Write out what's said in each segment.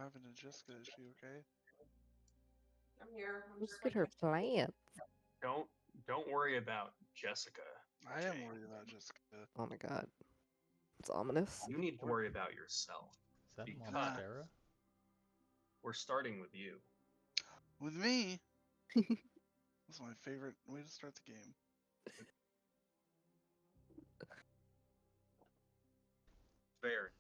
having a Jessica issue, okay? I'm here. I'm Look just at her plants. Don't worry about Jessica. I am Jay. worried about Jessica. Oh my god. It's ominous. You need to worry about yourself. Is that Because- Monstera? We're starting with you. With me? That's my favorite way to start the game. Fair.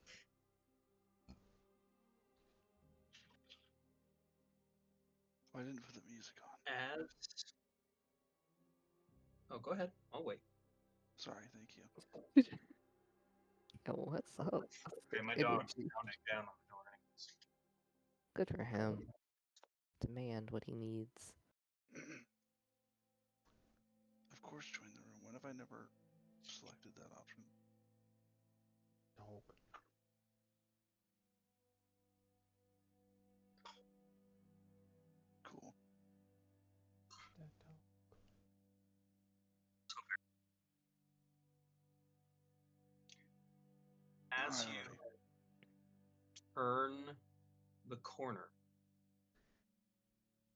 I didn't put the music on. As... Oh, go ahead. I'll wait. Sorry, thank you. Oh, what's up? Okay, my Energy. dog's pounding down on the door. Good for him. Demand what he needs. Of course, join the room. When have I never selected that option? Dog. Cool. That dog. As Alright. you turn the corner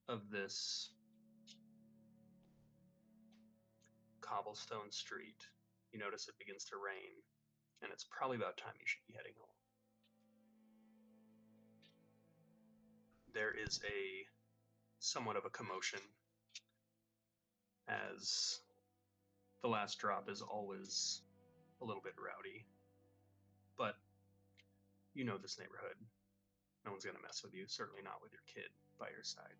of this cobblestone street, you notice it begins to rain, and it's probably about time you should be heading home. There is a somewhat of a commotion, as the last drop is always a little bit rowdy, but you know this neighborhood. No one's gonna mess with you, certainly not with your kid by your side.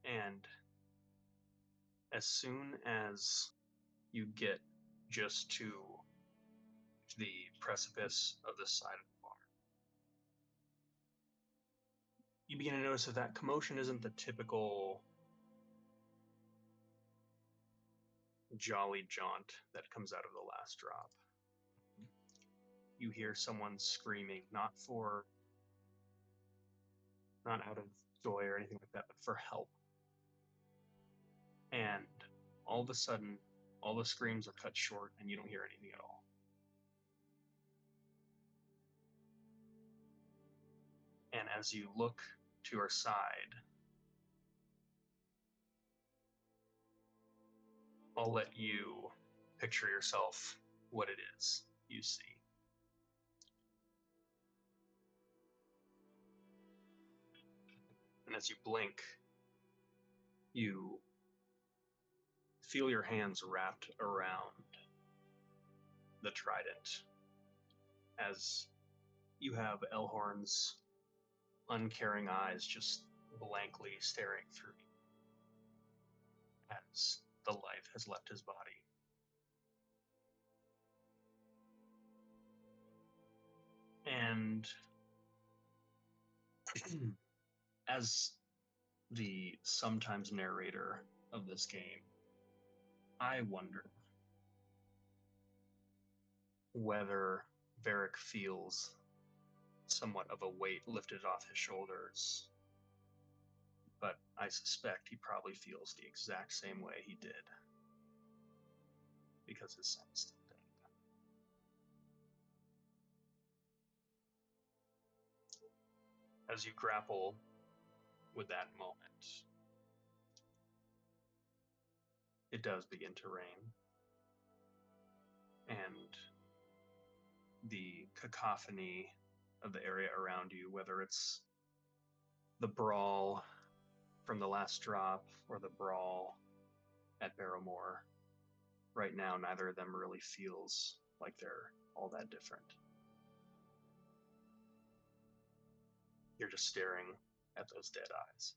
And as soon as you get just to the precipice of this side of the barn, you begin to notice that commotion isn't the typical jolly jaunt that comes out of the last drop. You hear someone screaming, not out of joy or anything like that, but for help. And all of a sudden, all the screams are cut short and you don't hear anything at all. And as you look to your side, I'll let you picture yourself what it is you see. And as you blink, you feel your hands wrapped around the trident as you have Elhorn's uncaring eyes just blankly staring through you as the life has left his body. And as the sometimes narrator of this game, I wonder whether Varric feels somewhat of a weight lifted off his shoulders, but I suspect he probably feels the exact same way he did, because his son is still dead. As you grapple with that moment, it does begin to rain, and the cacophony of the area around you, whether it's the brawl from the last drop or the brawl at Barrowmore, right now neither of them really feels like they're all that different. You're just staring at those dead eyes.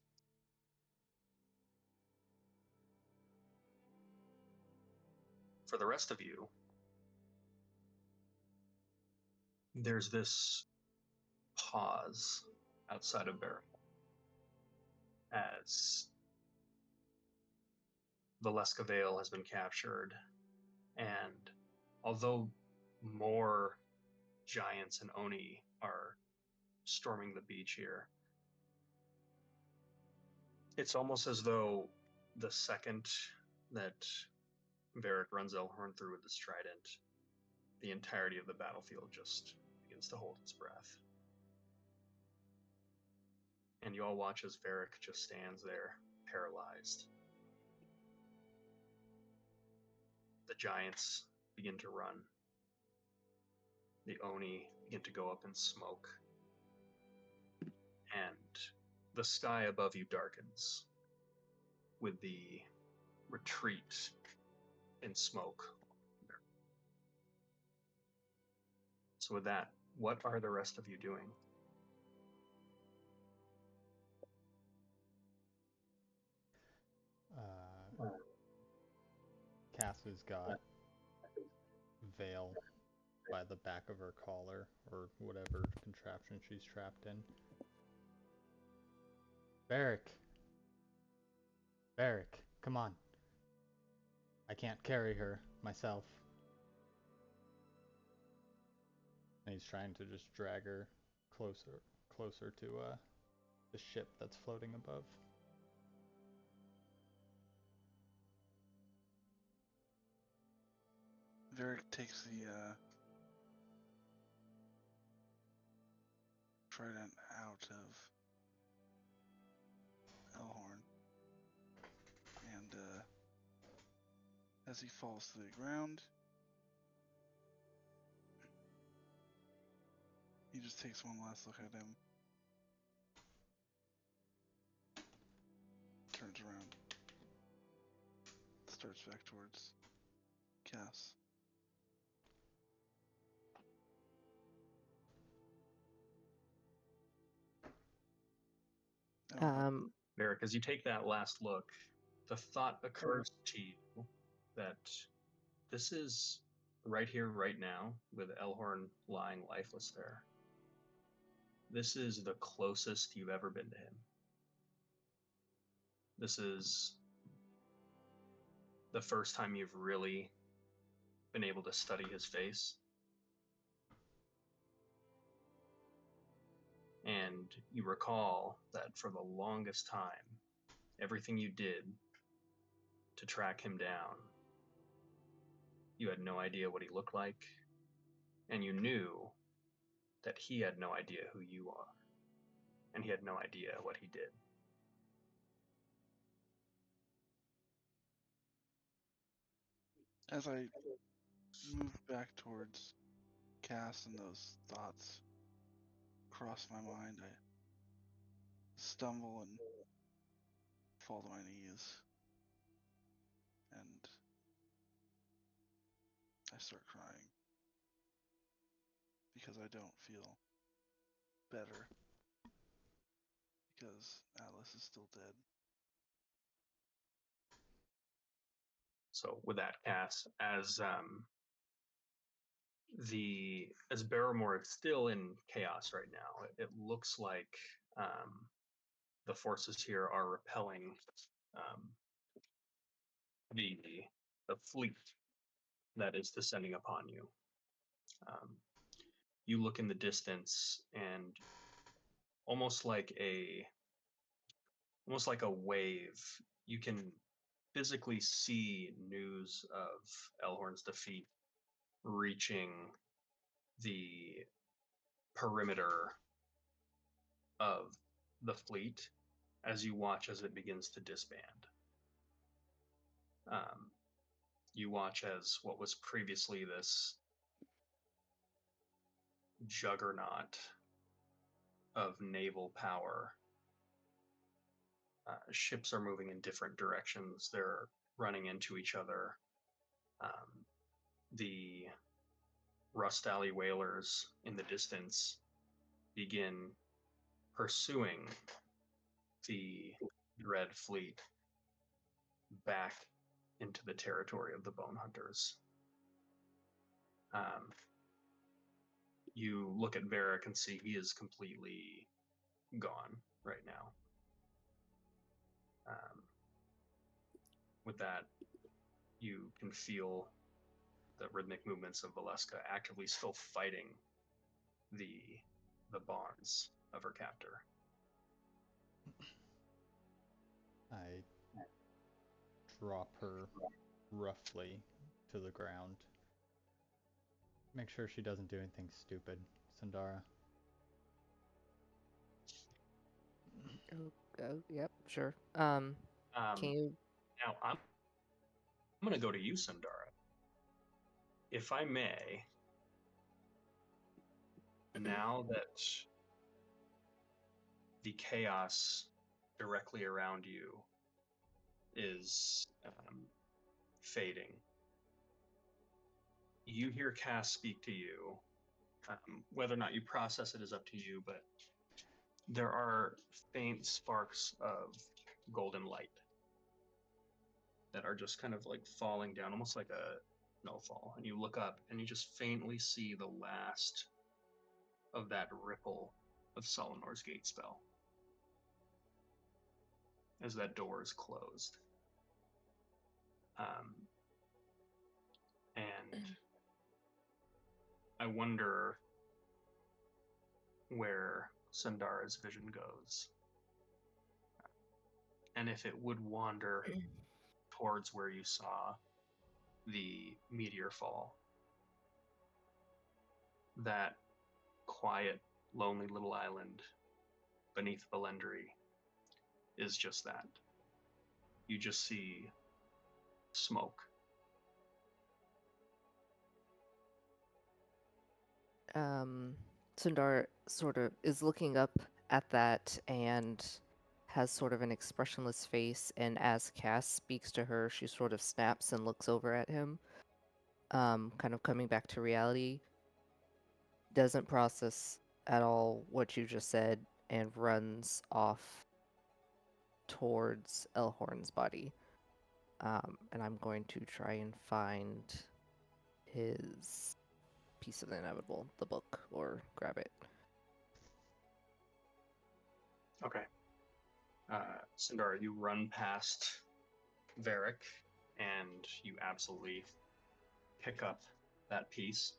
For the rest of you, there's this pause outside of Barrowmore as Valeska Vale has been captured, and although more giants and Oni are storming the beach here, it's almost as though the second that Varric runs Elhorn through with this trident, the entirety of the battlefield just begins begins to hold his breath. And you all watch as Varric just stands there, paralyzed. The giants begin to run. The Oni begin to go up in smoke. And the sky above you darkens with the retreat in smoke. So with that, what are the rest of you doing? Cass has got Veil by the back of her collar, or whatever contraption she's trapped in. Varric, come on. I can't carry her myself. And he's trying to just drag her closer to the ship that's floating above. Varric takes the trident out of Elhorn, and as he falls to the ground, he just takes one last look at him, turns around, starts back towards Cass. Varric, as you take that last look, the thought occurs to you that this is right here, right now, with Elhorn lying lifeless there. This is the closest you've ever been to him. This is the first time you've really been able to study his face. And you recall that for the longest time, everything you did to track him down, you had no idea what he looked like, and you knew that he had no idea who you are, and he had no idea what he did. As I move back towards Cass and those thoughts cross my mind, I stumble and fall to my knees, and I start crying because I don't feel better, because Atlas is still dead. So with that, Cass, as Barrymore is still in chaos right now, it looks like the forces here are repelling the fleet that is descending upon you. You look in the distance, and almost like a wave, you can physically see news of Elhorn's defeat reaching the perimeter of the fleet as you watch as it begins to disband. You watch as what was previously this juggernaut of naval power. Ships are moving in different directions. They're running into each other. The Rust Alley whalers in the distance begin pursuing the Dread fleet back into the territory of the Bone Hunters. You look at Varric and see he is completely gone right now. With that, you can feel the rhythmic movements of Valeska actively still fighting the bonds of her captor. I drop her roughly to the ground. Make sure she doesn't do anything stupid, Sandara. Yep, sure. Can you? Now I'm going to go to you, Sandara. If I may, now that the chaos directly around you is fading, you hear Cass speak to you. Whether or not you process it is up to you, but there are faint sparks of golden light that are just kind of like falling down, almost like a snowfall. And you look up and you just faintly see the last of that ripple of Solonor's gate spell as that door is closed. And I wonder where Sandara's vision goes, and if it would wander towards where you saw the meteor fall. That quiet, lonely little island beneath Belendry is just that. You just see smoke. Sundar sort of is looking up at that and has sort of an expressionless face, and as Cass speaks to her, she sort of snaps and looks over at him, kind of coming back to reality, doesn't process at all what you just said, and runs off towards Elhorn's body. And I'm going to try and find his piece of the inevitable, the book, or grab it. Okay. Sandara, you run past Varric and you absolutely pick up that piece.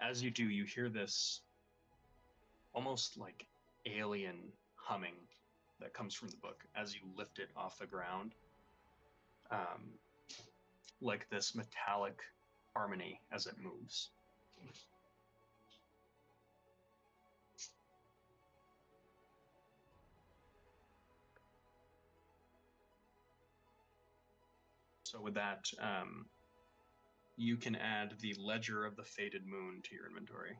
As you do, you hear this almost like alien humming that comes from the book as you lift it off the ground. Like this metallic harmony as it moves. So with that, you can add the Ledger of the Faded Moon to your inventory.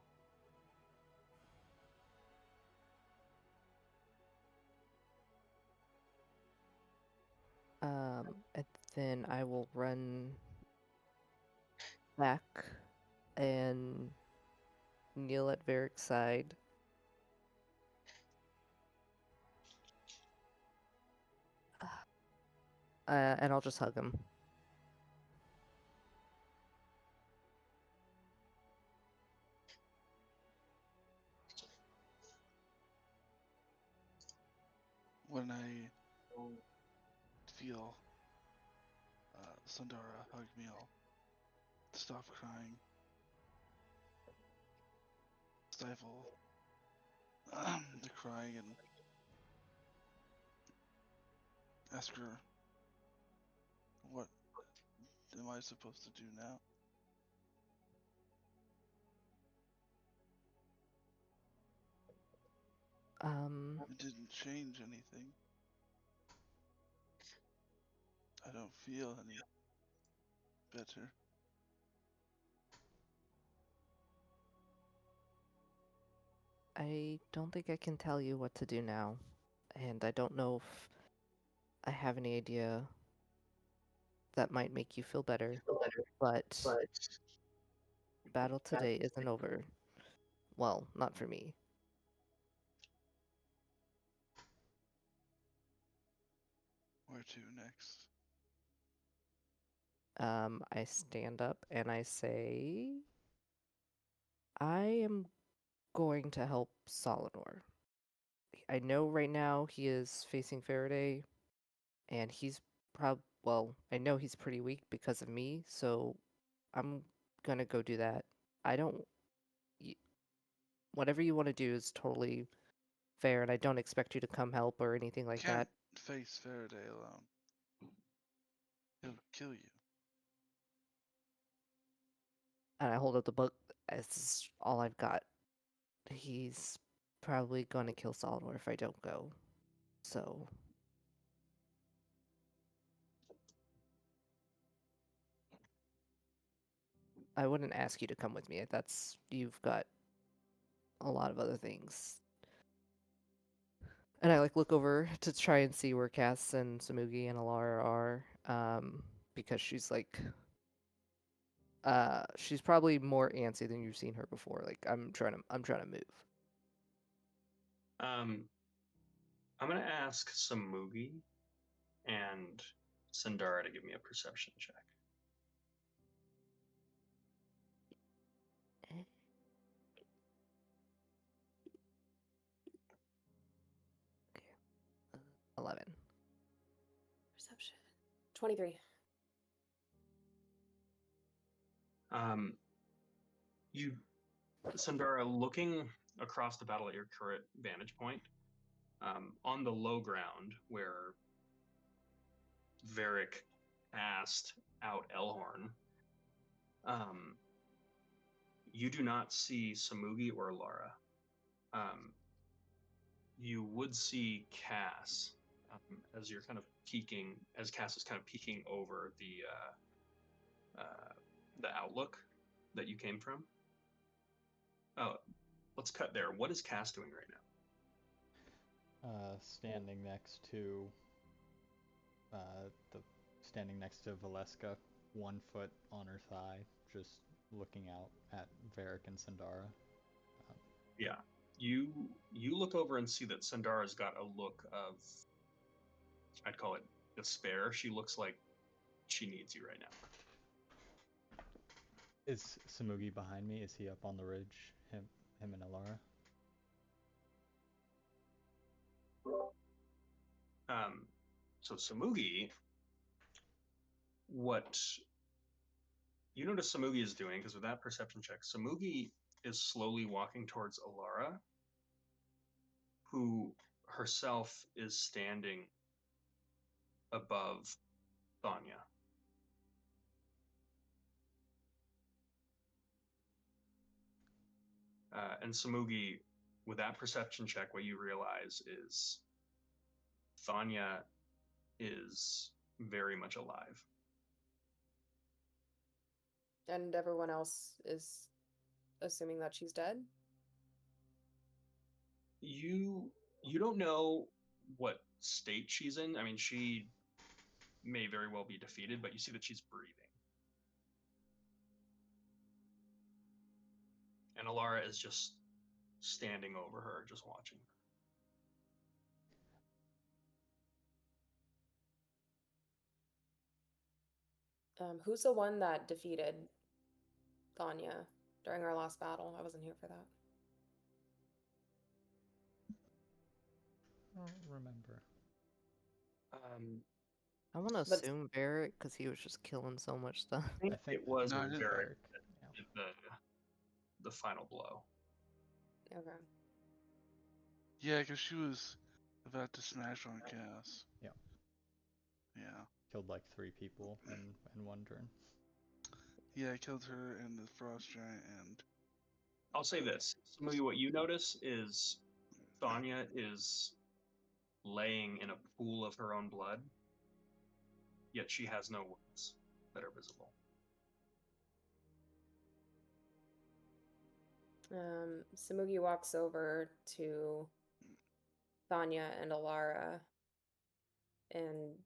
And then I will run back and kneel at Varric's side. And I'll just hug him. When I feel Sundara hug me, I'll stop crying, stifle the crying, and ask her, what am I supposed to do now? It didn't change anything. I don't feel any better. I don't think I can tell you what to do now, and I don't know if I have any idea that might make you feel better, but battle today isn't over. Well, not for me. Where to next? I stand up and I say, I am going to help Solinor. I know right now he is facing Faraday, and he's well, I know he's pretty weak because of me, so I'm gonna go do that. I don't. Whatever you want to do is totally fair, and I don't expect you to come help or anything like Can't that. face Faraday alone. He'll kill you. And I hold up the book. This is all I've got. he's probably going to kill Solidor if I don't go. So I wouldn't ask you to come with me. You've got a lot of other things. And I look over to try and see where Cass and Samugi and Alara are, because she's she's probably more antsy than you've seen her before. I'm trying to move. I'm gonna ask Samugi and Sandara to give me a perception check. Okay. 11. Perception. 23. You, Sandara, looking across the battle at your current vantage point, on the low ground where Varric cast out Elhorn, you do not see Samugi or Lara. You would see Cass as you're kind of peeking, as Cass is kind of peeking over the outlook that you came from. Oh, let's cut there. What is Cass doing right now? Standing next to the standing next to Valeska, 1 foot on her thigh, just looking out at Varric and Sandara. Yeah, you look over and see that Sandara's got a look of, I'd call it despair. She looks like she needs you right now. Is Samugi behind me? Is he up on the ridge? Him and Alara? So Samugi, what you notice Samugi is doing, because with that perception check, Samugi is slowly walking towards Alara, who herself is standing above Thanya. And Samugi, with that perception check, what you realize is Thanya is very much alive. And everyone else is assuming that she's dead? You don't know what state she's in. I mean, she may very well be defeated, but you see that she's breathing. And Alara is just standing over her, just watching her. Who's the one that defeated Thanya during our last battle? I wasn't here for that. I don't remember. I want to But- assume Barrett because he was just killing so much stuff. I think it was No, I didn't- Varric Yeah. that did the final blow. Okay. Yeah, because she was about to smash on Cass. Yeah. Yeah. Killed like 3 people in 1 turn. Yeah, I killed her and the frost giant and I'll say this. Samugi, what you notice is Thanya is laying in a pool of her own blood, yet she has no wounds that are visible. Samugi walks over to Thanya and Alara and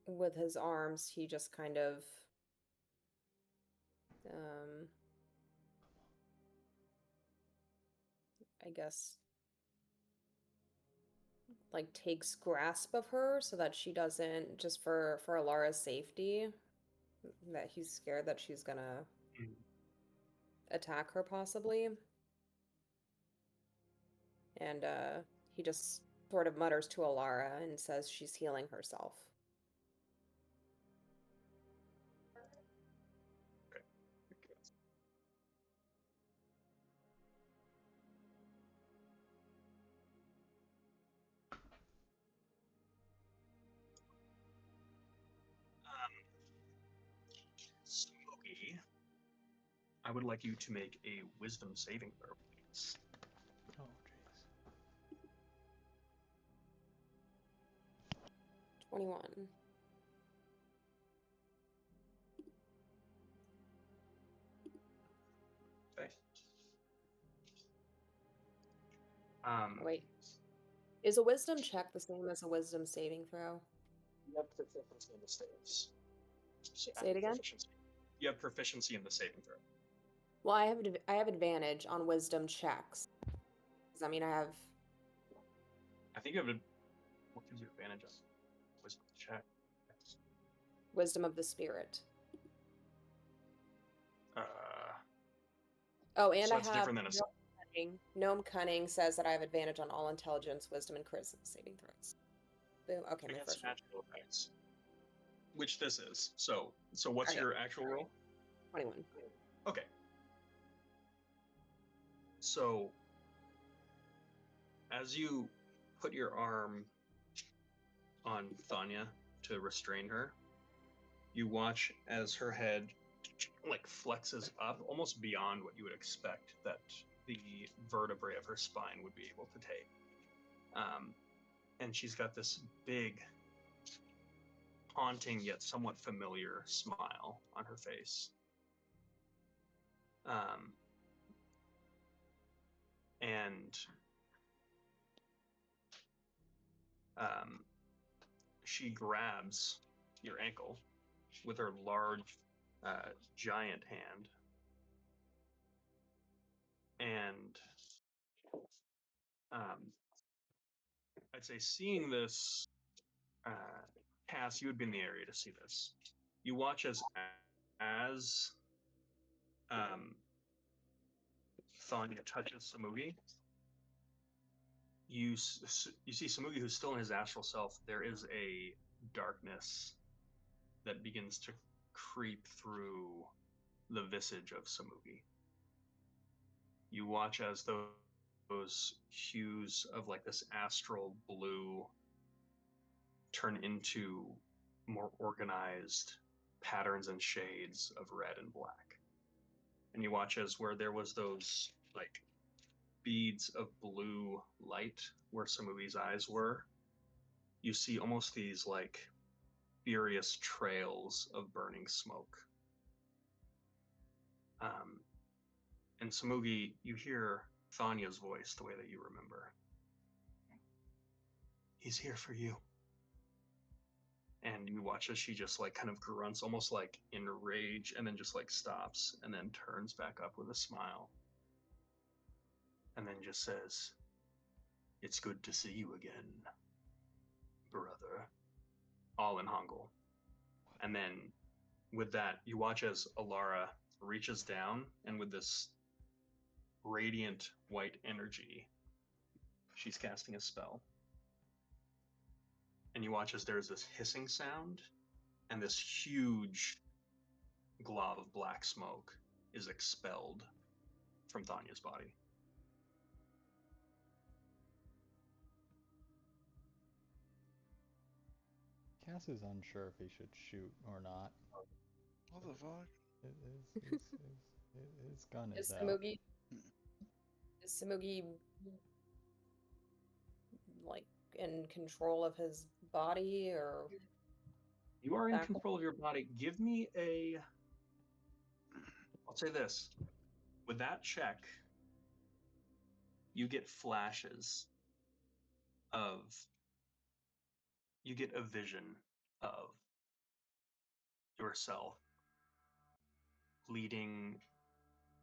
with his arms he just kind of I guess takes grasp of her so that she doesn't, just for Alara's safety, that he's scared that she's gonna attack her possibly. And he just sort of mutters to Alara and says she's healing herself. Smoky, I would like you to make a wisdom saving throw, please. Oh, jeez. 21. Okay. Wait. Is a wisdom check the same as a wisdom saving throw? You have proficiency in the saves. Say it again? You have proficiency in the saving throw. Well, I have advantage on wisdom checks. Does that mean I have... I think you have what gives you advantage on wisdom check? Wisdom of the spirit. So Oh, and I that's have different than a gnome cunning. Gnome cunning says that I have advantage on all intelligence, wisdom, and charisma saving throws. Boom. Okay, my against first one. magical effects, which this is. So what's Okay. your actual roll? 21. Okay. So as you put your arm on Thanya to restrain her, you watch as her head like flexes up almost beyond what you would expect that the vertebrae of her spine would be able to take. And she's got this big, haunting yet somewhat familiar smile on her face. And she grabs your ankle with her large, giant hand. And I'd say seeing this, Cass, you would be in the area to see this. You watch as Thanya touches Samugi. You see Samugi, who's still in his astral self. There is a darkness that begins to creep through the visage of Samugi. You watch as those hues of like this astral blue turn into more organized patterns and shades of red and black. And you watch as where there was those like beads of blue light where Samui's eyes were, you see almost these like furious trails of burning smoke. And Samugi, you hear Thanya's voice the way that you remember. He's here for you. And you watch as she just like kind of grunts, almost like in rage, and then just like stops and then turns back up with a smile. And then just says, "It's good to see you again, brother." All in Hangul. And then with that, you watch as Alara reaches down and with this radiant white energy, she's casting a spell. And you watch as there's this hissing sound and this huge glob of black smoke is expelled from Thanya's body. Cass is unsure if he should shoot or not. What the fuck? His gun is Is out. Samugi like in control of his body, or You are in Back- control of your body. Give me a. I'll say this. With that check, you get flashes of. You get a vision of yourself leading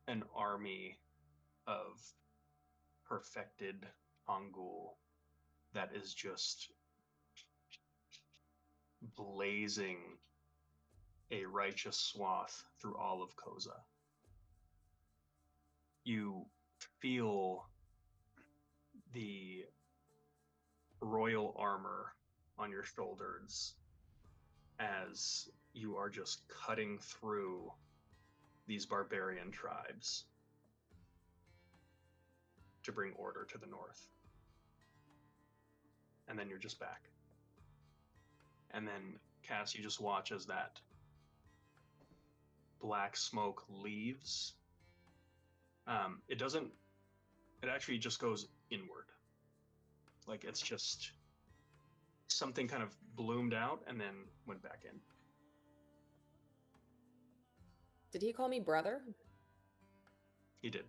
an army of perfected Hangul that is just blazing a righteous swath through all of Koza. You feel the royal armor on your shoulders as you are just cutting through these barbarian tribes to bring order to the north. And then you're just back. And then, Cass, you just watch as that black smoke leaves It doesn't. It actually just goes inward. Like it's just something kind of bloomed out and then went back in. Did he call me brother? He did.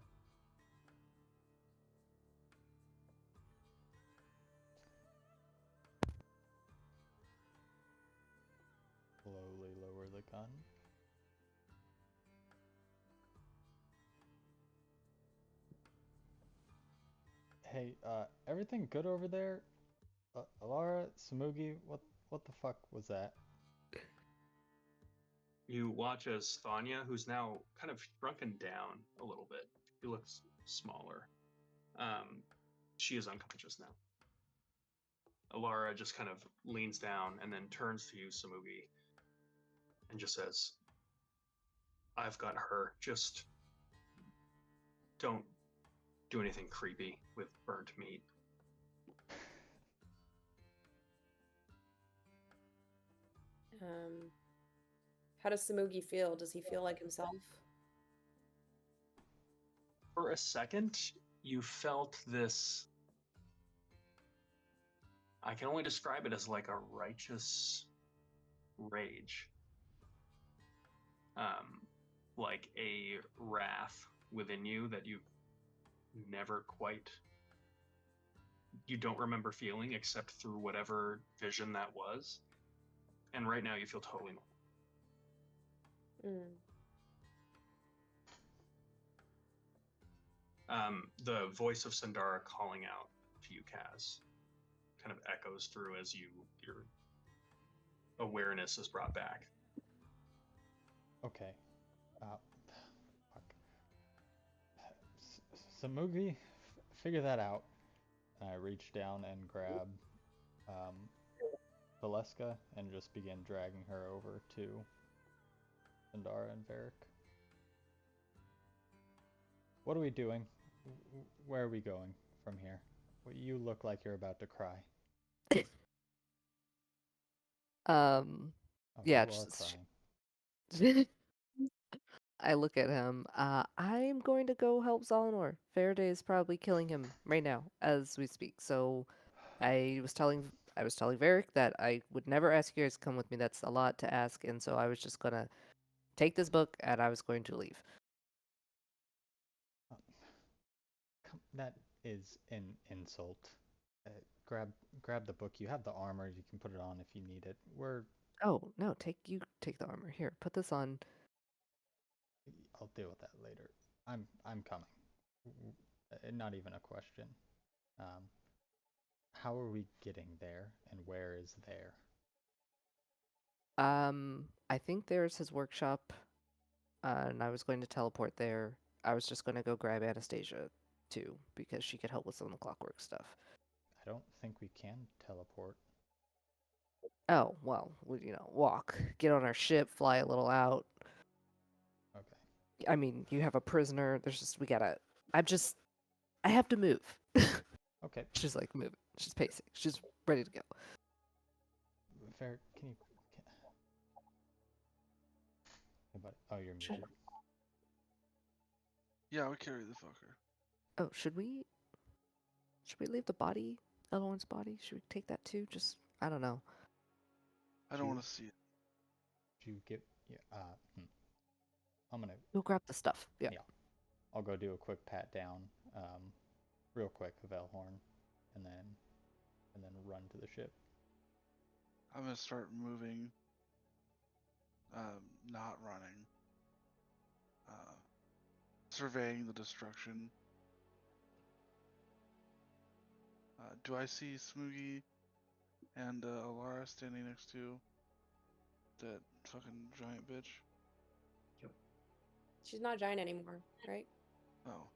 Slowly lower the gun. Hey, everything good over there? Alara, Samugi, what the fuck was that? You watch as Thanya, who's now kind of shrunken down a little bit, she looks smaller. She is unconscious now. Alara just kind of leans down and then turns to you, Samugi, and just says, I've got her. Just don't do anything creepy with burnt meat. How does Samugi feel? Does he feel like himself? For a second, you felt this. I can only describe it as like a righteous rage. Like a wrath within you that you've never quite. You don't remember feeling except through whatever vision that was. And right now you feel totally normal. The voice of Sandara calling out to you, Kaz, kind of echoes through as your awareness is brought back. Okay. Fuck. Samugi, figure that out. And I reach down and grab Valeska and just begin dragging her over to Sandara and Varric. What are we doing? Where are we going from here? You look like you're about to cry. Oh, Yeah, you are just crying. I look at him. I'm going to go help Zalinor. Faraday is probably killing him right now as we speak. So I was telling Varric that I would never ask you guys to come with me. That's a lot to ask, and so I was just gonna take this book and I was going to leave. That is an insult. Grab the book. You have the armor. You can put it on if you need it. Oh no, take the armor. Here, put this on. I'll deal with that later. I'm coming. Not even a question. How are we getting there, and where is there? I think there's his workshop, and I was going to teleport there. I was just going to go grab Anastasia too because she could help with some of the clockwork stuff. I don't think we can teleport. Oh, well, walk. Get on our ship, fly a little out. Okay. I mean, you have a prisoner. I have to move. Okay. She's like moving. She's pacing. She's ready to go. Fair, can you... Hey, buddy. Oh, you're muted. Yeah, we carry the fucker. Oh, should we leave the body? Elorn's body? Should we take that too? Just, I don't know. I don't want to see it. Do you get... Yeah, I'm gonna... We'll grab the stuff. Yeah. I'll go do a quick pat down, real quick of Elhorn, and then run to the ship. I'm gonna start moving. Not running. Surveying the destruction. Do I see Smoogie and Alara standing next to that fucking giant bitch? Yep. She's not giant anymore, right? Oh,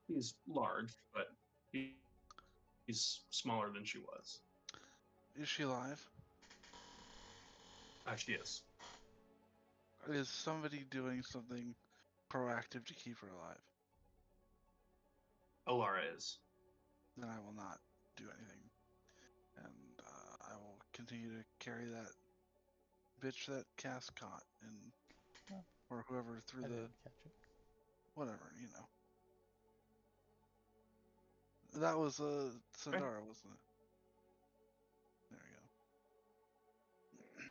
He's large, but he's smaller than she was. Is she alive? She is. Is somebody doing something proactive to keep her alive? Alara is. Then I will not do anything. And I will continue to carry that bitch that Cass caught, and or whoever threw I the didn't catch it. whatever, you know. That was Sandara, wasn't it? There we go.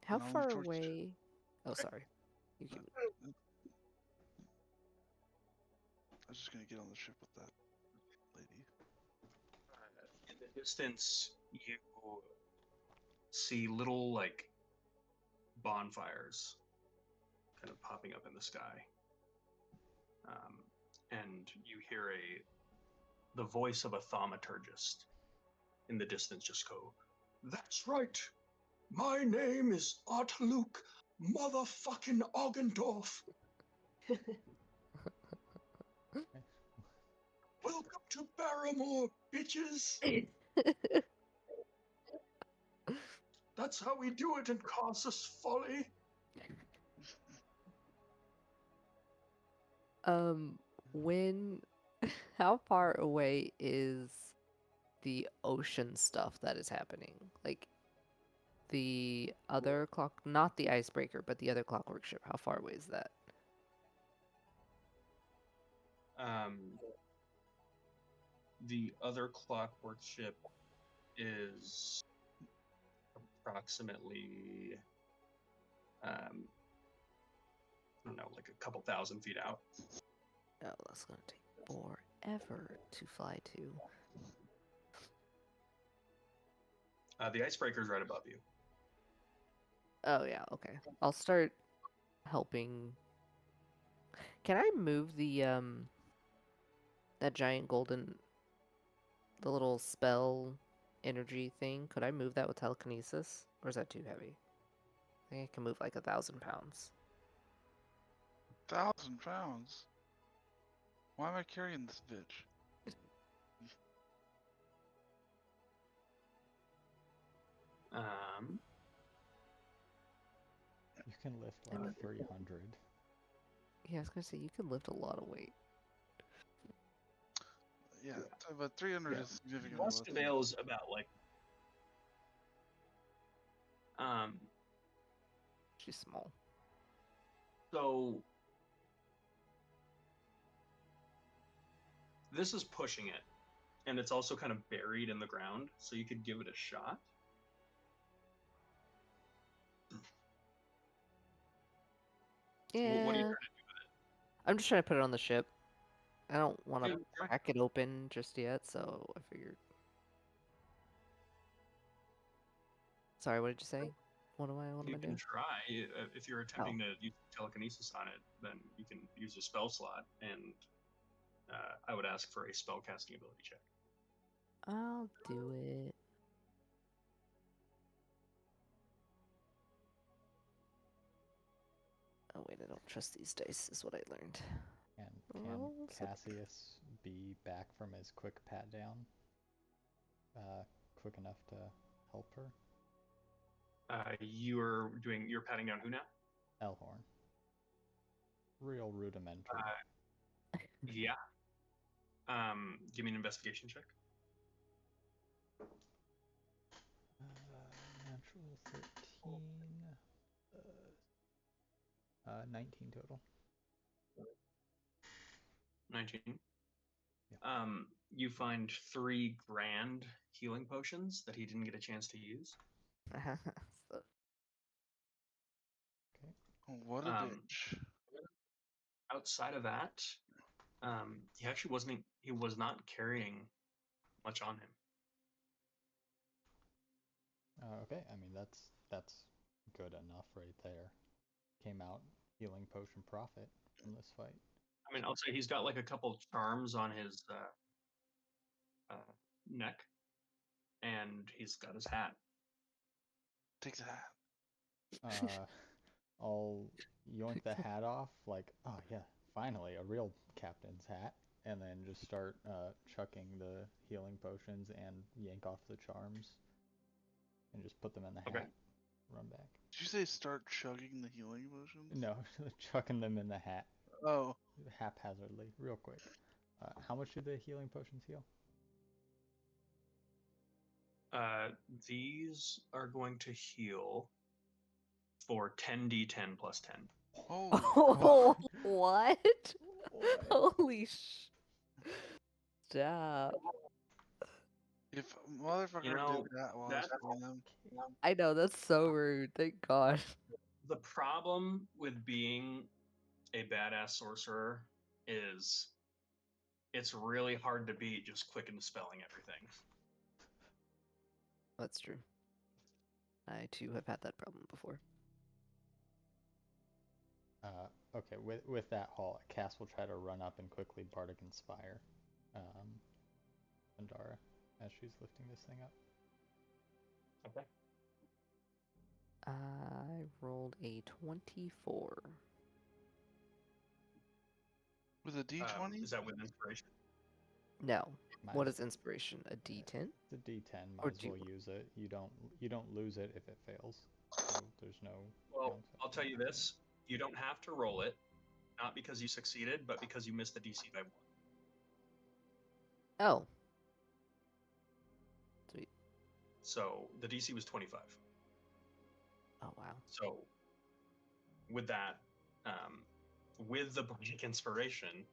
How And I'll move far towards. away? Oh, sorry. You keep. I was just gonna get on the ship with that lady. In the distance, you see little like bonfires kind of popping up in the sky, and you hear the voice of a thaumaturgist in the distance just go, "That's right. My name is Artluke motherfucking Oggendorf. Welcome to Barrymore, bitches. That's how we do it in Casus Folly." When how far away is the ocean stuff that is happening? Like the other clock, not the icebreaker, but the other clockwork ship. How far away is that? The other clockwork ship is approximately, I don't know, like a couple thousand feet out. Oh, that's gonna take forever to fly to. The icebreaker's right above you. Oh yeah, okay. I'll start helping. Can I move the that giant the little spell energy thing? Could I move that with telekinesis? Or is that too heavy? I think I can move like 1,000 pounds. 1,000 pounds. Why am I carrying this bitch? You can lift like 300. Yeah, I was gonna say you can lift a lot of weight. Yeah, but 300 is significantly less. Muscadale's about like, She's small. so this is pushing it, and it's also kind of buried in the ground, so you could give it a shot. Yeah. What are you trying I'm just trying to put it on the ship. I don't want to to do? crack it open just yet, so I figured. Sorry, what did you say? What am I You can doing? try. If you're attempting to use telekinesis on it, then you can use a spell slot, and I would ask for a spell casting ability check. I'll do it. Oh wait, I don't trust these dice, is what I learned. And Oh, can Cassius be back from his quick pat down? Quick enough to help her? You're patting down who now? Elhorn. Real rudimentary. Yeah. Give me an investigation check. Natural 13. 19 total. 19. Yeah. You find 3 grand healing potions that he didn't get a chance to use. So- Okay. What a bitch. Outside of that, he was not carrying much on him. Okay, I mean that's good enough right there. Came out healing potion profit from this fight. I mean, I'll say he's got like a couple charms on his neck, and he's got his hat. Take that. I'll yoink the hat off, like, oh yeah, finally a real captain's hat, and then just start chucking the healing potions and yank off the charms, and just put them in the Okay. hat. Run back. Did you say start chugging the healing potions? No, chucking them in the hat Oh, haphazardly, real quick. How much do the healing potions heal? These are going to heal for 10d10 plus 10. Oh, Oh, fuck. what? What? Holy stop. If a motherfucker You know, did that while I was that killing them, I know, that's so rude. Thank God. the problem with being a badass sorcerer is it's really hard to beat just quick and spelling everything. That's true. I too have had that problem before. Okay, with that haul, Cass will try to run up and quickly Bardic Inspire Pandara as she's lifting this thing up. Okay. I rolled a 24. with a D20, Is that with inspiration? No. Might What as- is inspiration? A D10? It's a D10. Or Might as do well you- use it. You don't lose it if it fails. So there's no. Well, don't I'll tell you this: you don't have to roll it, not because you succeeded, but because you missed the DC by 1. Oh. Sweet. So the DC was 25. Oh, wow. So with that, with the Bardic Inspiration,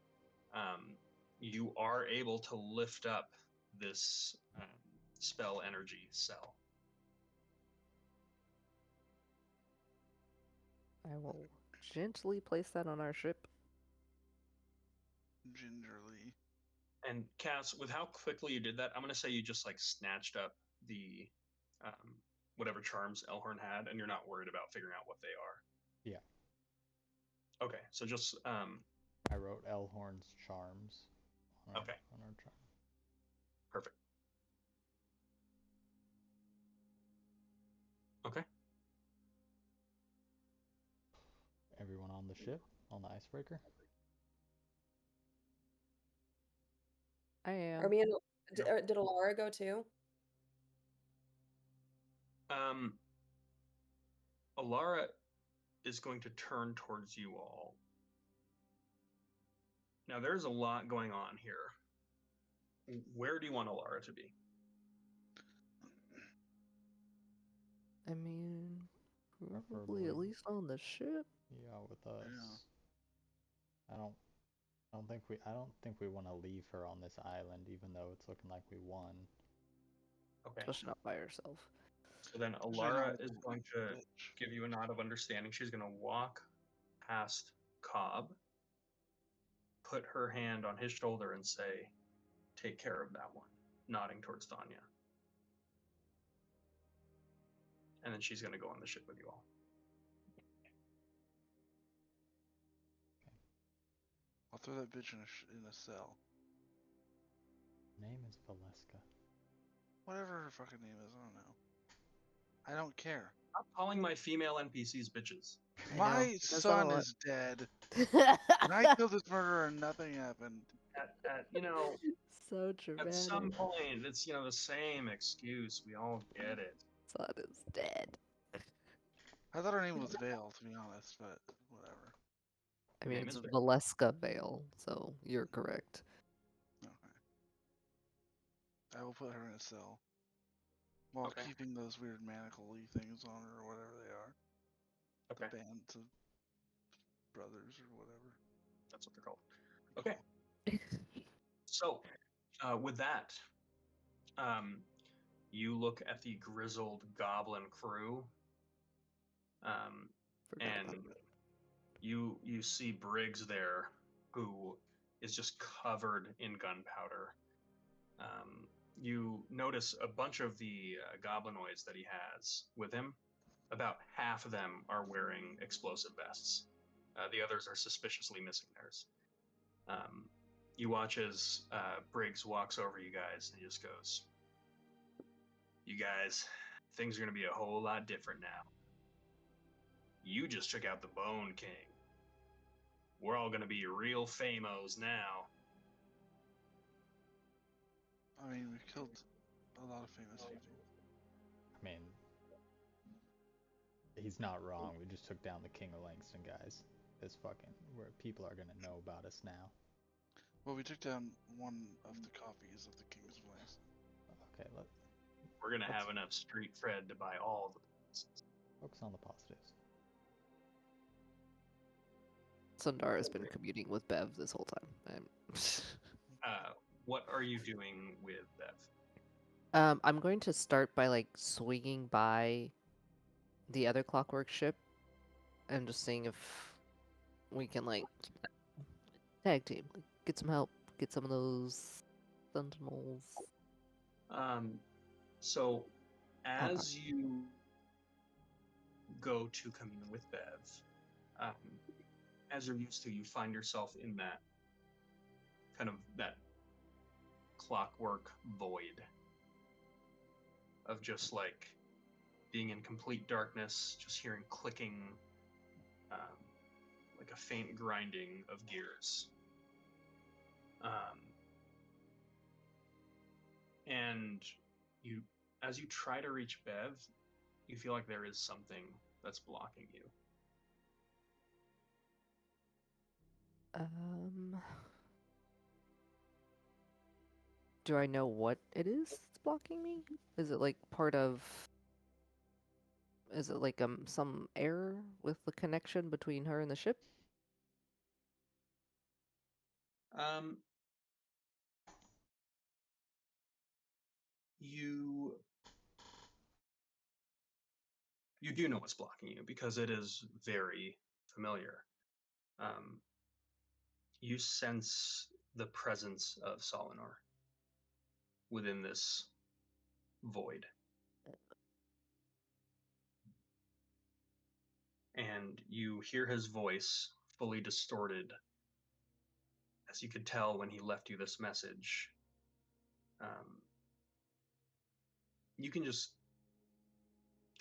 you are able to lift up this spell energy cell. I will gently place that on our ship. gingerly. And Cass, with how quickly you did that, I'm gonna say you just like snatched up the whatever charms Elhorn had, and you're not worried about figuring out what they are. Yeah. Okay, so just I wrote Elhorn's charms. Okay. On our charm. Perfect. Okay. Everyone on the ship, on the icebreaker. I am. Are me and Yep. did Alara go too? Alara is going to turn towards you all. Now, there's a lot going on here. Where do you want Alara to be? I mean, probably Preferably. at least on the ship. Yeah, with us. Yeah. I don't think we want to leave her on this island, even though it's looking like we won. Okay. Especially not by herself. So then Especially not Alara with is a going to bitch. give you a nod of understanding. She's going to walk past Cobb, put her hand on his shoulder, and say, "Take care of that one," nodding towards Tanya. And then she's going to go on the ship with you all. I'll throw that bitch in a cell. Her name is Valeska. Whatever her fucking name is, I don't know. I don't care. Stop calling my female NPCs bitches. I know, My he does that a son lot. is dead. And I killed this murderer and nothing happened. So At dramatic. some point, it's the same excuse. We all get it. Son is dead. I thought her name was Vale, to be honest, but whatever. I mean, Name it's is Vale. Valeska Vale, so you're correct. Okay. I will put her in a cell. While Okay. keeping those weird manacle-y things on her or whatever they are. Okay, The bands of brothers or whatever. that's what they're called. Okay. So, with that, you look at the grizzled goblin crew, Forgot about and you see Briggs there, who is just covered in gunpowder. You notice a bunch of the goblinoids that he has with him. About half of them are wearing explosive vests. The others are suspiciously missing theirs. You watch as Briggs walks over you guys and he just goes, "You guys, things are going to be a whole lot different now. You just took out the Bone King. We're all going to be real famos now." I mean, we killed a lot of famous people. I mean, he's not wrong. We just took down the King of Langston, guys. Where people are gonna know about us now. Well, we took down one of the copies of the King's Place. Okay, We're going to Let's- have enough street cred to buy all the places. focus on the positives. Sundara's been commuting with Bev this whole time. What are you doing with Bev? I'm going to start by like swinging by the other clockwork ship and just seeing if we can like tag team, like, get some help, get some of those sentinels. So Out. as you go to commune with Bev, um, as you're used to, you find yourself in that kind of that clockwork void of just like being in complete darkness, just hearing clicking, um, like a faint grinding of gears. And you, as you try to reach Bev, you feel like there is something that's blocking you. Do I know what it is that's blocking me? Is it like part of? Is it like some error with the connection between her and the ship? Um, you you do know what's blocking you because it is very familiar. Um, you sense the presence of Solinor within this void. And you hear his voice fully distorted, as you could tell when he left you this message. You can just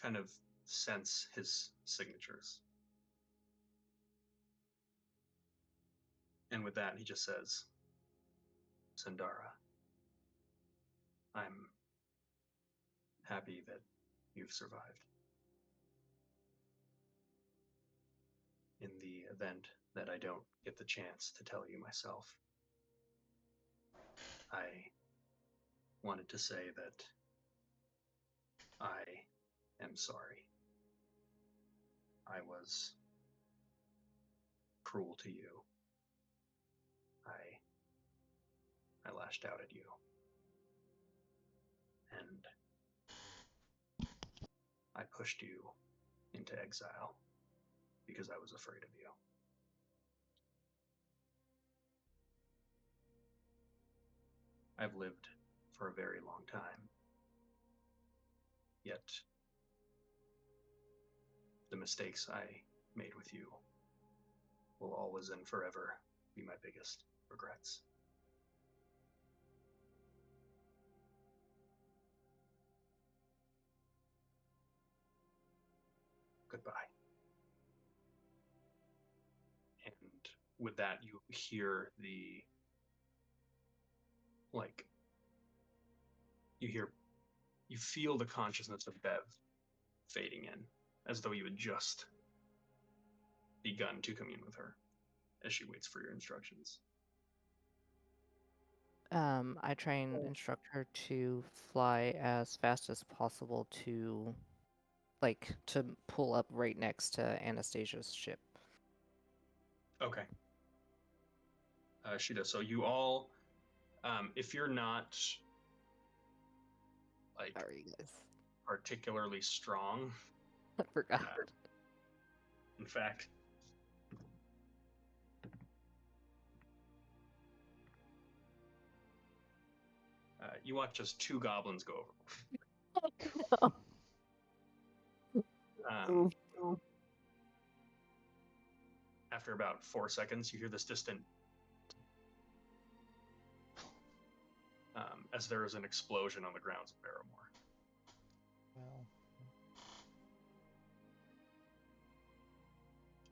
kind of sense his signatures. And with that, he just says, Sandara, I'm happy that you've survived. In the event that I don't get the chance to tell you myself, I wanted to say that I am sorry. I was cruel to you. I lashed out at you. And I pushed you into exile because I was afraid of you. I've lived for a very long time, yet the mistakes I made with you will always and forever be my biggest regrets. Goodbye. And with that, you hear like, you feel the consciousness of Bev fading in, as though you had just begun to commune with her as she waits for your instructions. I try and instruct her to fly as fast as possible to, like, to pull up right next to Anastasia's ship. Okay. She does. So you all, if you're not like Sorry, guys. particularly strong, I forgot. in fact, you watch as two goblins go over. After about 4 seconds, you hear this distant as there is an explosion on the grounds of Barrymore. Well,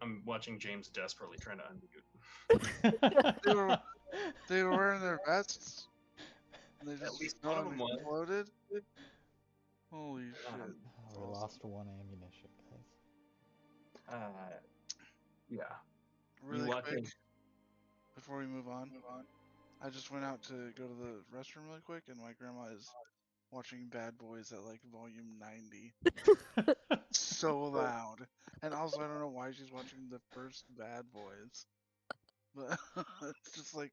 I'm watching James desperately trying to unmute. They were wearing their vests. And they At just least fell one of and them was. exploded. Holy shit! we Awesome. lost one ammunition, guys. Yeah. Really watch quick, it. before we move on, I just went out to go to the restroom really quick, and my grandma is watching Bad Boys at like volume 90. So loud. And also, I don't know why she's watching the first Bad Boys. but it's just like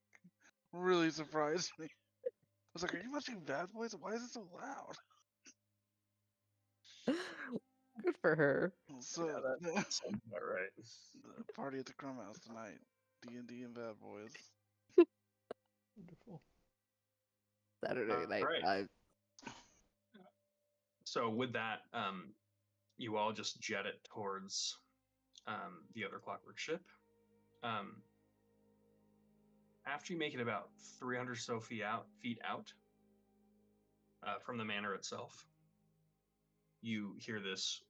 really surprised me. I was like, "Are you watching Bad Boys? Why is it so loud?" Good for her. So That sounds about right. the party at the Crumb House tonight. D&D and Bad Boys. Wonderful. Saturday All night right. vibe. So with that, you all just jet it towards the other clockwork ship. After you make it about 300 or so feet out from the manor itself, you hear this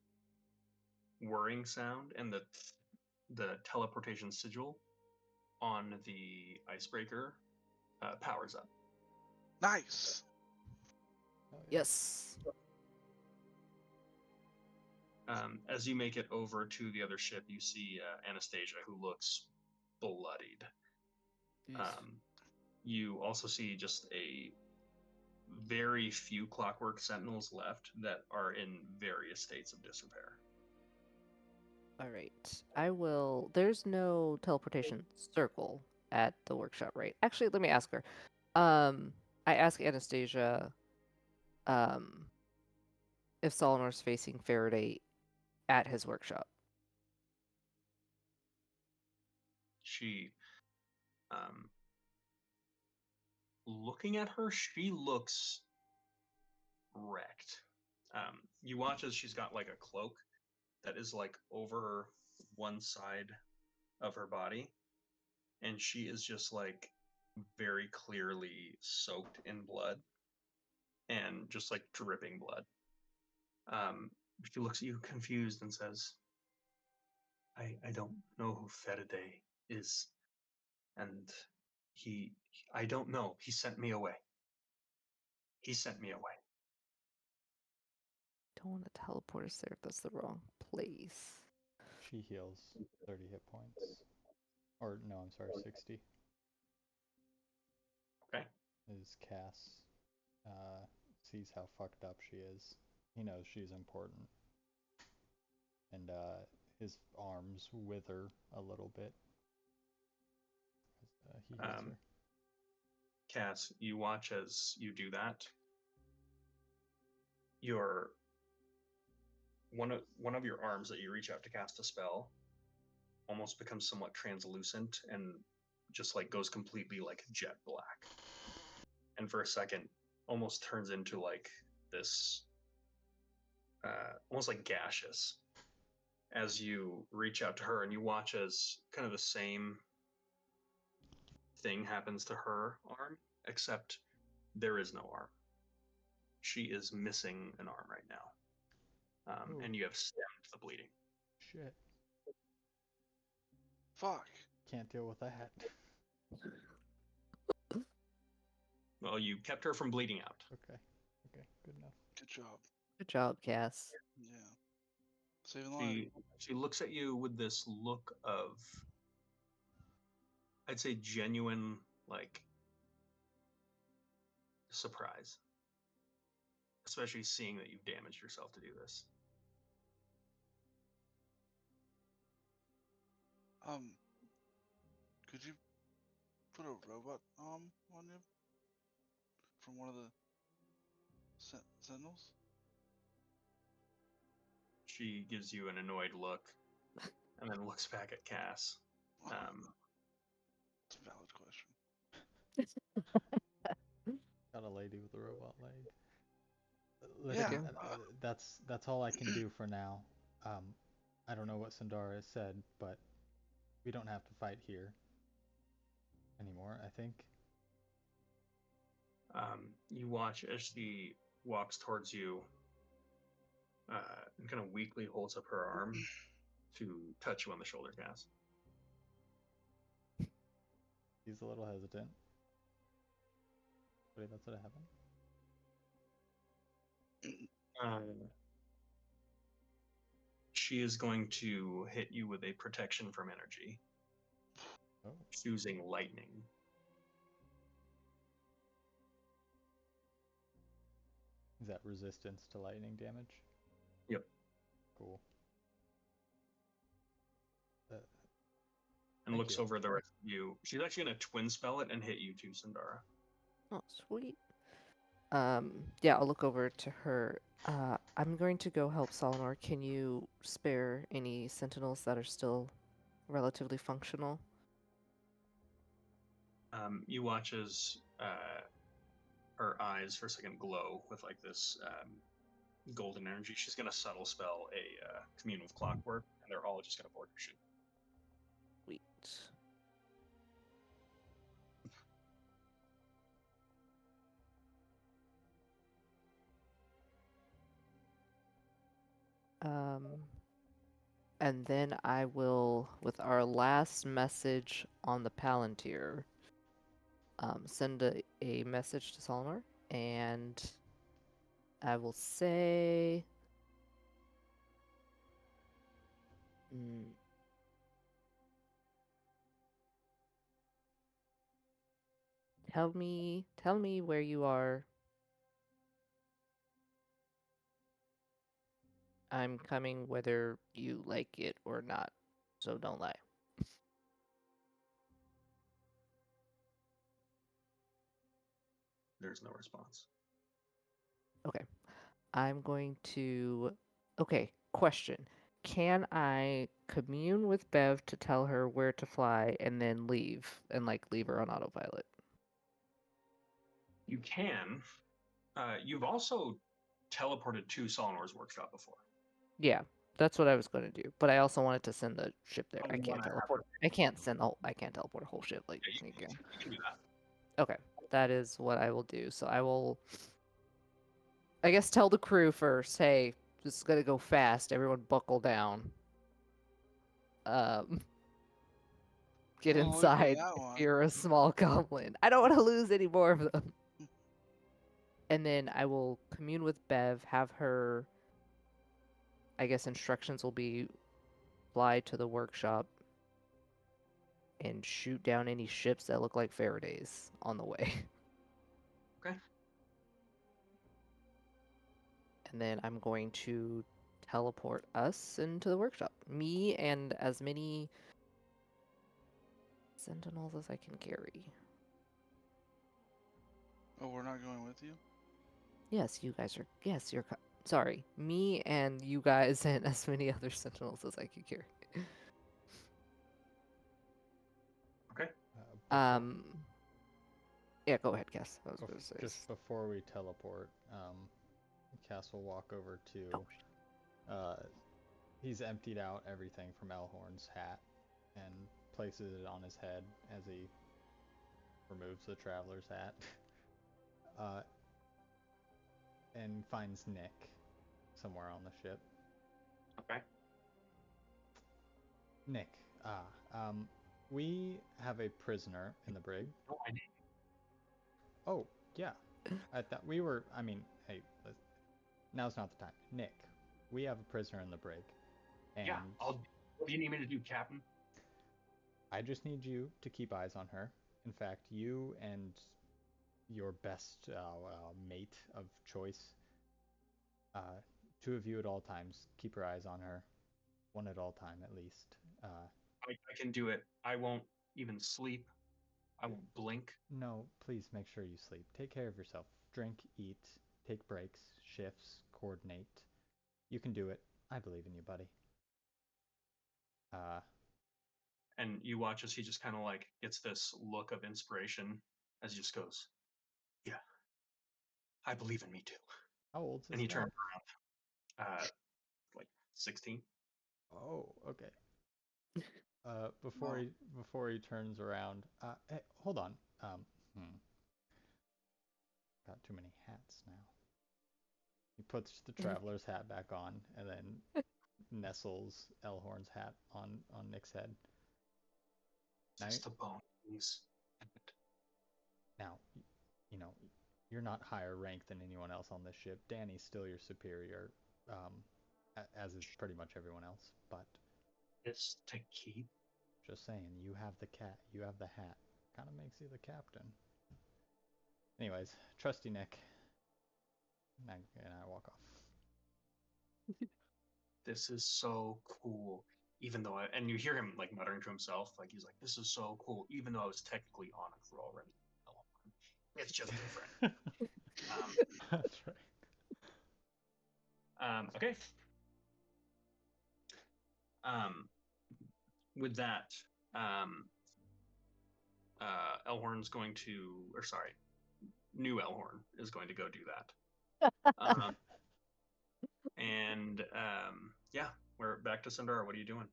whirring sound, and the teleportation sigil on the icebreaker powers up. Nice. Oh, yeah. Yes. As you make it over to the other ship, you see Anastasia, who looks bloodied. You also see just a very few clockwork sentinels left that are in various states of disrepair. All right. I will. There's no teleportation circle at the workshop, right? Actually, let me ask her. I ask Anastasia, um, if Solinor's facing Faraday at his workshop. She, looking at her, she looks wrecked. You watch as she's got like a cloak that is like over one side of her body, and she is just like very clearly soaked in blood and just like dripping blood. She looks at you confused and says, I don't know who Faraday is, and I don't know. He sent me away. He sent me away. Don't want to teleport us there if that's the wrong place. She heals 30 hit points. Or, no, I'm sorry, 60. Okay. As Cass sees how fucked up she is. He knows she's important. And his arms wither a little bit as he heals her. Cass, you watch as you do that. Your one of your arms that you reach out to cast a spell almost becomes somewhat translucent and just like goes completely like jet black. And for a second almost turns into like this almost like gaseous as you reach out to her, and you watch as kind of the same thing happens to her arm, except there is no arm. She is missing an arm right now. And you have stemmed the bleeding. Shit. Fuck. Can't deal with that. Well, you kept her from bleeding out. Okay. Okay, good enough. Good job. Good job, Cass. Yeah. Saving lives. She looks at you with this look of, I'd say, genuine, like, surprise. Especially seeing that you've damaged yourself to do this. Could you put a robot on you from one of the sentinels? She gives you an annoyed look and then looks back at Cass. It's a valid question. Got a lady with a robot leg. Yeah. Listen, that's all I can do for now. I don't know what Sandara has said, but we don't have to fight here anymore, I think. You watch as she walks towards you and kind of weakly holds up her arm to touch you on the shoulder, Cass. He's a little hesitant. Wait, that's what happened? She is going to hit you with a protection from energy, choosing lightning. Is that resistance to lightning damage? Yep. Cool. and Thank looks you. over the rest of you. She's actually gonna twin spell it and hit you too, Sindara. Oh, sweet. Yeah, I'll look over to her. I'm going to go help Solomar. Can you spare any sentinels that are still relatively functional? You watch as her eyes for a second glow with like this golden energy. She's gonna subtle spell a commune with clockwork, and they're all just gonna border shoot. Sweet. And then I will, with our last message on the Palantir, send a message to Solomar, and I will say, tell me where you are. I'm coming whether you like it or not, so don't lie. There's no response. Okay. I'm going to. Okay, question. Can I commune with Bev to tell her where to fly and then leave and like leave her on autopilot? You can. You've also teleported to Solonor's workshop before. Yeah, that's what I was going to do. But I also wanted to send the ship there. Oh, I you can't wanna have teleport. her- I can't send. Oh, I can't teleport a whole ship. Like, Yeah, you can. you can do that. Okay, that is what I will do. So I will. I guess tell the crew first. Hey, this is gonna go fast. Everyone, buckle down. Um, get Well, I'll wait for inside that if one. you're a small goblin. I don't want to lose any more of them. And then I will commune with Bev, have her. I guess instructions will be fly to the workshop and shoot down any ships that look like Faraday's on the way. Okay. And then I'm going to teleport us into the workshop. Me and as many sentinels as I can carry. Oh, we're not going with you? Yes, you guys are. Yes, you're. Sorry, me and you guys and as many other sentinels as I can carry. Okay. Um. Yeah, go ahead, Cass. I was going to say. Just before we teleport, Cass will walk over to. Oh, He's emptied out everything from Elhorn's hat and places it on his head as he removes the traveler's hat. And finds Nick somewhere on the ship. Okay. Nick, we have a prisoner in the brig. No, I didn't. Oh, yeah. I thought we were. I mean, hey, now's not the time. Nick, we have a prisoner in the brig, and Yeah. What do you need me to do, Captain? I just need you to keep eyes on her. In fact, you and your best mate of choice, two of you at all times, keep your eyes on her, one at all time at least. I can do it. I won't even sleep. I won't blink. No, please make sure you sleep. Take care of yourself. Drink, eat, take breaks, shifts, coordinate. You can do it. I believe in you, buddy. And you watch as he just kind of like gets this look of inspiration as he just goes, "Yeah, I believe in me too." How old's And this he guy? turns around, like 16. Oh, okay. No. Before he turns around, hey, hold on. Hmm. Got too many hats now. He puts the traveler's hat back on and then nestles Elhorn's hat on Nick's head. Now, Just a bone, please. now, you know, you're not higher ranked than anyone else on this ship. Danny's still your superior, as is pretty much everyone else. But It's to keep. just saying, you have the you have the hat. Kind of makes you the captain. Anyways, trusty Nick. And I walk off. This is so cool. even though and you hear him like muttering to himself, like he's like, "This is so cool," even though I was technically on a crew already. It's just different. That's right. Okay. With that, Elhorn's going to, or sorry, new Elhorn is going to go do that. And yeah, we're back to Sundar. What are you doing?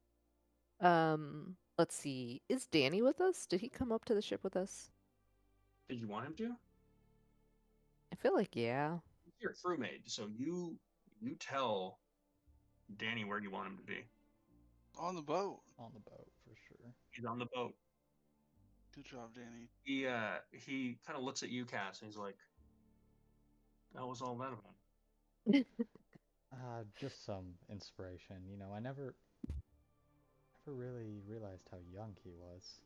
Let's see. Is Danny with us? Did he come up to the ship with us? Did you want him to? I feel like yeah. You're a crewmate, so you tell Danny where you want him to be. On the boat. On the boat for sure. He's on the boat. Good job, Danny. He kind of looks at you, Cass, and he's like, "That was all that about." Just some inspiration. You know, I never really realized how young he was.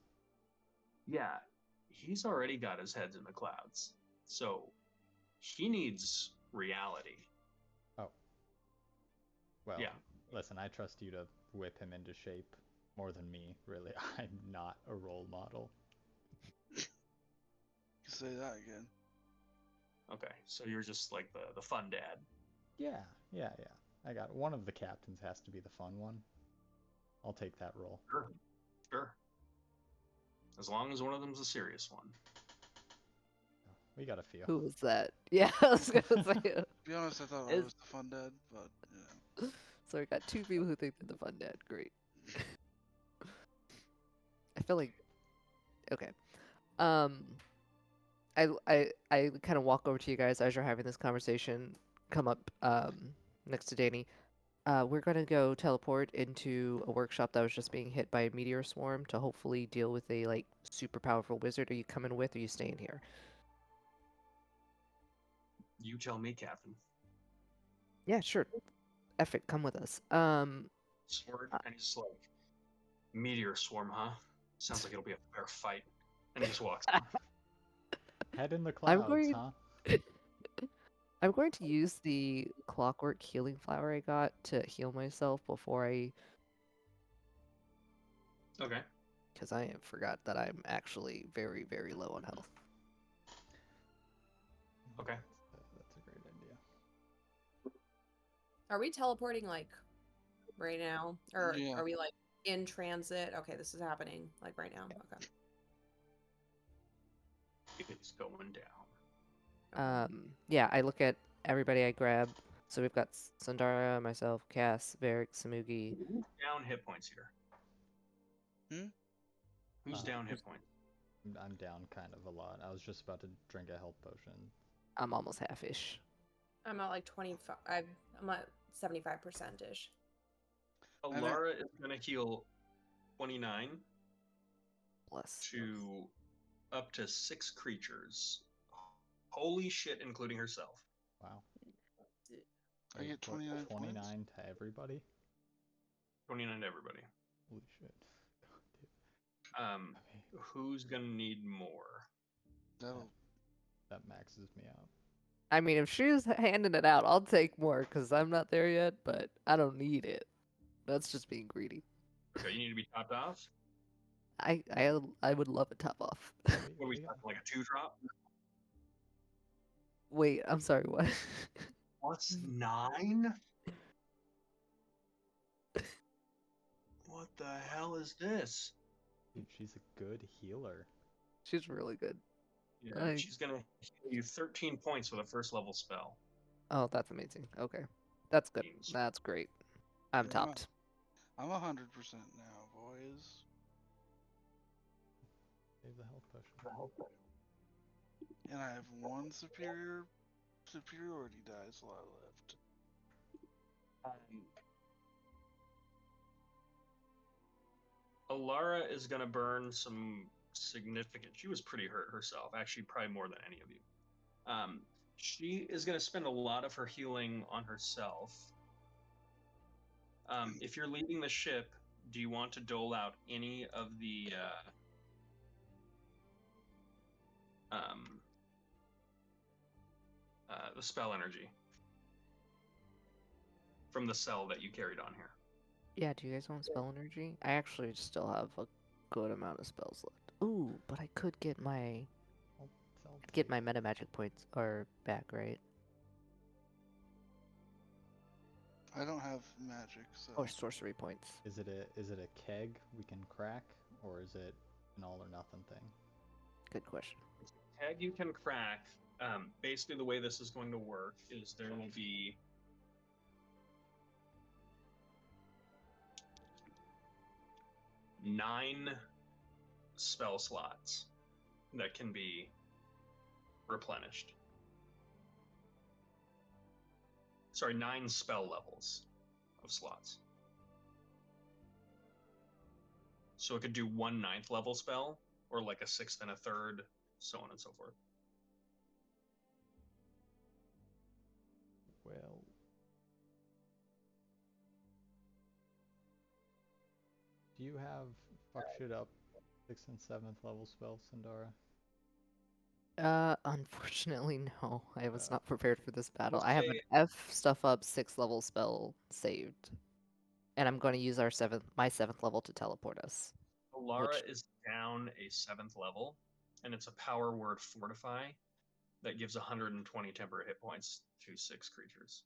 Yeah, he's already got his head in the clouds, so he needs reality. Oh. Well, Yeah. listen, I trust you to whip him into shape more than me, really. I'm not a role model. You can say that again. Okay, so you're just like the fun dad. Yeah. I got one of the captains has to be the fun one. I'll take that role. Sure. As long as one of them's a serious one. We got a few. Who was that? Yeah, I was gonna say. To be honest, I thought I was the fun dad, but yeah. So we got two people who think they're the fun dad. Great. I feel like okay. I kind of walk over to you guys as you're having this conversation. Come up next to Danny. We're gonna go teleport into a workshop that was just being hit by a meteor swarm to hopefully deal with a like super powerful wizard. Are you coming with? Or are you staying here? You tell me, Captain. Yeah, sure. Eff it, come with us. Sword, and he's like, meteor swarm, huh? Sounds like it'll be a fair fight. And he just walks on. Head in the I'm clouds, going. huh? I'm going to use the clockwork healing flower I got to heal myself before I. Okay. Because I forgot that I'm actually very, very low on health. Okay. That's a great idea. Are we teleporting like right now? Or Yeah. are we like in transit? Okay, this is happening like right now. Okay. It's going down. Yeah, I look at everybody I grab. So we've got Sundara, myself, Cass, Varric, Samugi. Who's down hit points here? Hmm? Who's down hit points? I'm down kind of a lot. I was just about to drink a health potion. I'm almost half-ish. I'm at like 25. I'm at 75%-ish. Alara is going to heal 29 Bless. to up to 6 creatures. Holy shit, including herself. Wow. I get 29 points? 29 to everybody? 29 to everybody. Holy shit. God, dude. Okay. Who's gonna need more? That maxes me out. I mean, if she's handing it out, I'll take more because I'm not there yet, but I don't need it. That's just being greedy. Okay, you need to be topped off? I would love a top off. What are we talking, like a 2-drop? Wait, I'm sorry, what? Plus 9? What the hell is this? Dude, she's a good healer. She's really good. Yeah, she's gonna heal you 13 points with a first level spell. Oh, that's amazing. Okay. That's good. Seems- That's great. I'm Yeah. topped. I'm 100% now, boys. Save the health potion. And I have one superiority die slot left. Alara is gonna burn some significant. She was pretty hurt herself, actually, probably more than any of you. She is gonna spend a lot of her healing on herself. If you're leaving the ship, do you want to dole out any of the spell energy from the cell that you carried on here? Yeah, do you guys want spell energy? I actually still have a good amount of spells left. Ooh, but I could get my I'll get take my it. meta magic points or back, right? I don't have magic, so Or sorcery points. Is it a keg we can crack, or is it an all or nothing thing? Good question. Keg you can crack. Basically, the way this is going to work is there will be 9 spell slots that can be replenished. Sorry, 9 spell levels of slots. So it could do 1 9th level spell, or like a 6th and a 3rd, so on and so forth. Well, do you have fuck shit up 6th and 7th level spells, Sandara? Unfortunately, no. I was Oh. not prepared for this battle. We'll I have an say F stuff up 6th level spell saved. And I'm going to use my 7th level to teleport us. Alara Which is down a 7th level, and it's a power word fortify that gives 120 temporary hit points to 6 creatures.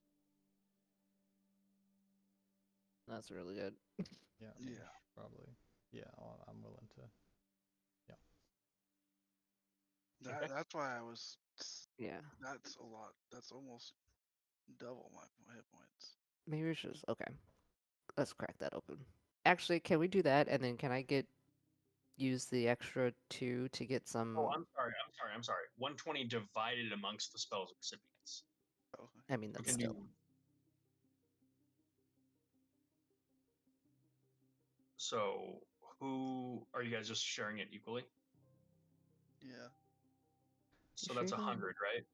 that's really good. Yeah, I mean, probably. Yeah, I'm willing to. that Okay. that's why I was. Yeah. That's a lot. That's almost double my hit points. Maybe we should just, okay. Let's crack that open. Actually, can we do that? And then can I use the extra 2 to get some? Oh, I'm sorry. 120 divided amongst the spell's recipients. Okay. I mean, We that's can still. do. So, who are you guys just sharing it equally? Yeah. So Sure that's you don't 100, right?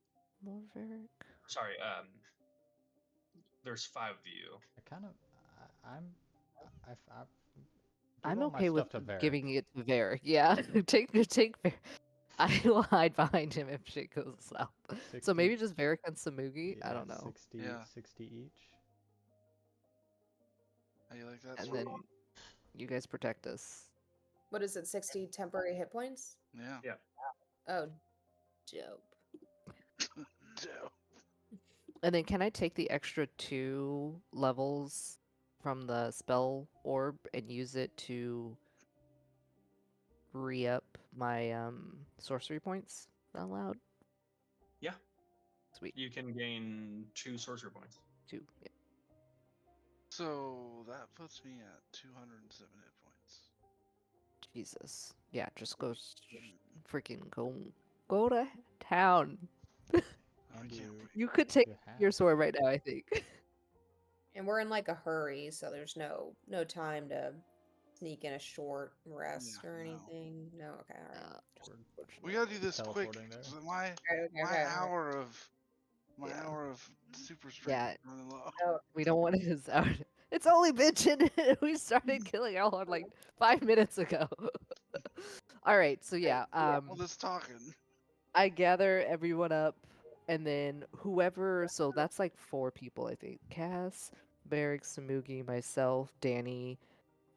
more Varric? Sorry. There's 5 of you. I kind of, I'm, I give I'm all my okay with stuff to Varric. giving it to Varric. Yeah, take Varric. I will hide behind him if shit goes south. 60, So maybe just Varric and Samugi? I yeah, don't know. 60, Yeah. 60 each. How you like that? And Sir? then you guys protect us. What is it, 60 temporary hit points? Yeah. Yeah. Oh, dope. Dope. And then can I take the extra 2 levels from the spell orb and use it to re-up my sorcery points? Is that allowed? Yeah. Sweet. You can gain 2 sorcery points. 2. Yeah. So that puts me at 207 hit points. Jesus. Yeah, just freaking go to town. I can't wait. You could take You your have sword right now, I think. And we're in like a hurry, so there's no time to sneak in a short rest Yeah, or no. anything. No, okay, all right. We gotta do this quick. teleporting there. 'Cause Okay, okay, my okay, all right. hour of my Yeah. hour of super strength Yeah, is running low. Oh, we don't want to out. It's only been 10 minutes. We started killing Elhard like 5 minutes ago. All right, so yeah, All this talking. I gather everyone up, and then whoever. So that's like 4 people, I think. Cass, Barrick, Samugi, myself, Danny.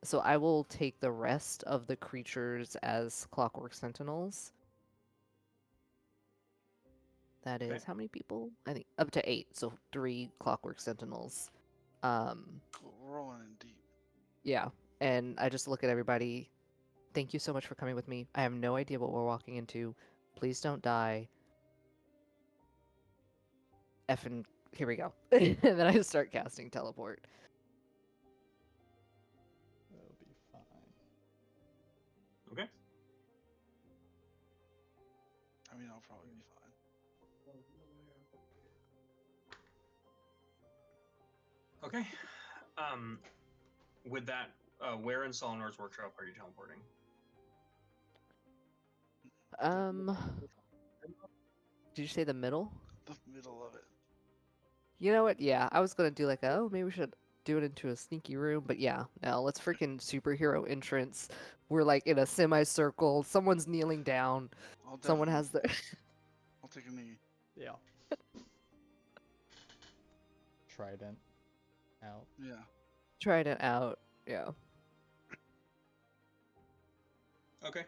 So I will take the rest of the creatures as Clockwork Sentinels. That is Okay. how many people? I think up to 8. So 3 Clockwork Sentinels. Cool. We're rolling in deep. Yeah, and I just look at everybody. Thank you so much for coming with me. I have no idea what we're walking into. Please don't die. Effing, here we go. And then I start casting teleport. That'll be fine. Okay. I mean, I'll probably be fine. Okay. With that, where in Solinor's workshop are you teleporting? Did you say the middle? The middle of it. You know what? Yeah, I was gonna do like, oh, maybe we should do it into a sneaky room, but yeah, no, let's freaking superhero entrance. We're like in a semicircle. Someone's kneeling down. I'll Someone definitely. has their I'll take a knee. Yeah. Trident out. Yeah. trident out. Yeah. Okay.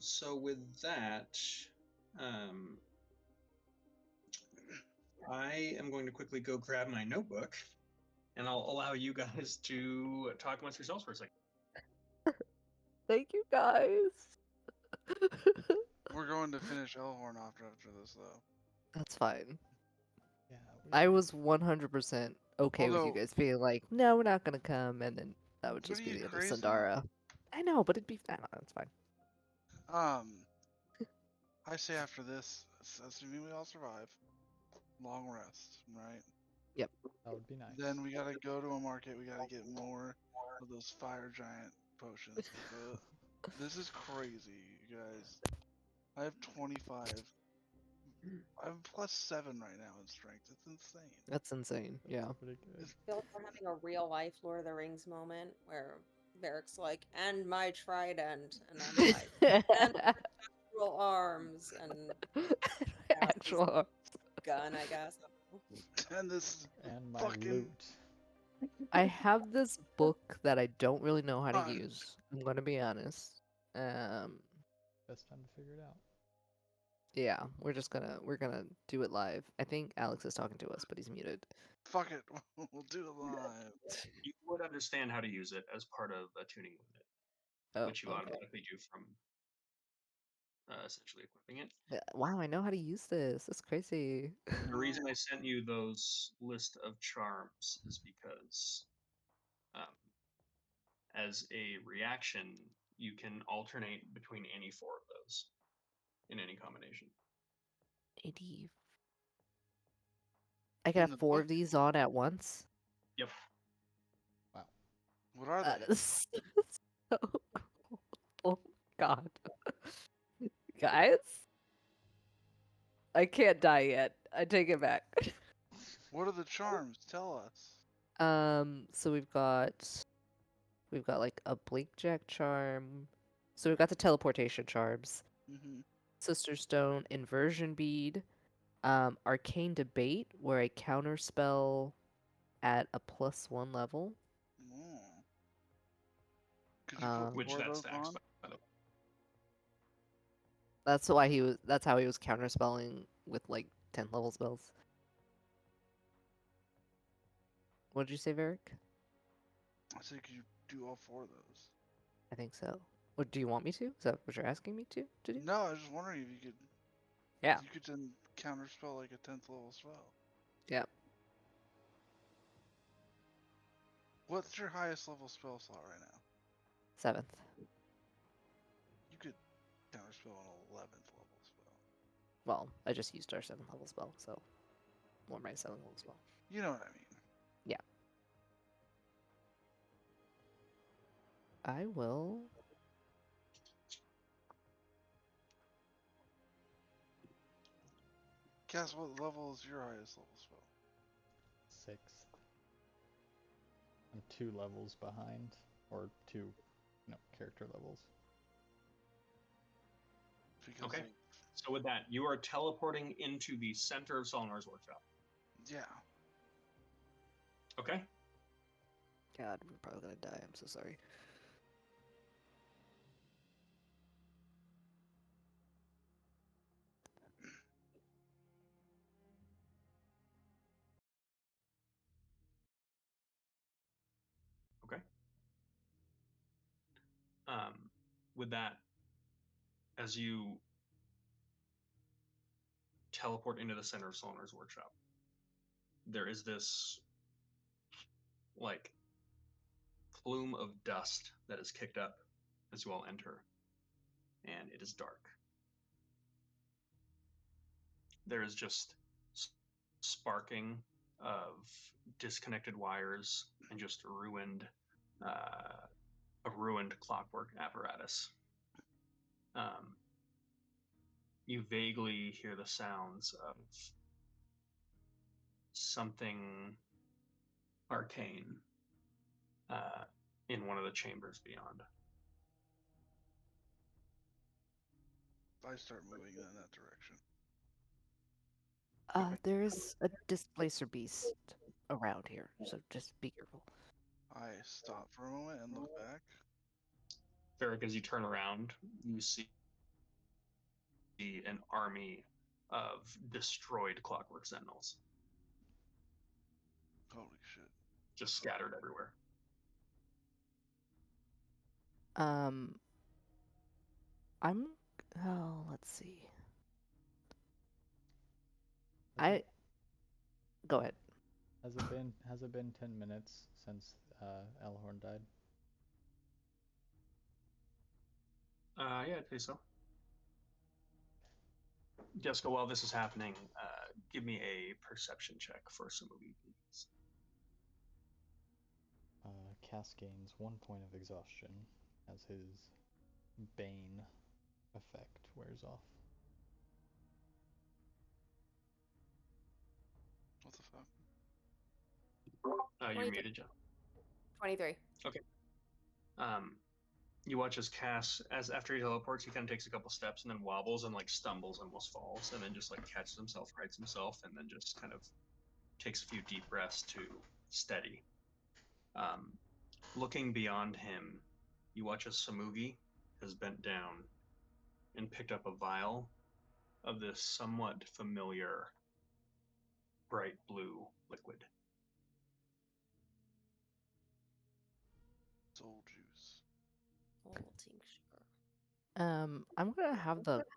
So with that, um, I am going to quickly go grab my notebook, and I'll allow you guys to talk amongst yourselves for a second. Thank you guys. We're going to finish Elhorn off after this, though. That's fine. Yeah. I was 100% okay with you Although, guys being like, no, we're not gonna come, and then that would what just are be you, the end of crazy? Sandara. I know, but it'd be I don't know, it's fine. I say after this, assuming we all survive, long rest, right? Yep. That would be nice. Then we gotta go to a market. We gotta get more of those fire giant potions. This is crazy, you guys. I have 25. I'm +7 right now in strength. It's insane. That's insane. Yeah. Pretty good. I feel like we're having a real life Lord of the Rings moment where Varric's like, and my trident, and I'm like, and my actual arms, and Cass is Actual. gun, I guess. And this And my fucking loot. I have this book that I don't really know how to run. use. I'm gonna be honest. Best time to figure it out. Yeah, we're gonna do it live. I think Alex is talking to us, but he's muted. Fuck it. We'll do it live. You would understand how to use it as part of a tuning unit, Oh, which you okay. automatically do from essentially equipping it. Wow, I know how to use this. That's crazy. The reason I sent you those list of charms is because, um, as a reaction, you can alternate between any four of those in any combination. 80. I can In have the 4 book, of these on at once. Yep. Wow. what are That they? is so cool. Oh God, guys, I can't die yet. I take it back. What are the charms? Tell us. So we've got like a Blakejack charm. So we've got the teleportation charms, Mm-hmm. Sister Stone, Inversion Bead, Arcane Debate, where I counterspell at a +1 level. Oh. Could you put Which 4 of that those stacks, on? by the way. That's how he was counterspelling with like 10 level spells. What did you say, Varric? I said, could you do all 4 of those? I think so. What do you want me to? Is that what you're asking me to do? No, I was just wondering if you could. Yeah. You could then counterspell like a 10th level spell. Yeah. What's your highest level spell slot right now? 7th. You could counterspell an 11th level spell. Well, I just used our 7th level spell, so or my 7th level spell. You know what I mean. Yeah. I will. Cass, what level is your highest level spell? 6th. I'm 2 levels behind, or 2, character levels. Because Okay. So with that, you are teleporting into the center of Solnar's workshop. yeah. Okay. God, we're probably gonna die. I'm so sorry. Okay. With that, as you teleport into the center of Solnar's workshop, there is this like plume of dust that is kicked up as you all enter, and it is dark. There is just sparking of disconnected wires and just a ruined clockwork apparatus. Um, you vaguely hear the sounds of something arcane in one of the chambers beyond. I start moving in that direction. Okay. There is a displacer beast around here, so just be careful. I stop for a moment and look back. Varric, as you turn around, you see an army of destroyed Clockwork Sentinels Holy shit. just scattered everywhere. Um, I'm. Oh, let's see. Has it, Go ahead. has it been 10 minutes since Elhorn died? Yeah, I'd say so. Jessica, while this is happening, give me a perception check for Samugi, please. Cass gains 1 point of exhaustion as his Bane effect wears off. What the fuck? You're 23. muted, Jeff. 23. Okay. You watch as Cass, as after he teleports, he kind of takes a couple steps and then wobbles and like stumbles, almost falls, and then just like catches himself, rights himself, and then just kind of takes a few deep breaths to steady. Looking beyond him, you watch as Samugi has bent down and picked up a vial of this somewhat familiar bright blue liquid. Soul juice. Whole tincture. I'm gonna have the Tincture.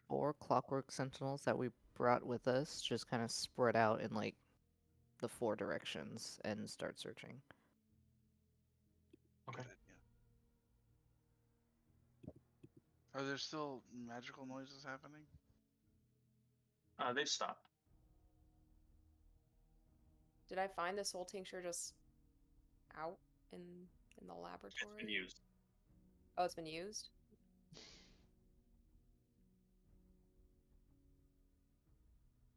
4 Clockwork Sentinels that we brought with us just kind of spread out in like the 4 directions and start searching. Okay. Good idea. Are there still magical noises happening? They've stopped. Did I find this whole tincture just out in the It's laboratory? been used. Oh, it's been used?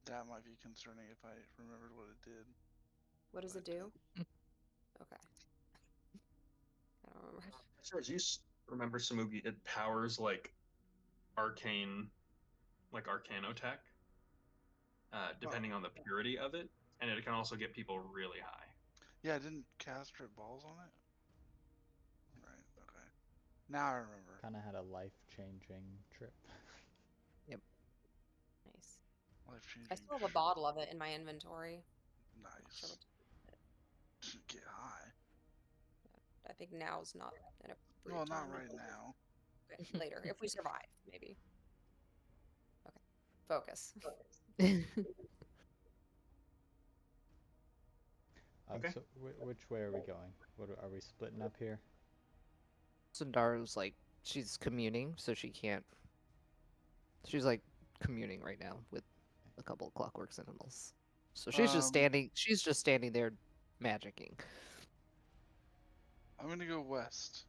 That might be concerning if I remembered what it did. What does but it I do? don't. Okay. I don't remember. As far as you remember, Samugi, it powers like arcane, like arcanotech, depending on the purity of it, and it can also get people really high. Yeah, didn't Cass trip balls on it? Right, okay. Now I remember. Kind of had a life-changing trip. Nice. Life I changing. still have a bottle of it in my inventory. Not sure Nice. what to Get high. I think now's not an appropriate Well, time. not right now. Okay, later, if we survive, maybe. Okay, focus. Okay. So which way are we going? Are we splitting up here? Sundaru's like she's communing, so she can't. She's like communing right now with a couple of Clockwork Sentinels. So she's just Um, standing. She's just standing there, magicking. I'm gonna go west.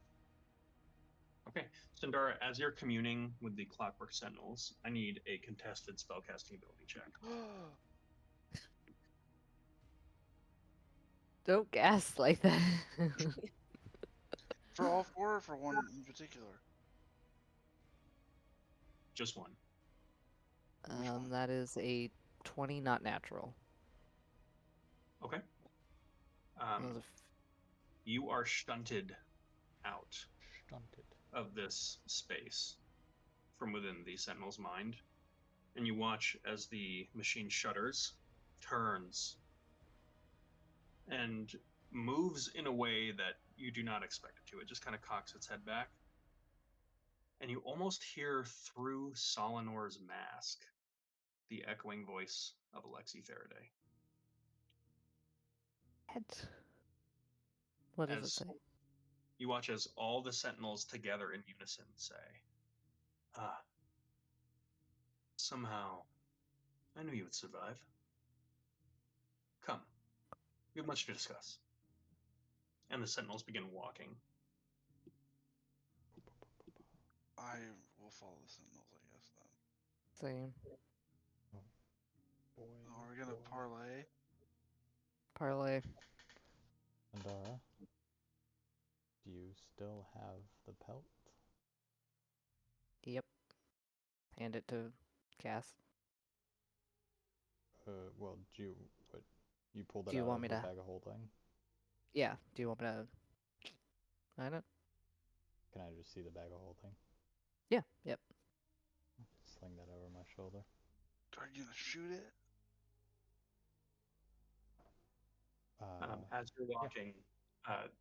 Okay. Sundara, as you're communing with the Clockwork Sentinels, I need a contested spellcasting ability check. Don't gasp like that. For all 4 or for one in particular? Just one. Which one? That is a 20, not natural. Okay. That was a You are stunted out Stunted. of this space from within the Sentinel's mind, and you watch as the machine shudders, turns, and moves in a way that you do not expect it to. It just kind of cocks its head back, and you almost hear through Solinor's mask the echoing voice of Alexi Faraday. What does it As say? you watch as all the Sentinels together in unison say, "Ah, somehow I knew you would survive. Come, we have much to discuss." And the Sentinels begin walking. I will follow the sentinels, I guess, then. Same. Oh, boy. Oh, are we gonna parlay? Parlay. Sundara, do you still have the pelt? Yep. Hand it to Cass. Well, what? You pulled it Do you out want of me the to? bag of holding? Yeah. Do you want me to? I don't. Can I just see the bag of holding? Yeah. Yep. Sling that over my shoulder. Are you gonna shoot it? As you're yeah. walking,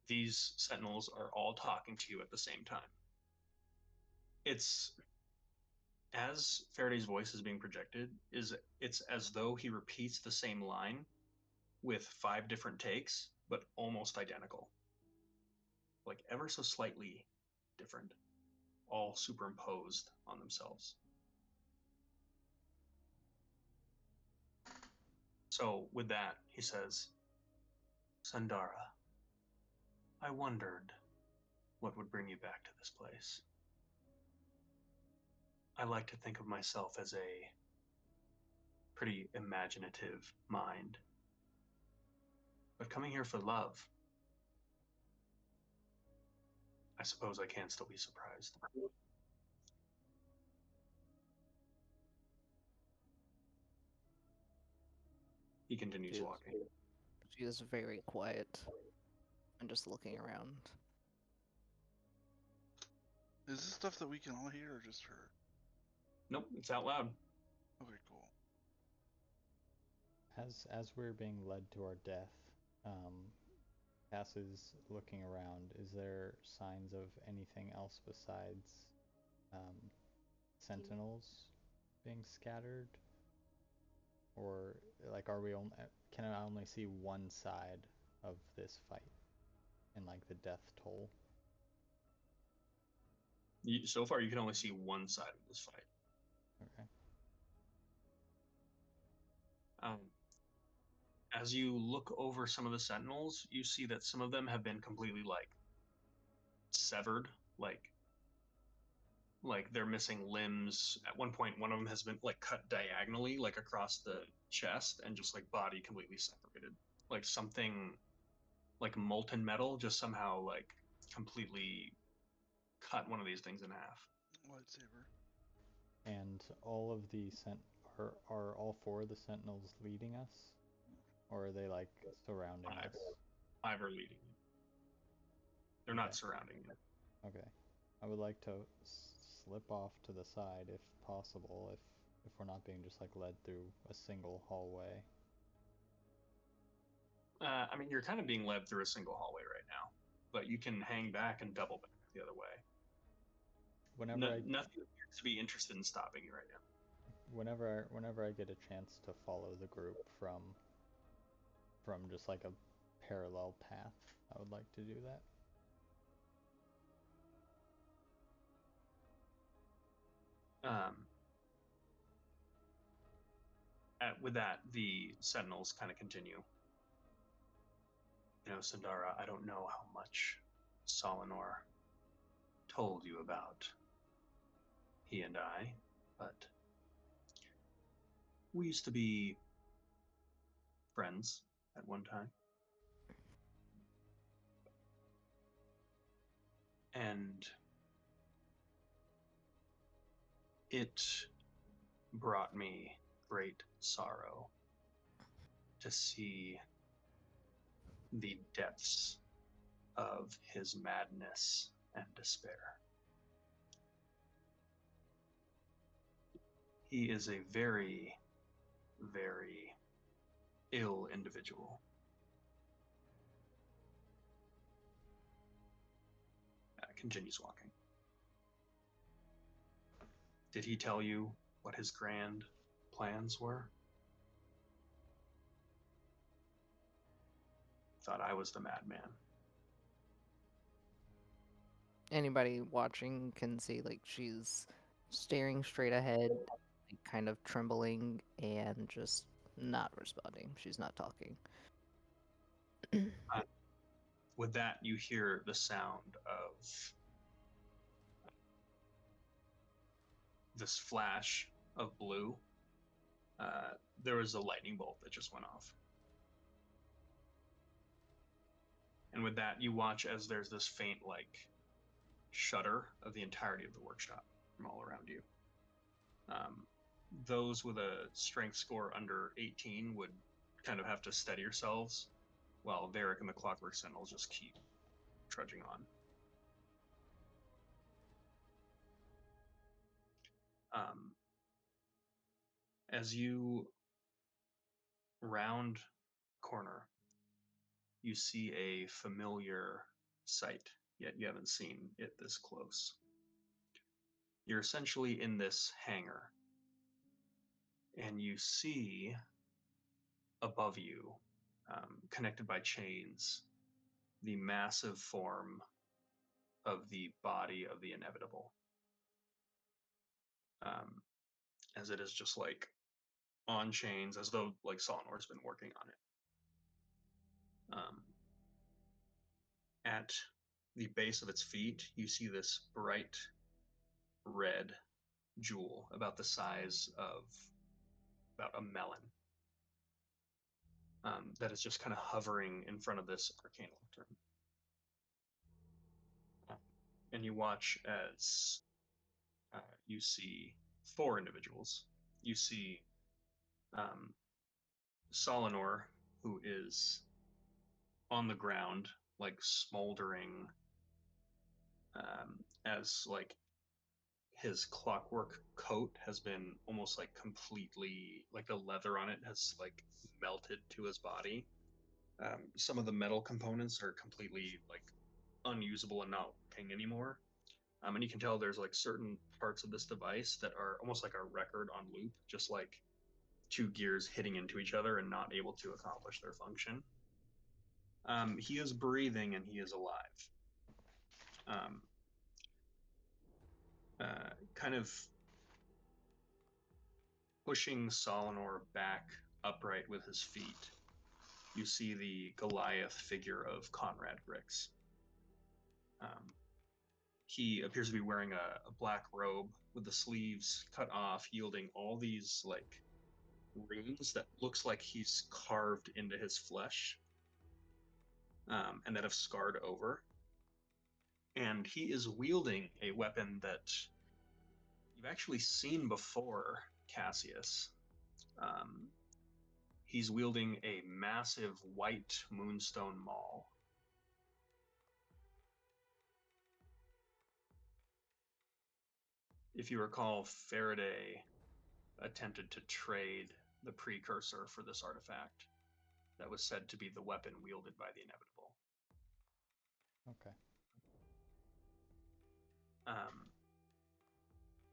these sentinels are all talking to you at the same time. It's as Faraday's voice is being projected, it's as though he repeats the same line with 5 different takes, but almost identical. Like ever so slightly different, all superimposed on themselves. So with that, he says, Sandara, I wondered what would bring you back to this place. I like to think of myself as a pretty imaginative mind. But coming here for love, I suppose I can still be surprised. He continues Dude. walking. She is very quiet and just looking around. Is this stuff that we can all hear or just her? Nope, it's out loud. Okay, cool. As we're being led to our death, Cass is looking around. Is there signs of anything else besides sentinels being scattered? Or like, are we only? Can I only see one side of this fight, and like the death toll? So far, you can only see one side of this fight. Okay. As you look over some of the sentinels, you see that some of them have been completely like severed, like they're missing limbs. At one point, one of them has been like cut diagonally, like across the chest, and just like body completely separated. Like something like molten metal just somehow like completely cut one of these things in half. Lightsaber. And all of the are all 4 of the sentinels leading us, or are they like surrounding us? 5 are leading you. They're not surrounding you. Okay. I would like to slip off to the side if possible, if we're not being just like led through a single hallway. I mean, you're kind of being led through a single hallway right now, but you can hang back and double back the other way. Nothing appears to be interested in stopping you right now. Whenever I get a chance to follow the group from just like a parallel path, I would like to do that. With that, the sentinels kind of continue. You know, Sandara, I don't know how much Solinor told you about he and I, but we used to be friends at one time. And it brought me great sorrow to see the depths of his madness and despair. He is a very, very ill individual. Continues walking. Did he tell you what his grand plans were? Thought I was the madman. Anybody watching can see like she's staring straight ahead, like, kind of trembling and just not responding. She's not talking. With that, you hear the sound of this flash of blue. There was a lightning bolt that just went off. And with that, you watch as there's this faint, like, shudder of the entirety of the workshop from all around you. Those with a strength score under 18 would kind of have to steady yourselves while Varric and the Clockwork Sentinels just keep trudging on. As you round corner, you see a familiar sight, yet you haven't seen it this close. You're essentially in this hangar, and you see above you, connected by chains, the massive form of the body of the inevitable. As it is just like on chains, as though like Solinor's been working on it. At the base of its feet, you see this bright red jewel about the size of about a melon, that is just kind of hovering in front of this arcane lantern. And you watch as you see 4 individuals. You see Solinor, who is on the ground, like smoldering, as like his clockwork coat has been almost like completely, like the leather on it has like melted to his body. Some of the metal components are completely like unusable and not working anymore. And you can tell there's like certain parts of this device that are almost like a record on loop, just like 2 gears hitting into each other and not able to accomplish their function. He is breathing and he is alive. Kind of pushing Solinor back upright with his feet, you see the Goliath figure of Conrad Grix. He appears to be wearing a black robe with the sleeves cut off, yielding all these like runes that looks like he's carved into his flesh, and that have scarred over. And he is wielding a weapon that you've actually seen before, Cassius. He's wielding a massive white moonstone maul. If you recall, Faraday attempted to trade the precursor for this artifact that was said to be the weapon wielded by the inevitable. Okay.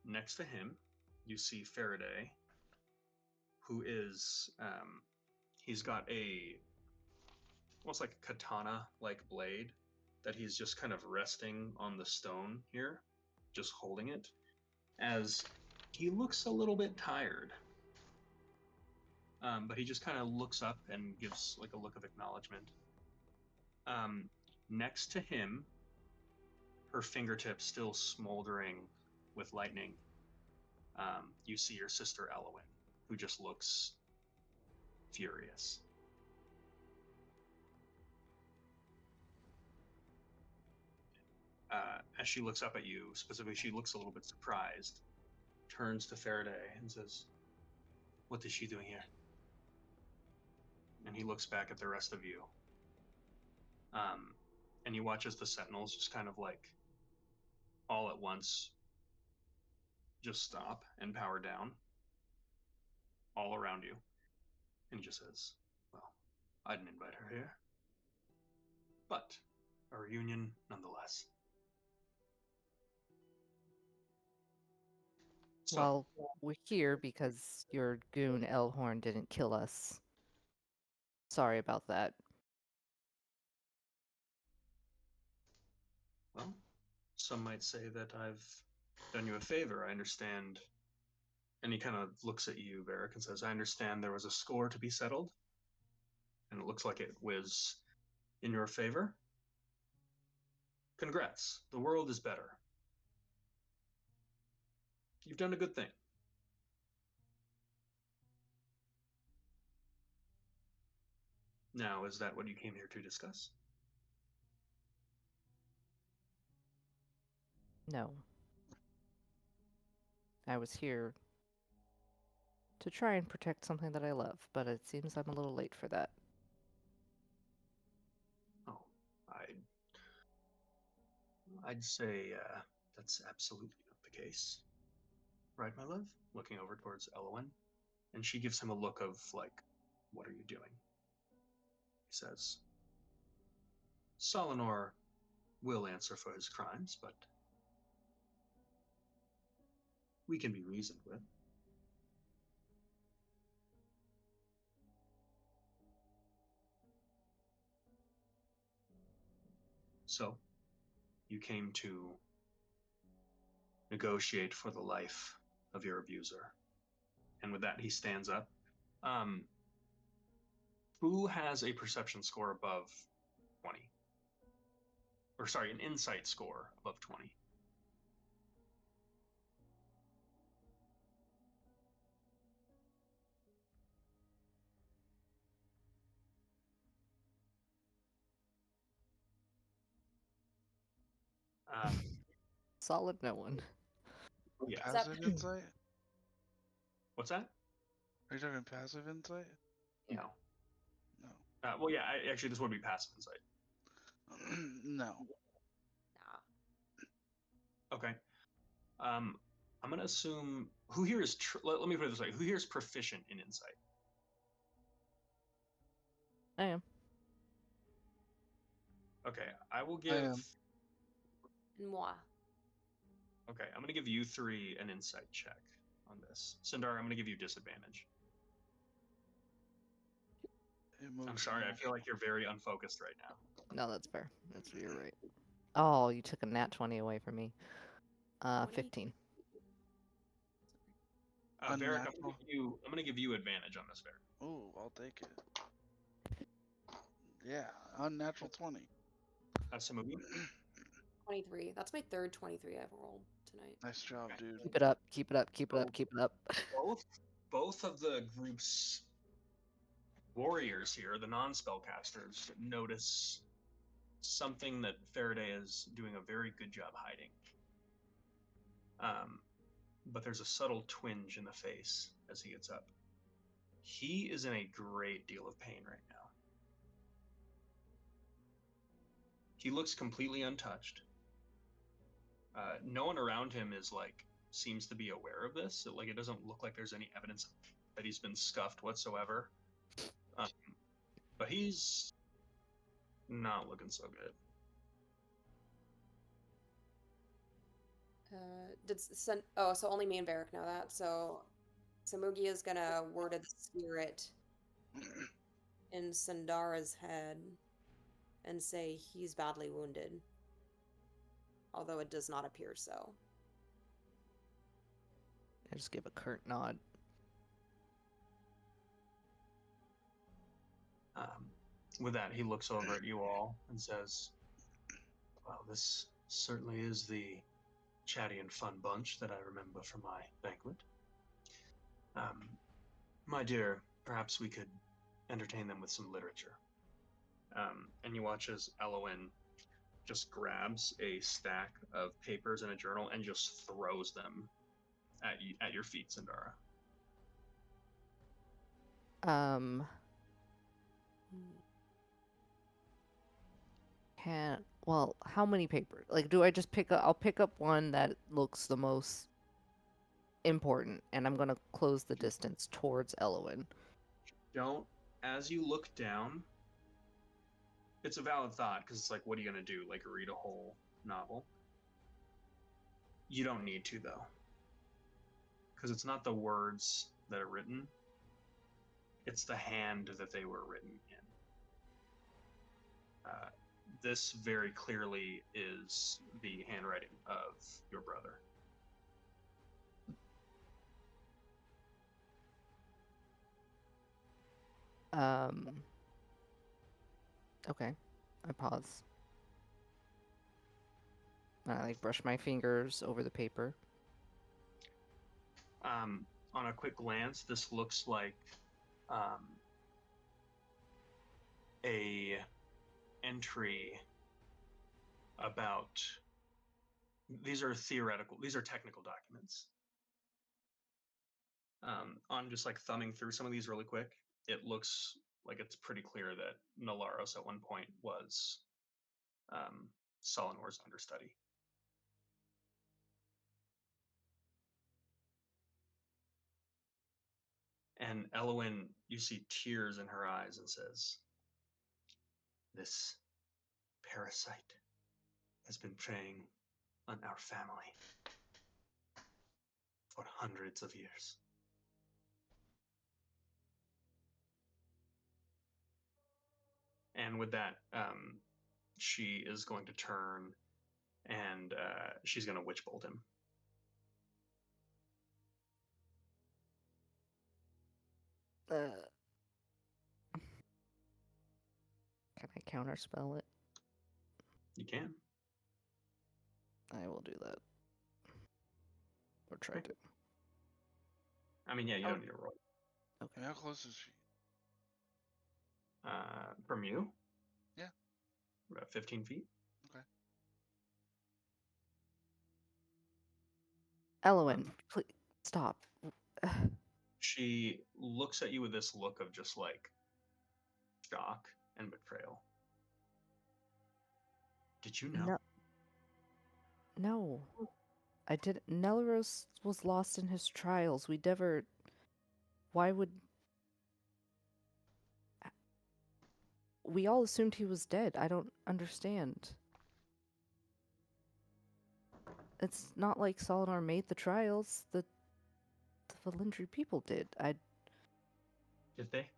Next to him, you see Faraday, who is, he's got a, almost like a katana-like blade that he's just kind of resting on the stone here, just holding it, as he looks a little bit tired. But he just kind of looks up and gives like a look of acknowledgement. Next to him, her fingertips still smoldering with lightning, you see your sister Elowin, who just looks furious. As she looks up at you, specifically, she looks a little bit surprised, turns to Faraday and says, "What is she doing here?" And he looks back at the rest of you. And you watch as the Sentinels just kind of like all at once just stop and power down all around you. And he just says, "Well, I didn't invite her here, but a reunion nonetheless." So, Well, we're here because your goon Elhorn didn't kill us. Sorry about that. well, some might say that I've done you a favor. I understand. And he kind of looks at you, Varric, and says, "I understand there was a score to be settled, and it looks like it was in your favor. Congrats. The world is better. You've done a good thing." Now, is that what you came here to discuss? No. I was here to try and protect something that I love, but it seems I'm a little late for that. I'd say that's absolutely not the case. Right, my love? Looking over towards Elwyn. And she gives him a look of, like, what are you doing? He says, Solinor will answer for his crimes, but we can be reasoned with. So, you came to negotiate for the life of your abuser. And with that, he stands up. Who has a perception score above 20? Or, sorry, an insight score above 20? Solid no one. Yeah. Is that Passive insight? What's that? Are you talking passive insight? No. No. Well, yeah, actually, this would be passive insight. No. nah? Okay. I'm going to assume who here is, let me put it this way, who here is proficient in insight? I am. Okay, I will I give, am. Moi. okay, I'm going to give you three an insight check on this. Sindar, I'm going to give you disadvantage. I'm sorry, I Emotional. feel like you're very unfocused right now. No, that's fair. You're right. Oh, you took a nat 20 away from me. 20? 15. Varric, Unnatural. I'm going to give you advantage on this, Varric. Ooh, I'll take it. Yeah, unnatural 20. Samughi? 23. That's my third 23 I've rolled tonight. Nice job, Okay. dude. Keep it up. Keep it up. Keep it up. Keep it up. Both of the group's warriors here, the non-spellcasters, notice something that Faraday is doing a very good job hiding. But there's a subtle twinge in the face as he gets up. He is in a great deal of pain right now. He looks completely untouched. No one around him seems to be aware of this. It doesn't look like there's any evidence that he's been scuffed whatsoever. But he's not looking so good. So only me and Varric know that. So Samugi is gonna word of the spirit in Sandara's head and say he's badly wounded. Although it does not appear so. I just give a curt nod. With that, he looks over at you all and says, well, this certainly is the chatty and fun bunch that I remember from my banquet. My dear, perhaps we could entertain them with some literature. And you watch as Elwyn just grabs a stack of papers and a journal and just throws them at your feet, Sindara. Well, how many papers? Do I just I'll pick up one that looks the most important, and I'm gonna close the distance towards Elwyn. As you look down, it's a valid thought, because it's like, what are you gonna do? Read a whole novel? You don't need to, though. Because it's not the words that are written, it's the hand that they were written in. This very clearly is the handwriting of your brother. Okay. I pause. I brush my fingers over the paper. On a quick glance, this looks like a entry about, these are technical documents. On just thumbing through some of these really quick, it looks like it's pretty clear that Nalaros at one point was Solinor's understudy. And Elwyn, you see tears in her eyes and says, "This parasite has been preying on our family for hundreds of years." And with that, she is going to turn and she's going to witch bolt him. Can I counterspell it? You can. I will do that. Or try Okay. to. I mean, yeah, you Oh. don't need a roll. Okay. How close is she? From you? Yeah. About 15 feet. Okay. Elwyn, please stop. She looks at you with this look of just like shock and betrayal. Did you know? No. I didn't. Nelros was lost in his trials. We never. Why would. We all assumed he was dead. I don't understand. It's not like Solinar made the trials. The Valindri people did. Did they?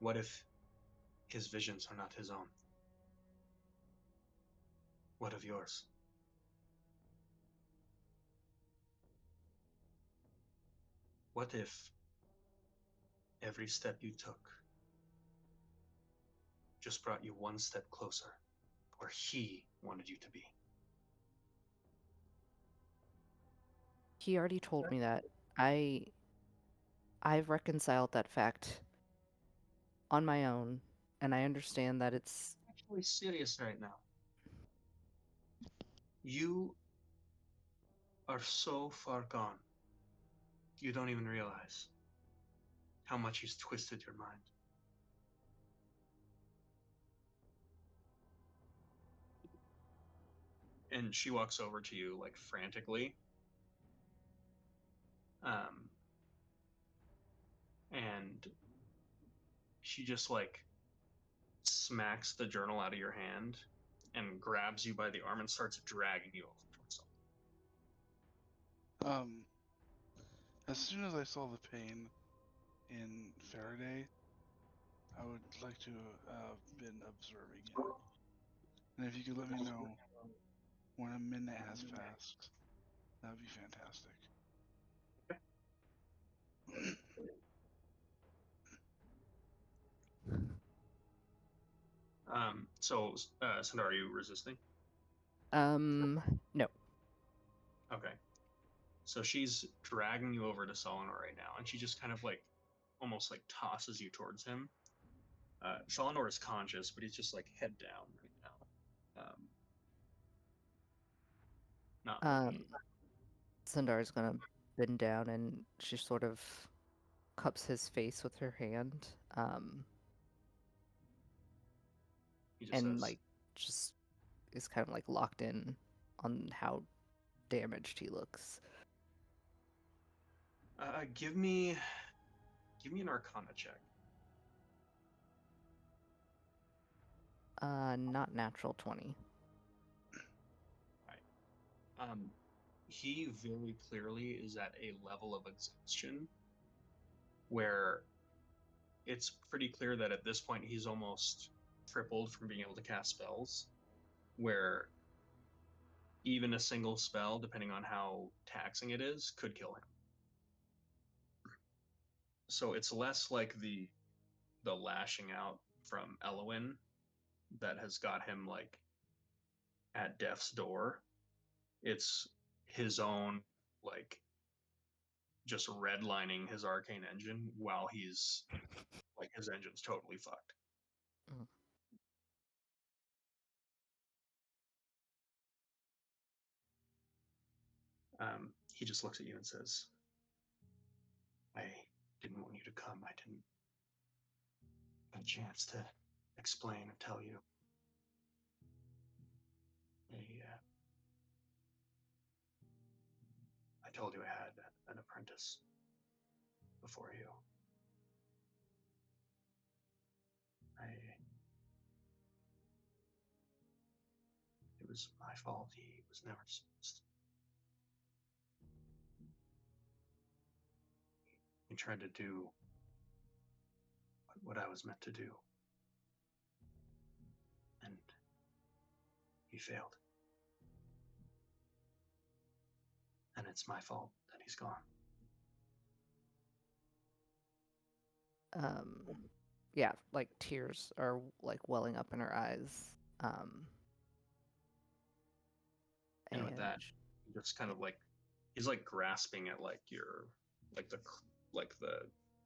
What if his visions are not his own? What of yours? What if every step you took just brought you one step closer where he wanted you to be? He already told me that. I've reconciled that fact on my own, and I understand that it's Actually serious right now. You are so far gone. You don't even realize how much he's twisted your mind. And she walks over to you like frantically. And she just like smacks the journal out of your hand and grabs you by the arm and starts dragging you over towards Um, as soon as I saw the pain in Faraday, I would like to have been observing it. And if you could let me know when a minute has passed, that would be fantastic. So, Sandar, are you resisting? no. Okay. So she's dragging you over to Solinar right now, and she just kind of like almost like tosses you towards him. Solinar is conscious, but he's just like head down right now. Not looking. Sandar's gonna bend down and she sort of cups his face with her hand. He just And says, like just is kind of like locked in on how damaged he looks. give me an Arcana check. Not natural 20. Right. He very clearly is at a level of exhaustion where it's pretty clear that at this point he's almost crippled from being able to cast spells, where even a single spell, depending on how taxing it is, could kill him. So it's less like the lashing out from Elwyn that has got him like at death's door. It's his own like just redlining his arcane engine while he's like his engine's totally fucked. Mm. He just looks at you and says, "I didn't want you to come. I didn't have a chance to explain or tell you. I I told you I had an apprentice before you. It was my fault. He was never supposed. He tried to do what I was meant to do. And he failed. And it's my fault that he's gone. Yeah, like tears are like welling up in her eyes. And with that, he just kind of like, he's like grasping at like your,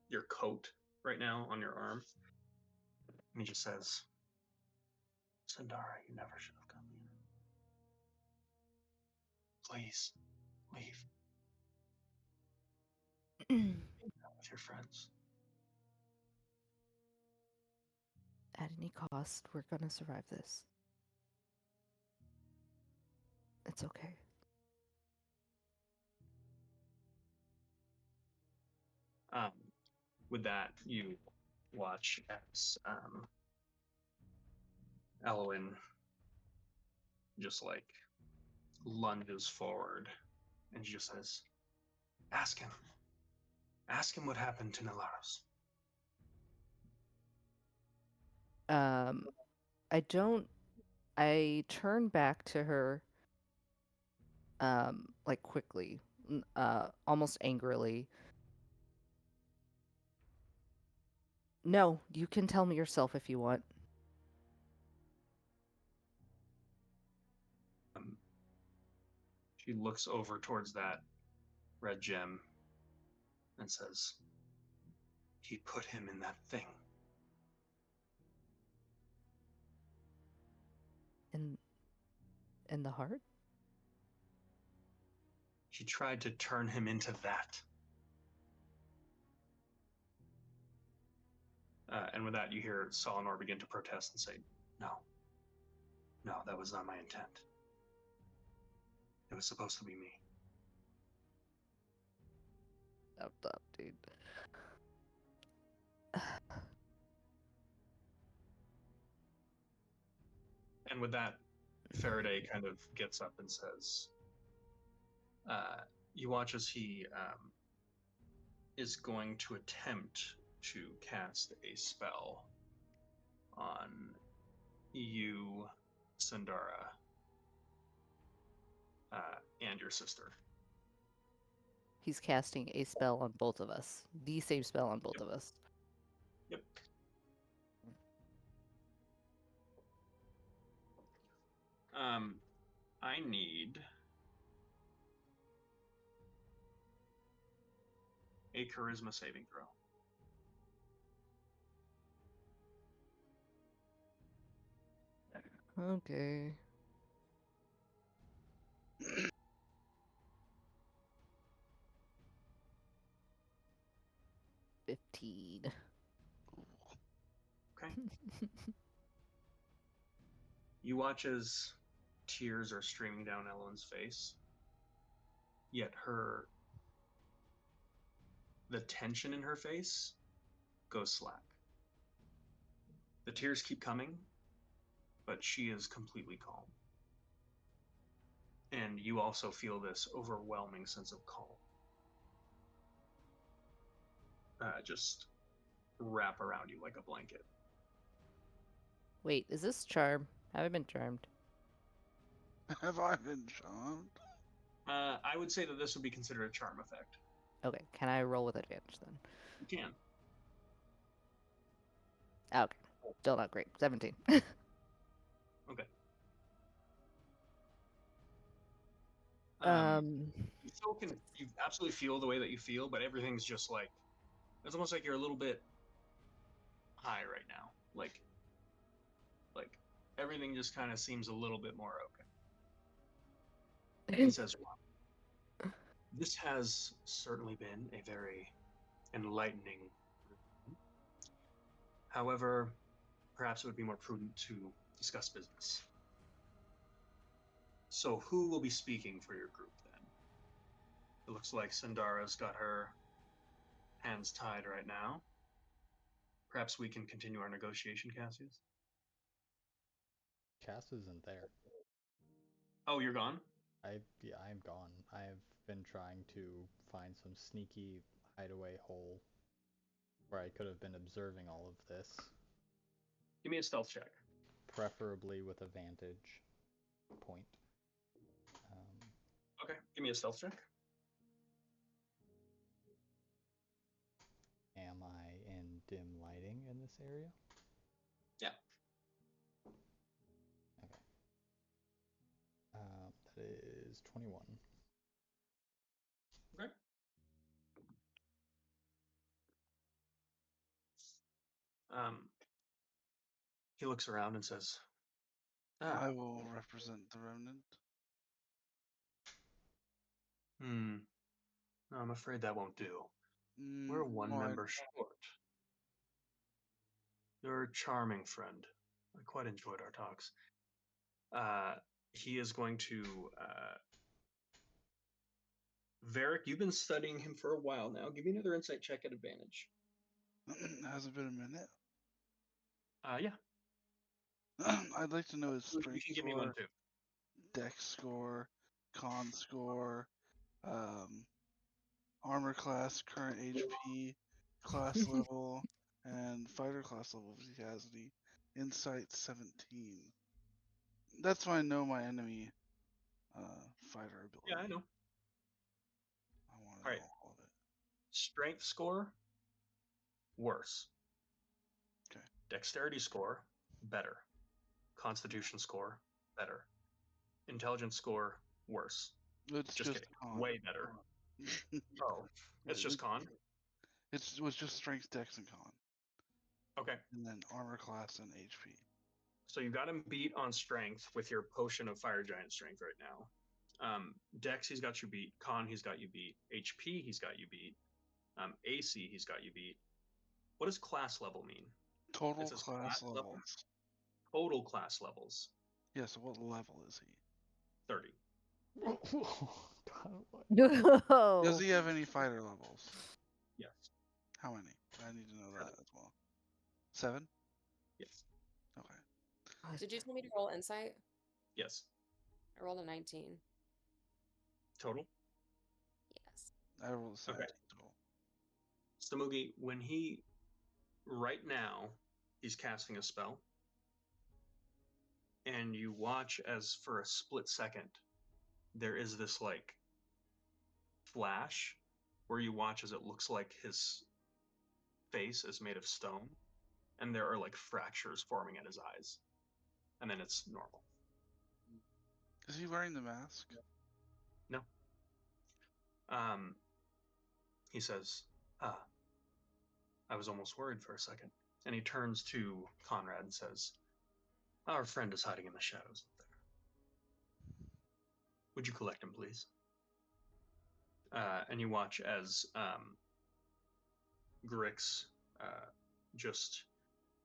your coat right now on your arm. And he just says, Sandara, you never should have come here. Please, leave. With your friends. At any cost, we're gonna survive this. It's okay. With that, you watch as Elwyn just like lunges forward and she just says, Ask him. Ask him what happened to Nalaros. I turn back to her, like quickly, almost angrily. No, you can tell me yourself if you want. She looks over towards that red gem and says, He put him in that thing. In the heart? He tried to turn him into that. And with that, you hear Solinor begin to protest and say, No, that was not my intent. It was supposed to be me. Up, dude. And with that, Faraday kind of gets up and says, you watch as he is going to attempt to cast a spell on you, Sandara, and your sister. He's casting a spell on both of us. The same spell on both of us. Yep. I need a charisma saving throw. Okay. 15. Okay. You watch as tears are streaming down Ellen's face, yet the tension in her face goes slack. The tears keep coming, but she is completely calm. And you also feel this overwhelming sense of calm. Just wrap around you like a blanket. Wait, is this charm? Have I been charmed? Have I been charmed? I would say that this would be considered a charm effect. Okay, can I roll with advantage then? You can. Okay, still not great. 17. Okay. You absolutely feel the way that you feel, but everything's just like, it's almost like you're a little bit high right now. Like everything just kind of seems a little bit more okay. He says, wow, this has certainly been a very enlightening. However, perhaps it would be more prudent to discuss business. So who will be speaking for your group then? It looks like Sindara's got her hands tied right now. Perhaps we can continue our negotiation, Cassius? Cass isn't there. Oh, you're gone? Yeah, I'm gone. I've been trying to find some sneaky hideaway hole where I could have been observing all of this, Give me a stealth check. preferably with a vantage point. Okay, give me a stealth check. Am I in dim lighting in this area? Yeah. Okay. That is 21. Okay. He looks around and says, I will represent the remnant. No, I'm afraid that won't do. We're one member short. You're a charming friend. I quite enjoyed our talks. He is going to... Varric, you've been studying him for a while now. Give me another insight check at advantage. Has it been a minute? Yeah. I'd like to know his You strength can give me one score, too. dex score, con score, armor class, current HP, class level, and fighter class level if he has any. Insight 17. That's why I know my enemy fighter ability. Yeah, I know. I want to All know right. all of it. Strength score, worse. Okay. Dexterity score, better. Constitution score, better. Intelligence score, worse. It's Just just kidding. con. Way better. Oh, it's just con? It was just strength, dex, and con. Okay. And then armor class and HP. So you got him beat on strength with your potion of fire giant strength right now. Dex, he's got you beat. Con, he's got you beat. HP, he's got you beat. AC, he's got you beat. What does class level mean? Total It says class level. levels. Total class levels. Yeah, so what level is he? 30. God, what? Does he have any fighter levels? Yes. How many? I need to know that as well. 7? Yes. Okay. Did you tell me to roll insight? Yes. I rolled a 19. Total? Yes. I rolled a 17 Okay. total. Stamugi, when right now, he's casting a spell, and you watch as for a split second, there is this like flash where you watch as it looks like his face is made of stone, and there are like fractures forming at his eyes, and then it's normal. Is he wearing the mask? No. He says, I was almost worried for a second. And he turns to Conrad and says, our friend is hiding in the shadows up there. Would you collect him, please? And you watch as Grix just,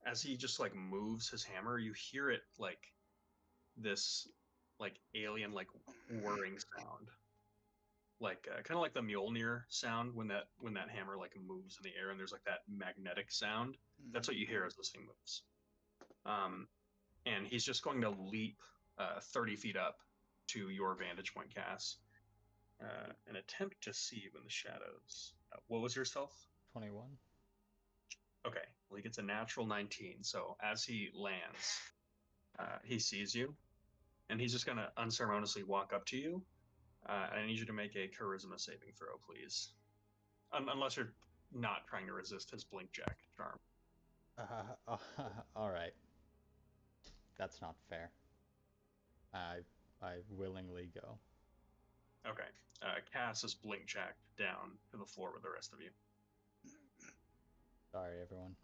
as he just like moves his hammer, you hear it like this like alien like whirring sound. Like kind of like the Mjolnir sound when that hammer like moves in the air and there's like that magnetic sound. That's what you hear as this thing moves. And he's just going to leap 30 feet up to your vantage point, Cass, and attempt to see you in the shadows. What was your stealth? 21. Okay, well, he gets a natural 19. So as he lands, he sees you, and he's just going to unceremoniously walk up to you. I need you to make a charisma saving throw, please. Unless you're not trying to resist his blink jack charm. All right. That's not fair. I willingly go. Okay. Cass is blink jacked down to the floor with the rest of you. Sorry, everyone.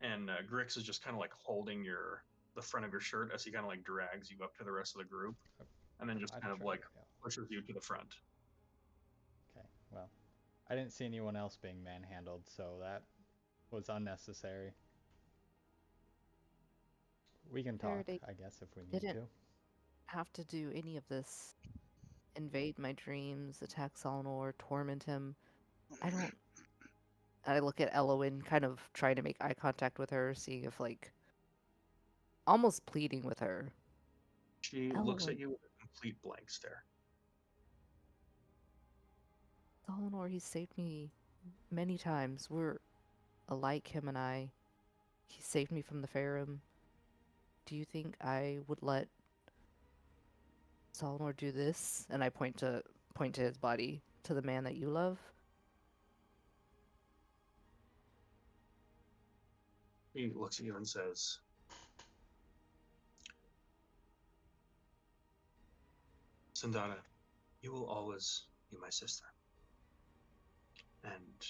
And Grix is just kind of like holding the front of your shirt as he kind of like drags you up to the rest of the group, and then just I'd kind of try like to go. pushes you to the front. Okay, well, I didn't see anyone else being manhandled, so that was unnecessary. We can talk, Faraday I guess, if we need didn't to. have to do any of this invade my dreams, attack Solnor, torment him. I don't. I look at Elowen, kind of trying to make eye contact with her, seeing if, like, almost pleading with her. She looks at Elowen, you with a complete blank stare. Solnor, he saved me many times. We're alike, him and I. He saved me from the Farum. Do you think I would let Solnor do this? And I point to his body, to the man that you love. He looks at you and says, Sandara, you will always be my sister. And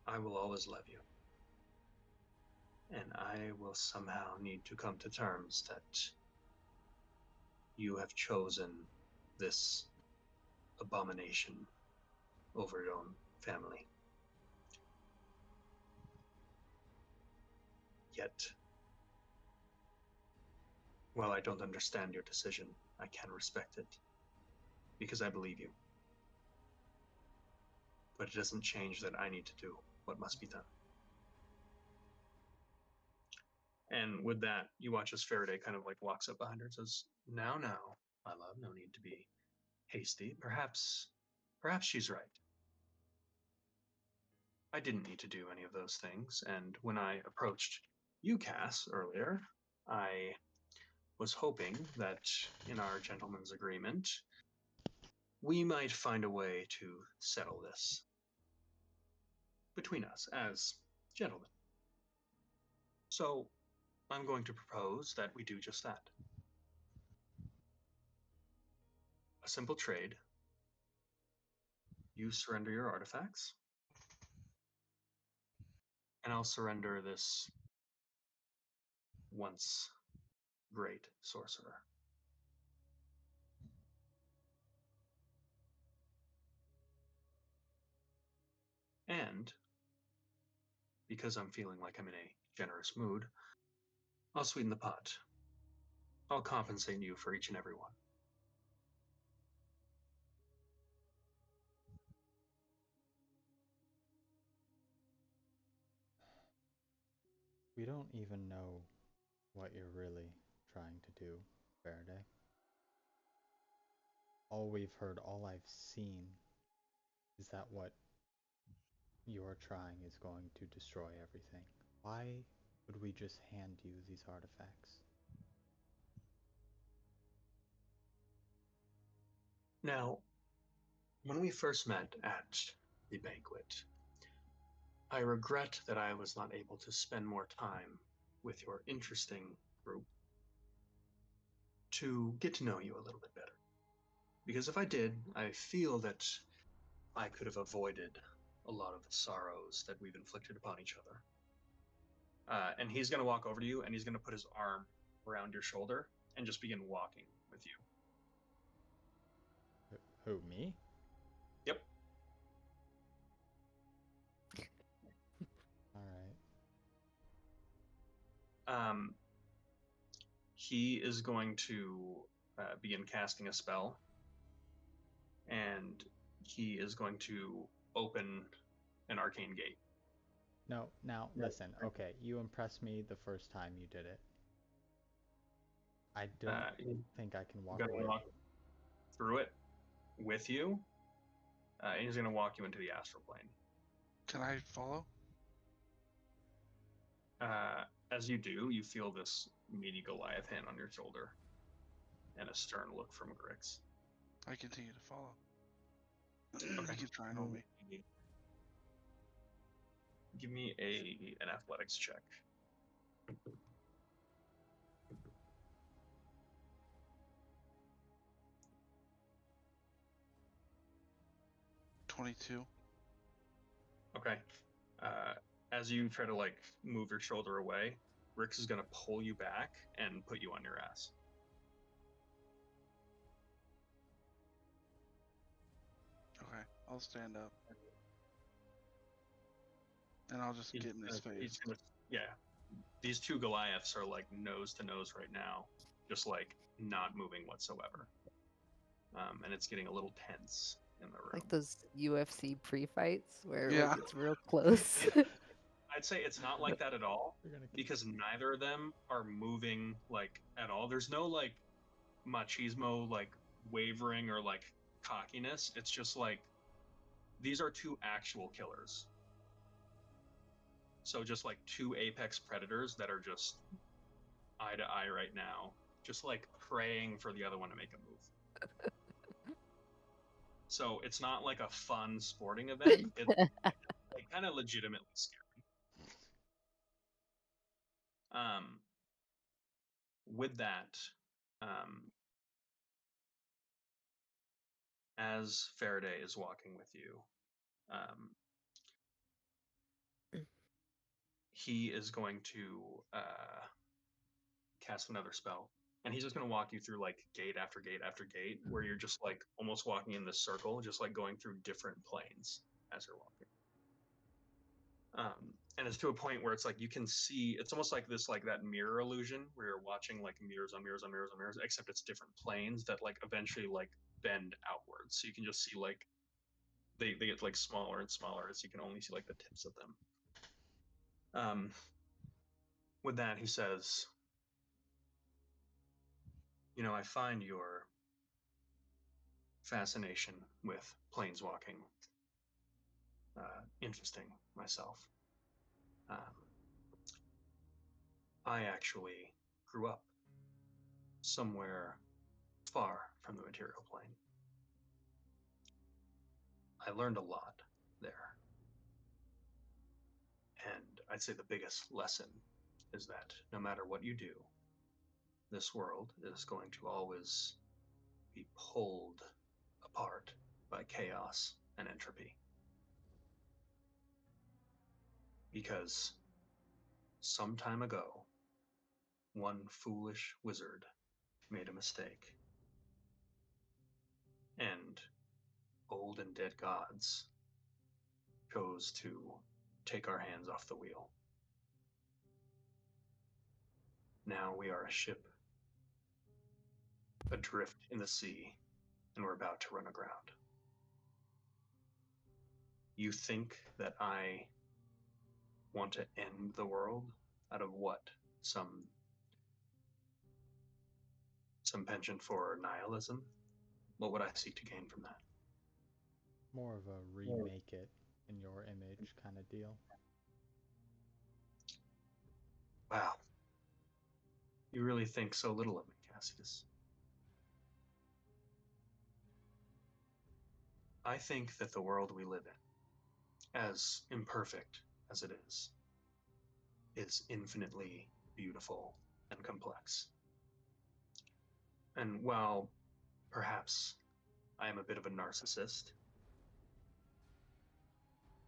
I will always love you. And I will somehow need to come to terms that you have chosen this abomination over your own family. Yet, while I don't understand your decision, I can respect it because I believe you. But it doesn't change that I need to do what must be done. And with that, you watch as Faraday kind of like walks up behind her and says, now, my love, no need to be hasty. Perhaps she's right. I didn't need to do any of those things. And when I approached you, Cass, earlier, I was hoping that in our gentleman's agreement, we might find a way to settle this between us as gentlemen. So I'm going to propose that we do just that. A simple trade. You surrender your artifacts, and I'll surrender this once great sorcerer. And because I'm feeling like I'm in a generous mood, I'll sweeten the pot. I'll compensate you for each and every one. We don't even know what you're really trying to do, Faraday. All we've heard, all I've seen, is that what you're trying is going to destroy everything. Why would we just hand you these artifacts? Now, when we first met at the banquet, I regret that I was not able to spend more time with your interesting group to get to know you a little bit better. Because if I did, I feel that I could have avoided a lot of the sorrows that we've inflicted upon each other. And he's going to walk over to you and he's going to put his arm around your shoulder and just begin walking with you. Who, me? Yep. Alright. He is going to begin casting a spell, and he is going to open an arcane gate. No, now listen, okay, you impressed me the first time you did it. I don't think I can walk He's going away. to walk through it with you, and he's going to walk you into the astral plane. Can I follow? As you do, you feel this meaty Goliath hand on your shoulder and a stern look from Grix. I continue to follow. Okay. He keeps trying on me. Give me an athletics check. 22. Okay. As you try to like move your shoulder away, Rix is gonna pull you back and put you on your ass. Okay, I'll stand up. And I'll just get in his face. Yeah. These two Goliaths are like nose to nose right now, just like not moving whatsoever. and it's getting a little tense in the room. Like those UFC pre-fights where Yeah. like it's real close. I'd say it's not like that at all You're gonna because neither of them are moving like at all. There's no like machismo like wavering or like cockiness. It's just like these are two actual killers. So just like two apex predators that are just eye to eye right now, just like praying for the other one to make a move. So it's not like a fun sporting event. It's like kind of legitimately scary. Um, with that, um, as Faraday is walking with you, um, he is going to cast another spell. And he's just going to walk you through like gate after gate after gate, where you're just like almost walking in this circle, just like going through different planes as you're walking. And it's to a point where it's like you can see, it's almost like this, like that mirror illusion where you're watching like mirrors on mirrors on mirrors on mirrors, except it's different planes that like eventually like bend outwards. So you can just see like they get like smaller and smaller as you can only see like the tips of them. With that, he says, you know, I find your fascination with planeswalking interesting myself. Um, I actually grew up somewhere far from the material plane. I learned a lot there. And I'd say the biggest lesson is that no matter what you do, this world is going to always be pulled apart by chaos and entropy. Because some time ago, one foolish wizard made a mistake. And old and dead gods chose to take our hands off the wheel. Now we are a ship adrift in the sea, and we're about to run aground. You think that I want to end the world out of what? Some penchant for nihilism? What would I seek to gain from that? more of a remake it in your image kind of deal. Wow. You really think so little of me, Cassius. I think that the world we live in, as imperfect as it is infinitely beautiful and complex. And while perhaps I am a bit of a narcissist,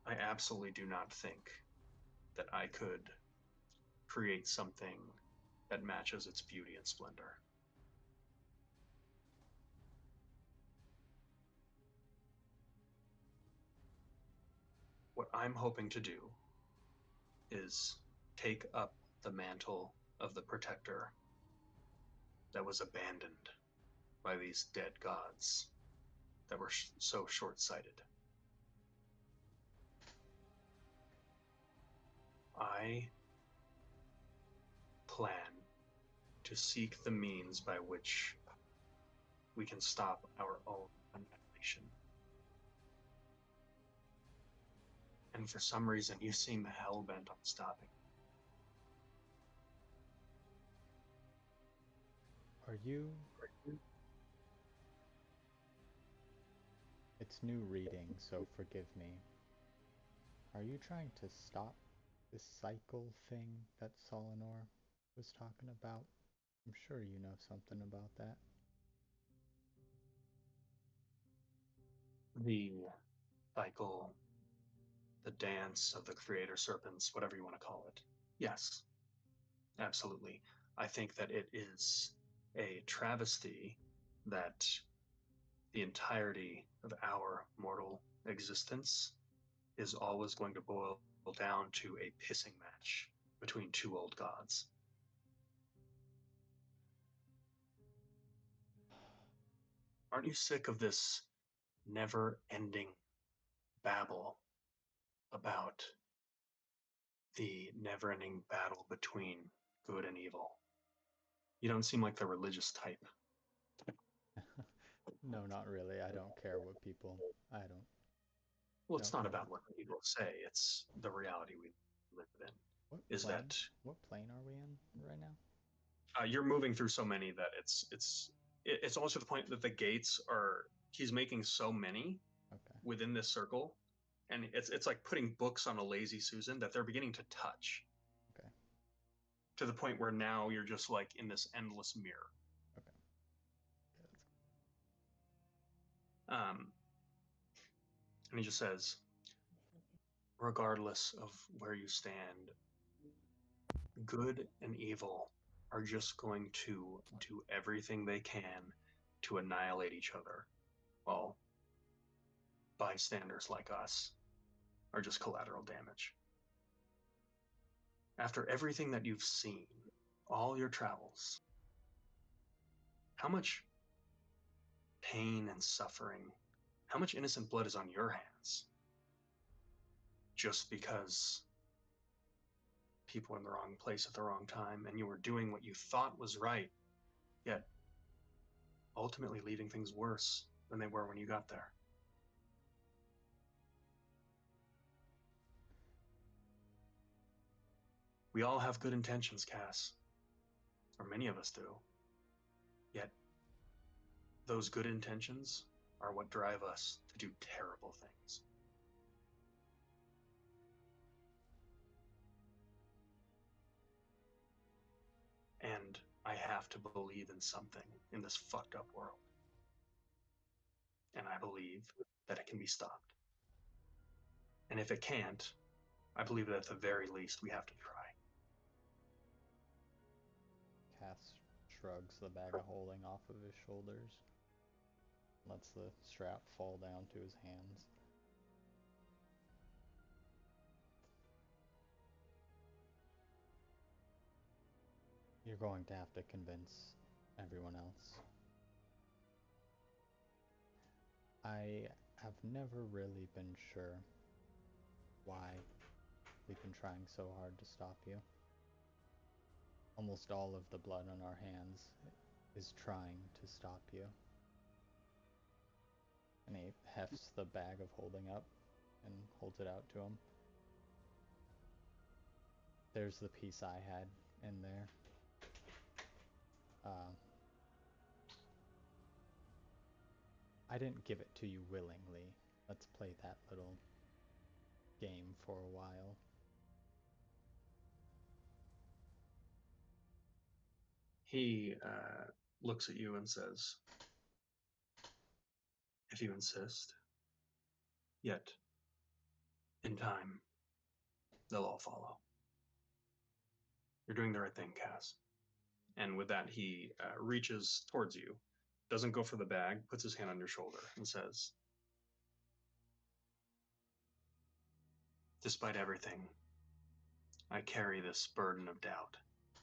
I absolutely do not think that I could create something that matches its beauty and splendor. What I'm hoping to do is take up the mantle of the protector that was abandoned by these dead gods that were so short-sighted. I plan to seek the means by which we can stop our own annihilation. And for some reason, you seem hell-bent on stopping. Are you? It's new reading, so forgive me. Are you trying to stop this cycle thing that Solinor was talking about? I'm sure you know something about that. The cycle, the dance of the creator serpents, whatever you want to call it. Yes, absolutely. I think that it is a travesty that the entirety of our mortal existence is always going to boil down to a pissing match between two old gods. aren't you sick of this never-ending babble about the never-ending battle between good and evil? You don't seem like the religious type. No, not really. I don't care what people. I don't. Well, it's Don't not really. about what people say, it's the reality we live in. What Is plane? that What plane are we in right now? you're moving through so many that it's almost to the point that the gates are, he's making so many Okay. within this circle, and it's like putting books on a lazy Susan that they're beginning to touch. Okay. To the point where now you're just like in this endless mirror. Okay. Um, and he just says, regardless of where you stand, good and evil are just going to do everything they can to annihilate each other, while bystanders like us are just collateral damage. After everything that you've seen, all your travels, how much pain and suffering, how much innocent blood is on your hands just because people were in the wrong place at the wrong time and you were doing what you thought was right, yet ultimately leaving things worse than they were when you got there? We all have good intentions, Cass, or many of us do, yet those good intentions are what drive us to do terrible things. And I have to believe in something in this fucked up world. And I believe that it can be stopped. And if it can't, I believe that at the very least we have to try. Cass shrugs the bag of holding off of his shoulders, lets the strap fall down to his hands. You're going to have to convince everyone else. I have never really been sure why we've been trying so hard to stop you. Almost all of the blood on our hands is trying to stop you. And he hefts the bag of holding up and holds it out to him. There's the piece I had in there. I didn't give it to you willingly. Let's play that little game for a while. He looks at you and says, if you insist, yet in time, they'll all follow. You're doing the right thing, Cass. And with that, he reaches towards you, doesn't go for the bag, puts his hand on your shoulder and says, despite everything, I carry this burden of doubt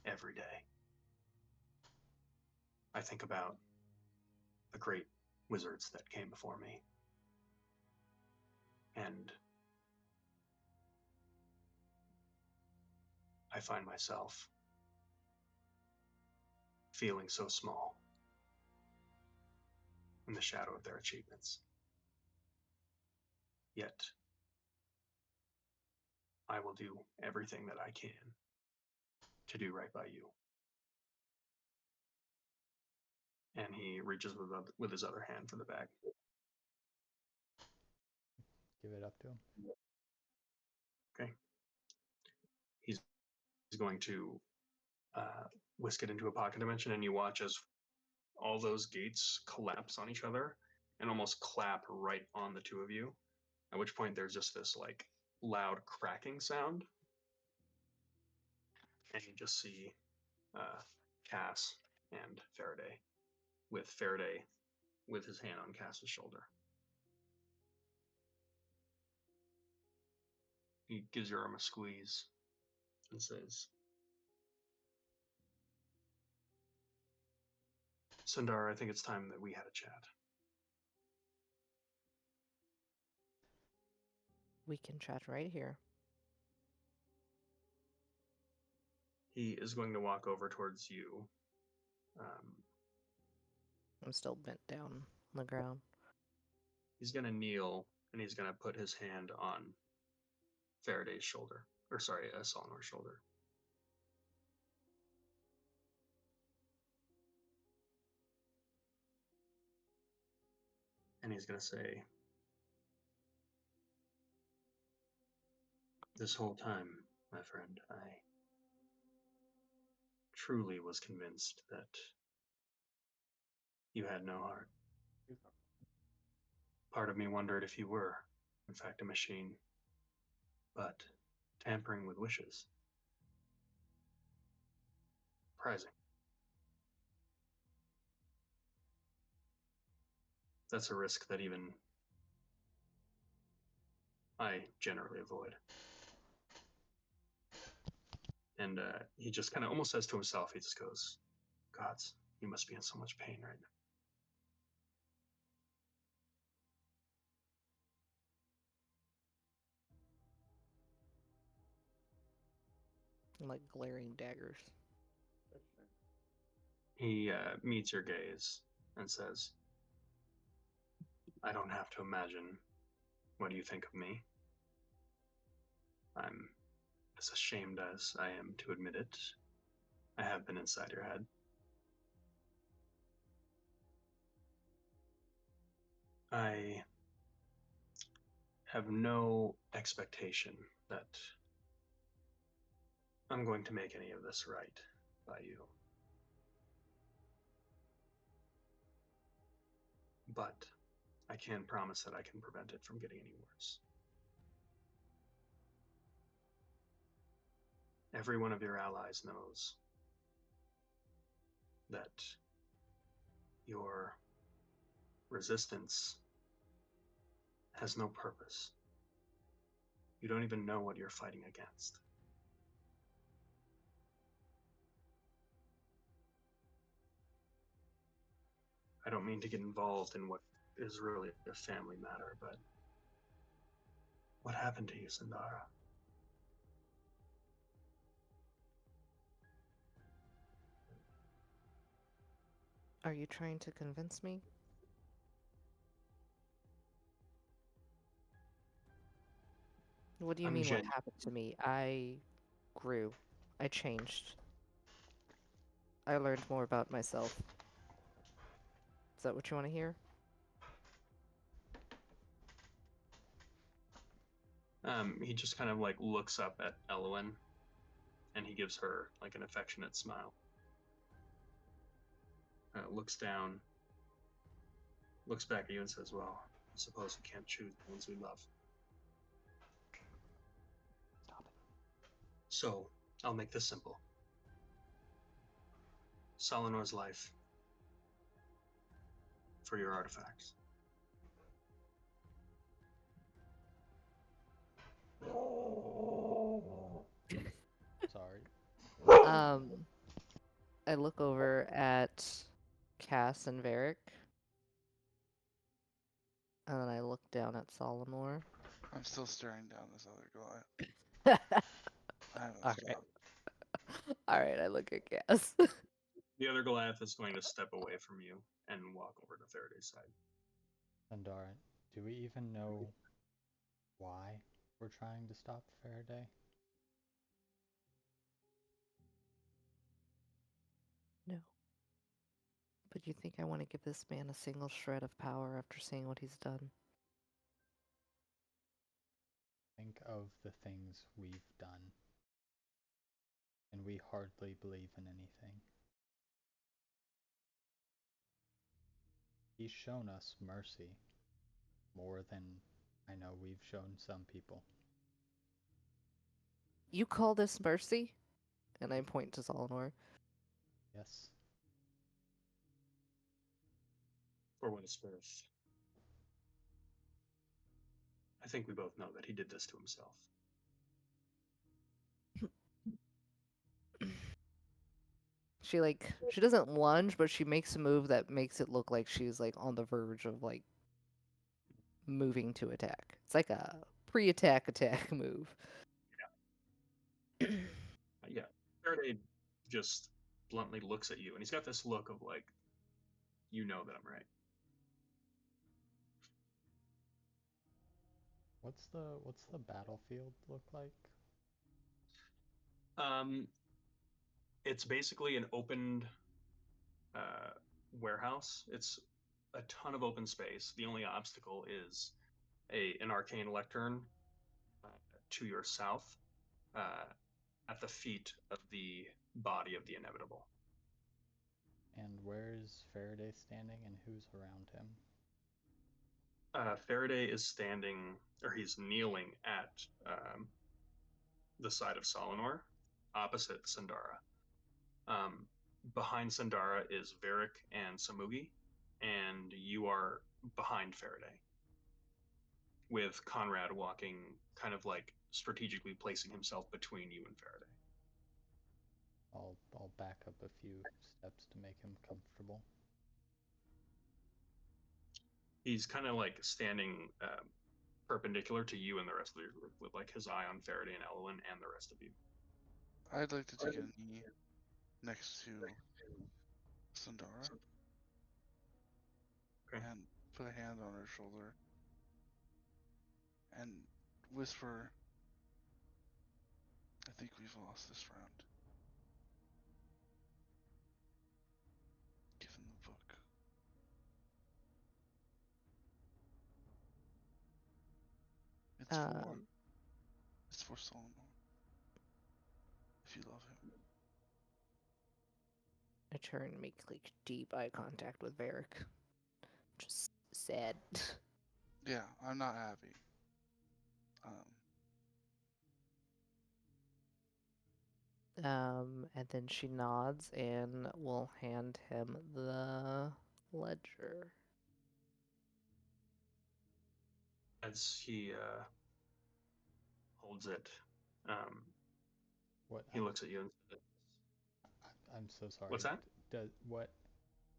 every day. I think about the great wizards that came before me. And I find myself feeling so small in the shadow of their achievements. Yet, I will do everything that I can to do right by you. And he reaches with his other hand for the bag. Give it up to him. Okay. He's going to whisk it into a pocket dimension, and you watch as all those gates collapse on each other and almost clap right on the two of you. At which point there's just this like loud cracking sound, and you just see Cass and Faraday with his hand on Cass's shoulder. He gives your arm a squeeze and says, Sundar, I think it's time that we had a chat. We can chat right here. He is going to walk over towards you. I'm still bent down on the ground. He's going to kneel and he's going to put his hand on Faraday's shoulder. Or, sorry, Solonor's shoulder. And he's going to say, "This whole time, my friend, I truly was convinced that you had no heart. Part of me wondered if you were, in fact, a machine, but tampering with wishes. Surprising. That's a risk that even I generally avoid." And he just kind of almost says to himself, he just goes, "Gods, you must be in so much pain right now." Like glaring daggers. He meets your gaze and says, "I don't have to imagine what you think of me. I'm as ashamed as I am to admit it. I have been inside your head. I have no expectation that I'm going to make any of this right by you. But I can promise that I can prevent it from getting any worse. Every one of your allies knows that your resistance has no purpose. You don't even know what you're fighting against. I don't mean to get involved in what is really a family matter, but what happened to you, Sandara? Are you trying to convince me? What do you I'm mean what genuine. happened to me? I grew. I changed. I learned more about myself. Is that what you want to hear? He just kind of like looks up at Elowen and he gives her like an affectionate smile. Looks down, looks back at you and says, "Well, I suppose we can't choose the ones we love. Stop it. So I'll make this simple. Solonor's life for your artifacts." Sorry. Um, I look over at Cass and Varric, and then I look down at Solomor. I'm still staring down this other Goliath. Alright. I haven't stopped. Alright, I look at Cass. The other Goliath is going to step away from you and walk over to Faraday's side. Sandara, do we even know why we're trying to stop Faraday? No. But you think I want to give this man a single shred of power after seeing what he's done? Think of the things we've done, and we hardly believe in anything. He's shown us mercy more than I know we've shown some people. You call this mercy? And I point to Solomor. Yes, For what it's worth, I think we both know that he did this to himself. She doesn't lunge, but she makes a move that makes it look like she's like on the verge of like moving to attack. It's like a pre-attack attack move. Yeah. Faraday just bluntly looks at you, and he's got this look of like, you know that I'm right. What's the battlefield look like? It's basically an opened warehouse. It's a ton of open space. The only obstacle is an arcane lectern to your south, uh, at the feet of the body of the inevitable. And where is Faraday standing, and who's around him? Faraday is standing, or he's kneeling at the side of Solinor, opposite Sandara. Behind Sandara is Varric and Samugi, and you are behind Faraday, with Conrad walking, kind of like strategically placing himself between you and Faraday. I'll back up a few steps to make him comfortable. He's kind of like standing perpendicular to you and the rest of your group, with like his eye on Faraday and Elwyn and the rest of you. I'd like to take a knee next to Sandara Okay. and put a hand on her shoulder and whisper, I think we've lost this round. Give him the book. It's for Solomon. If you love him. I turn and make like deep eye contact with Varric. Just sad. Yeah, I'm not happy. And then she nods and will hand him the ledger. As he holds it, What he looks at you and says, I'm so sorry. "What's that?" What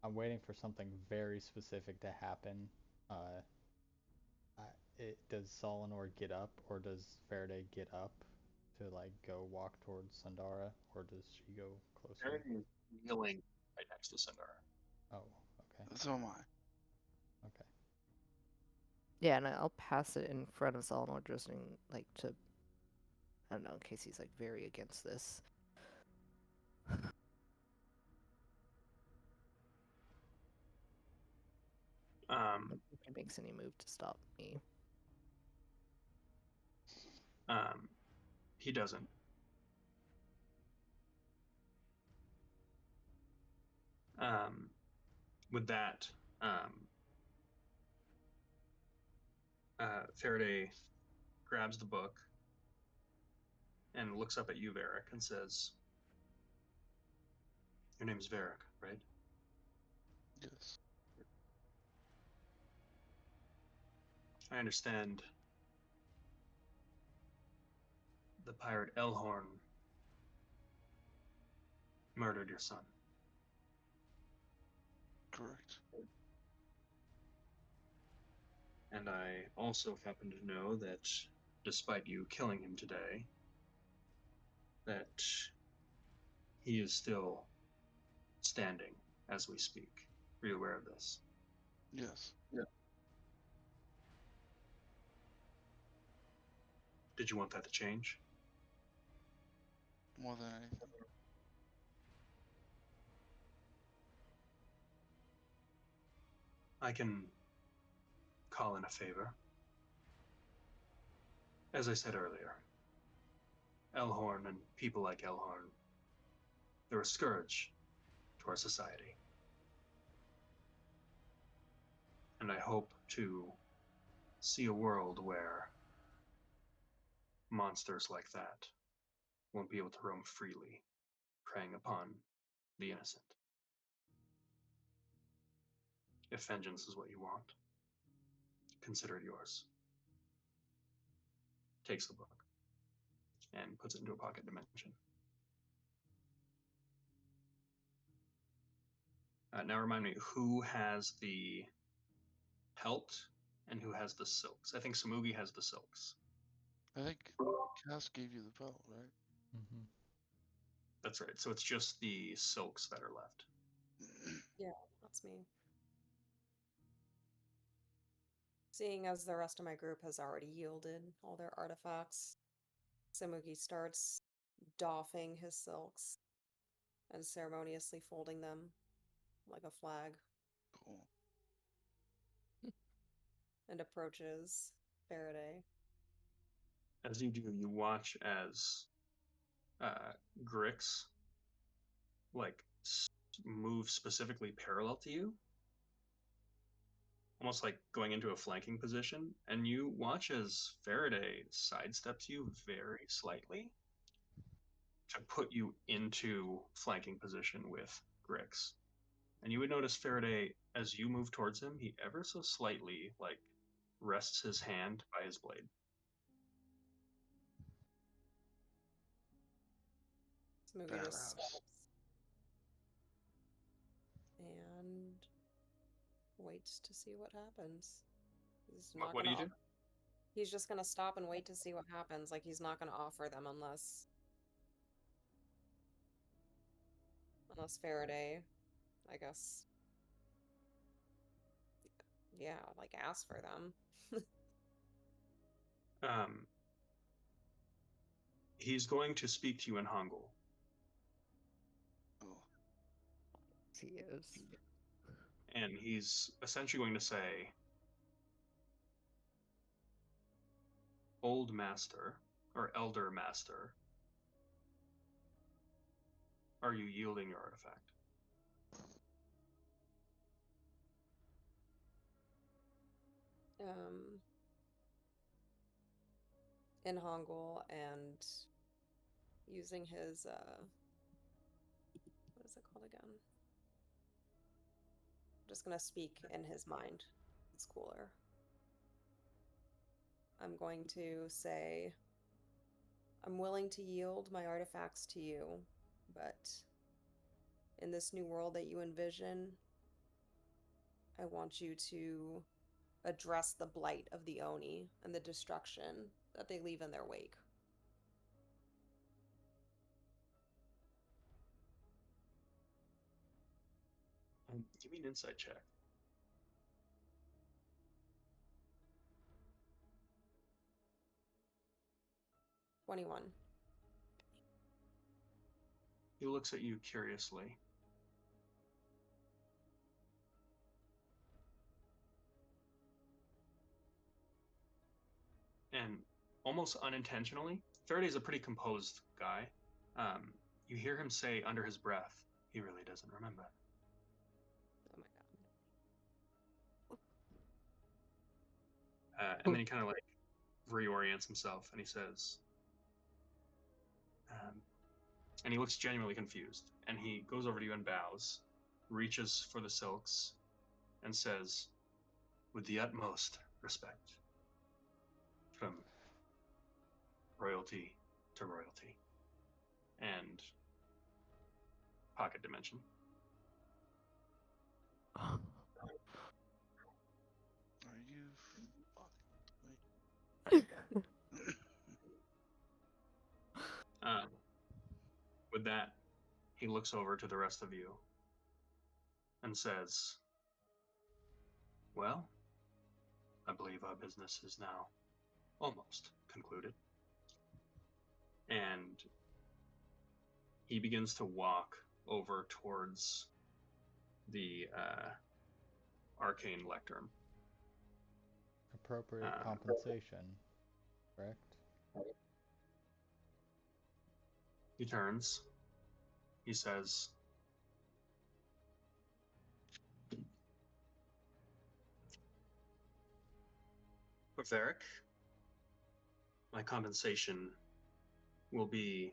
I'm waiting for something very specific to happen. Uh, does Solinor get up, or does Faraday get up to like go walk towards Sandara, or does she go closer? Faraday is kneeling right next to Sandara. Oh, okay. So am I. Okay. Yeah, and I'll pass it in front of Solomon just in, like, to, I don't know, in case he's like very against this. If he makes any move to stop me. He doesn't. With that, Faraday grabs the book and looks up at you, Varric, and says, "Your name's Varric, right?" Yes. I understand the pirate Elhorn murdered your son. Correct. And I also happen to know that despite you killing him today, that he is still standing as we speak. Are you aware of this? Yes. Yeah. Did you want that to change? More than anything. I can call in a favor. As I said earlier, Elhorn and people like Elhorn, they're a scourge to our society. And I hope to see a world where monsters like that won't be able to roam freely, preying upon the innocent. If vengeance is what you want, consider it yours. Takes the book and puts it into a pocket dimension. Now remind me, who has the pelt and who has the silks? I think Samugi has the silks. I think Cass gave you the belt, right? Mm-hmm. That's right. So it's just the silks that are left. Yeah, that's me. Seeing as the rest of my group has already yielded all their artifacts, Samugi starts doffing his silks and ceremoniously folding them like a flag Cool. and approaches Faraday. As you do, you watch as Grix like move specifically parallel to you, almost like going into a flanking position, and you watch as Faraday sidesteps you very slightly to put you into flanking position with Grix. And you would notice Faraday, as you move towards him, he ever so slightly like rests his hand by his blade. Samugi just Badass. stops and waits to see what happens. He's not What do gonna you do? He's just gonna stop and wait to see what happens. Like he's not gonna offer them unless Faraday, I guess, yeah, like ask for them. Um, he's going to speak to you in Hangul. Oh, He is. And he's essentially going to say, Old Master, or Elder Master, are you yielding your artifact? Um, in Hangul and using his what is it called again? I'm just gonna speak in his mind. It's cooler. I'm going to say, I'm willing to yield my artifacts to you, but in this new world that you envision, I want you to address the blight of the Oni and the destruction that they leave in their wake. Give me an insight check. '21. He looks at you curiously. And almost unintentionally, Faraday's a pretty composed guy. You hear him say under his breath, he really doesn't remember. Oh my god. And then he kind of like reorients himself and he says, and he looks genuinely confused. And he goes over to you and bows, reaches for the silks, and says, with the utmost respect, from royalty to royalty. And pocket dimension. are you? Wait. With that, he looks over to the rest of you and says, well, I believe our business is now almost concluded. And he begins to walk over towards the arcane lectern. Appropriate compensation, correct? He turns. He says, for Varric, my compensation will be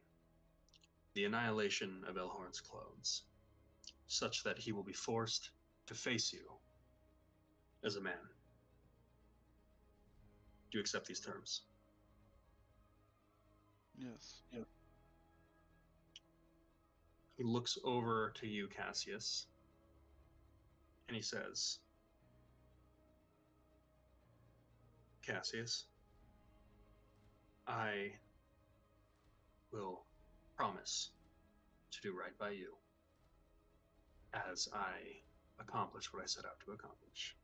the annihilation of Elhorn's clones, such that he will be forced to face you as a man. Do you accept these terms? Yes. He looks over to you, Cassius, and he says, Cassius, I will promise to do right by you as I accomplish what I set out to accomplish.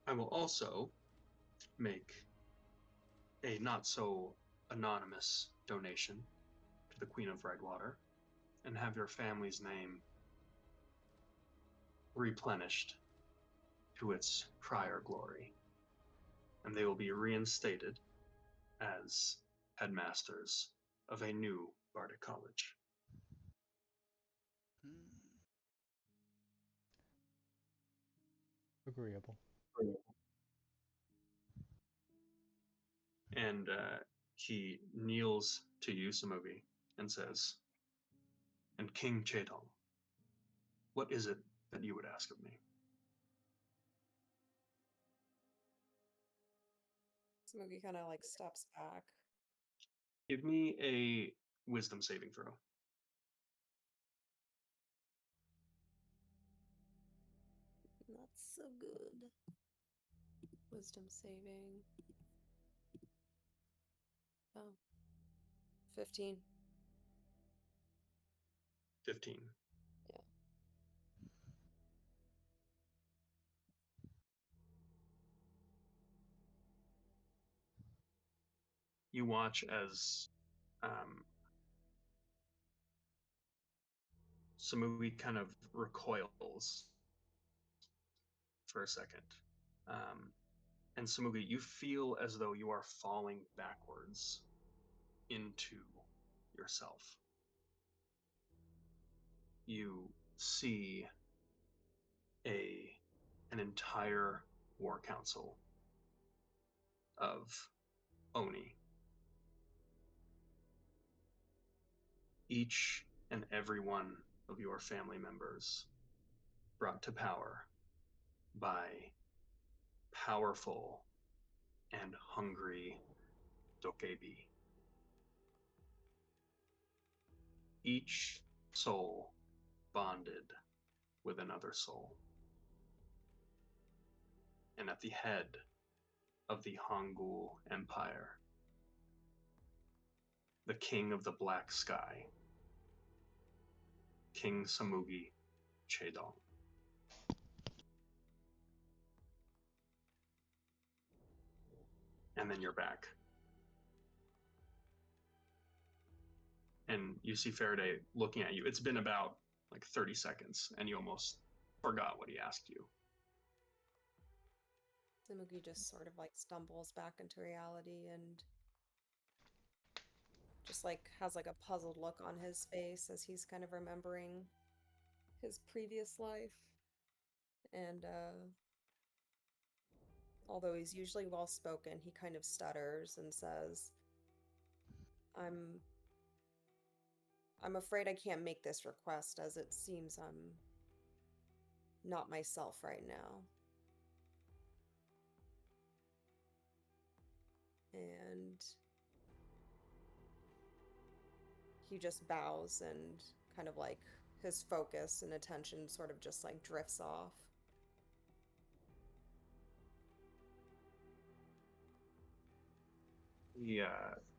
I will also make a not so anonymous donation to the Queen of Redwater and have your family's name replenished to its prior glory. And they will be reinstated as headmasters of a new Bardic College. Agreeable. And he kneels to you, Samugi, and says, "And King Chedong, what is it that you would ask of me?" Smokey kind of like steps back. Give me a wisdom saving throw. Not so good. Wisdom saving. Oh. 15. 15. Yeah. You watch as Samui kind of recoils for a second. And Samugi, you feel as though you are falling backwards into yourself. You see an entire war council of Oni. Each and every one of your family members brought to power by powerful and hungry Dokebi. Each soul bonded with another soul. And at the head of the Hangul Empire, the king of the black sky, King Samugi Chedong. And then you're back. And you see Faraday looking at you. It's been about like 30 seconds, and you almost forgot what he asked you. Samugi just sort of like stumbles back into reality and just like has like a puzzled look on his face as he's kind of remembering his previous life. And although he's usually well spoken, he kind of stutters and says, I'm afraid I can't make this request as it seems I'm not myself right now. And he just bows and kind of like his focus and attention sort of just like drifts off. He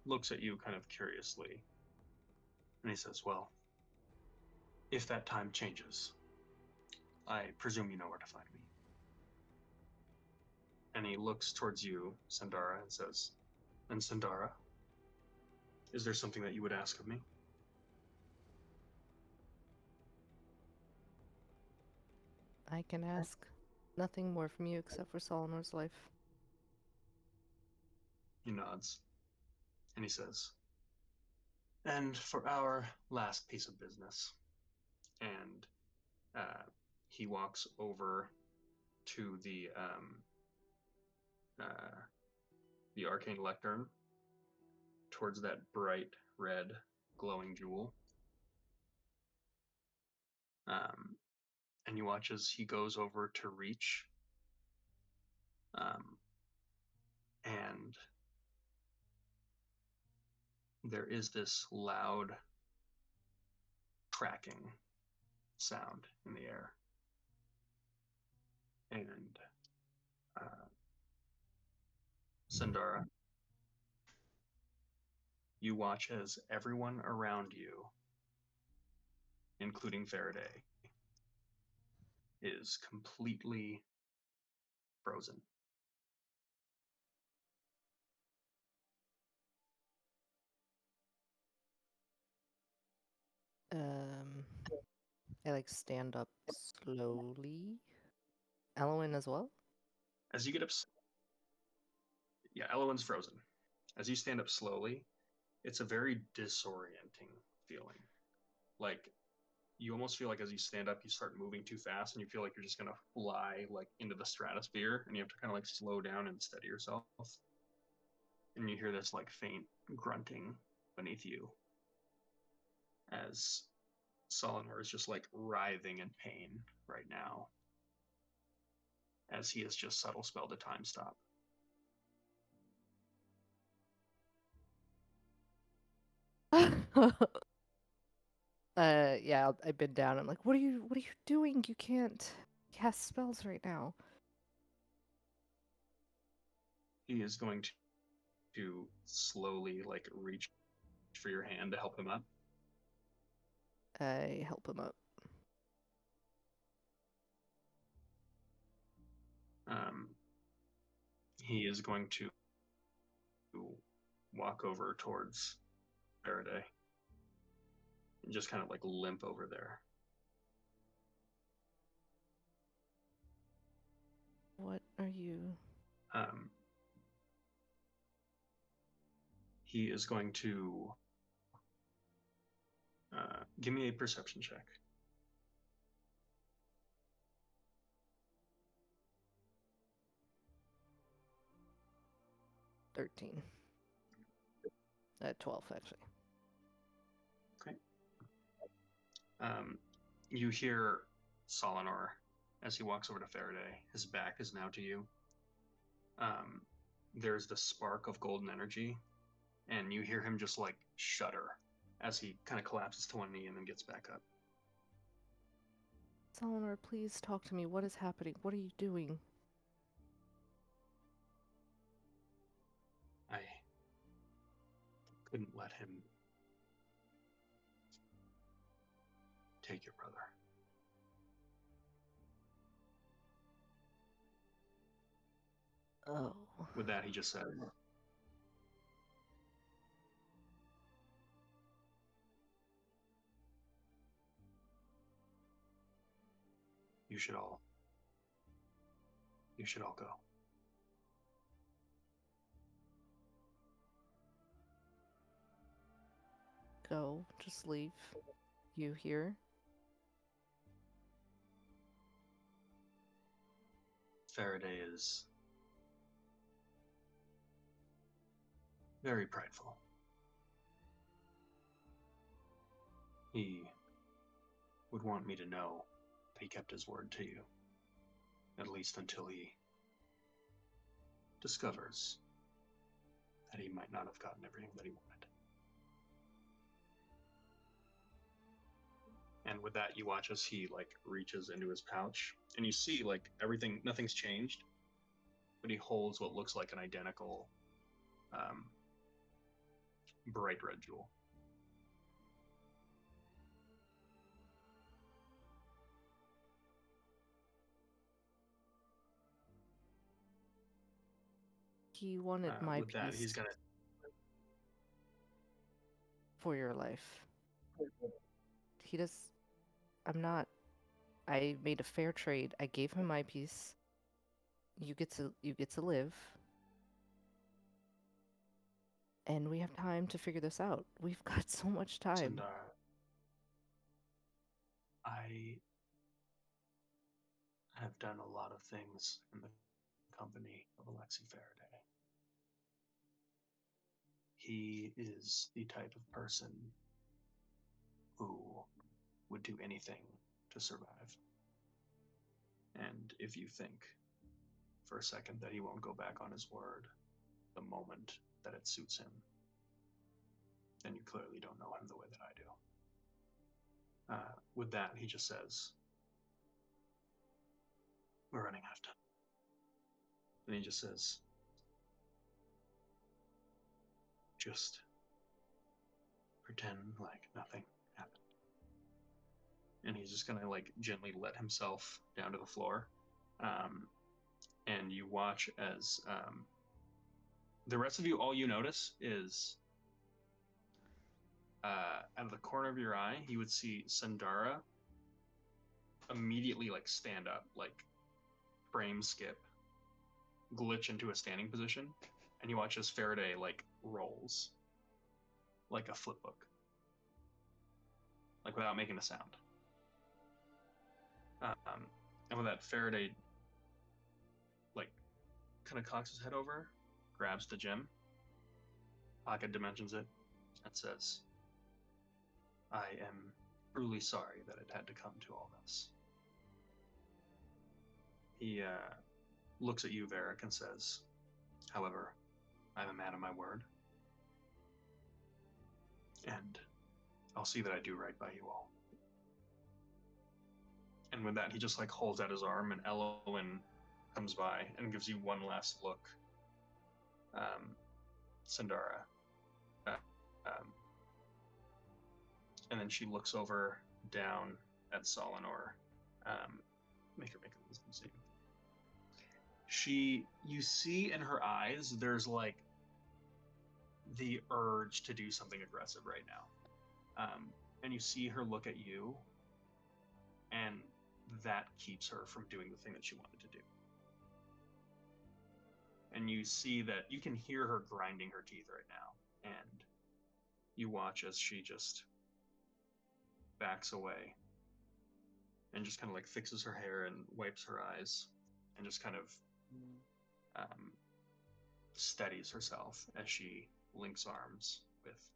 looks at you kind of curiously, and he says, "Well, if that time changes, I presume you know where to find me." And he looks towards you, Sandara, and says, "And Sandara, is there something that you would ask of me?" I can ask nothing more from you except for Solinor's life. He nods, and he says, "And for our last piece of business," and he walks over to the arcane lectern towards that bright red glowing jewel. And you watch as he goes over to reach, and there is this loud cracking sound in the air. And Sandara, you watch as everyone around you, including Faraday, is completely frozen. I like stand up slowly. Elowen as well? As you get up, yeah, Elowen's frozen. As you stand up slowly, it's a very disorienting feeling. Like you almost feel like as you stand up, you start moving too fast, and you feel like you're just gonna fly like into the stratosphere, and you have to kind of like slow down and steady yourself. And you hear this like faint grunting beneath you as Solinar is just like writhing in pain right now, as he has just subtle spelled a time stop. Yeah, I bend down. I'm like, what are you doing? You can't cast spells right now. He is going to slowly like reach for your hand to help him up. I help him up. He is going to walk over towards Faraday and just kind of like limp over there. What are you? He is going to give me a perception check. $13. 12, actually. Okay. You hear Solinar as he walks over to Faraday. His back is now to you. There's the spark of golden energy, and you hear him just like shudder as he kind of collapses to one knee and then gets back up. Solinar, please talk to me. What is happening? What are you doing? I couldn't let him take your brother. Oh. With that, he just said, You should all go. Go. Just leave. You here? Faraday is very prideful. He would want me to know that he kept his word to you, at least until he discovers that he might not have gotten everything that he wanted. And with that, you watch as he like reaches into his pouch, and you see like everything, nothing's changed, but he holds what looks like an identical bright red jewel. He wanted my With that, piece he's gonna. for your life. He does. I'm not. I made a fair trade. I gave him my piece. You get to live. And we have time to figure this out. We've got so much time. Sandara, I have done a lot of things in the company of Alexi Faraday. He is the type of person who would do anything to survive. And if you think for a second that he won't go back on his word the moment that it suits him, then you clearly don't know him the way that I do. With that, he just says, We're running out of time. And he just says, just pretend like nothing happened. And he's just gonna like gently let himself down to the floor. And you watch as the rest of you, all you notice is out of the corner of your eye, you would see Sandara immediately like stand up, like frame skip, glitch into a standing position, and you watch as Faraday like rolls like a flip book, like without making a sound. And with that, Faraday like kind of cocks his head over, grabs the gem, pocket dimensions it, and says, "I am truly sorry that it had to come to all this." He looks at you, Varric, and says, "However, I'm a man of my word, and I'll see that I do right by you all." And with that, he just like holds out his arm, and Elowen comes by and gives you one last look. Sandara. And then she looks over down at Solinor. Make her make a wisdom save. You see in her eyes, there's like the urge to do something aggressive right now. And you see her look at you, and that keeps her from doing the thing that she wanted to do. And you see that you can hear her grinding her teeth right now, and you watch as she just backs away and just kind of like fixes her hair and wipes her eyes and just kind of steadies herself as she links arms with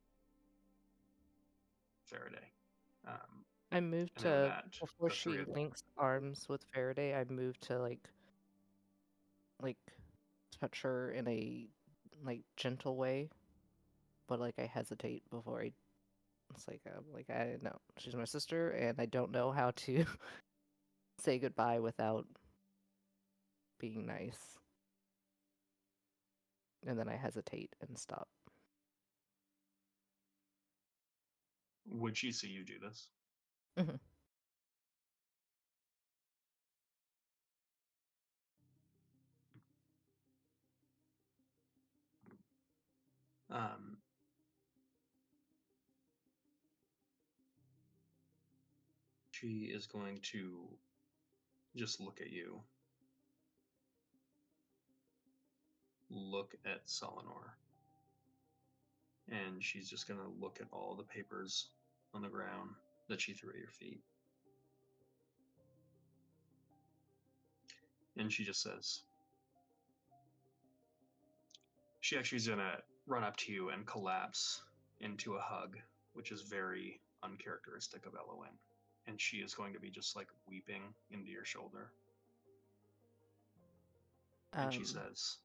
Faraday. I moved And then with to that, before the three she of them. links arms with Faraday. I moved to like touch her in a like gentle way, but like I hesitate before I. It's like I'm like I know she's my sister, and I don't know how to say goodbye without being nice. And then I hesitate and stop. Would she see you do this? Mhm. She is going to just look at you, look at Solinor, and she's just going to look at all the papers on the ground that she threw at your feet. And she just says, she actually is going to run up to you and collapse into a hug, which is very uncharacteristic of Elowen. And she is going to be just like weeping into your shoulder. And she says,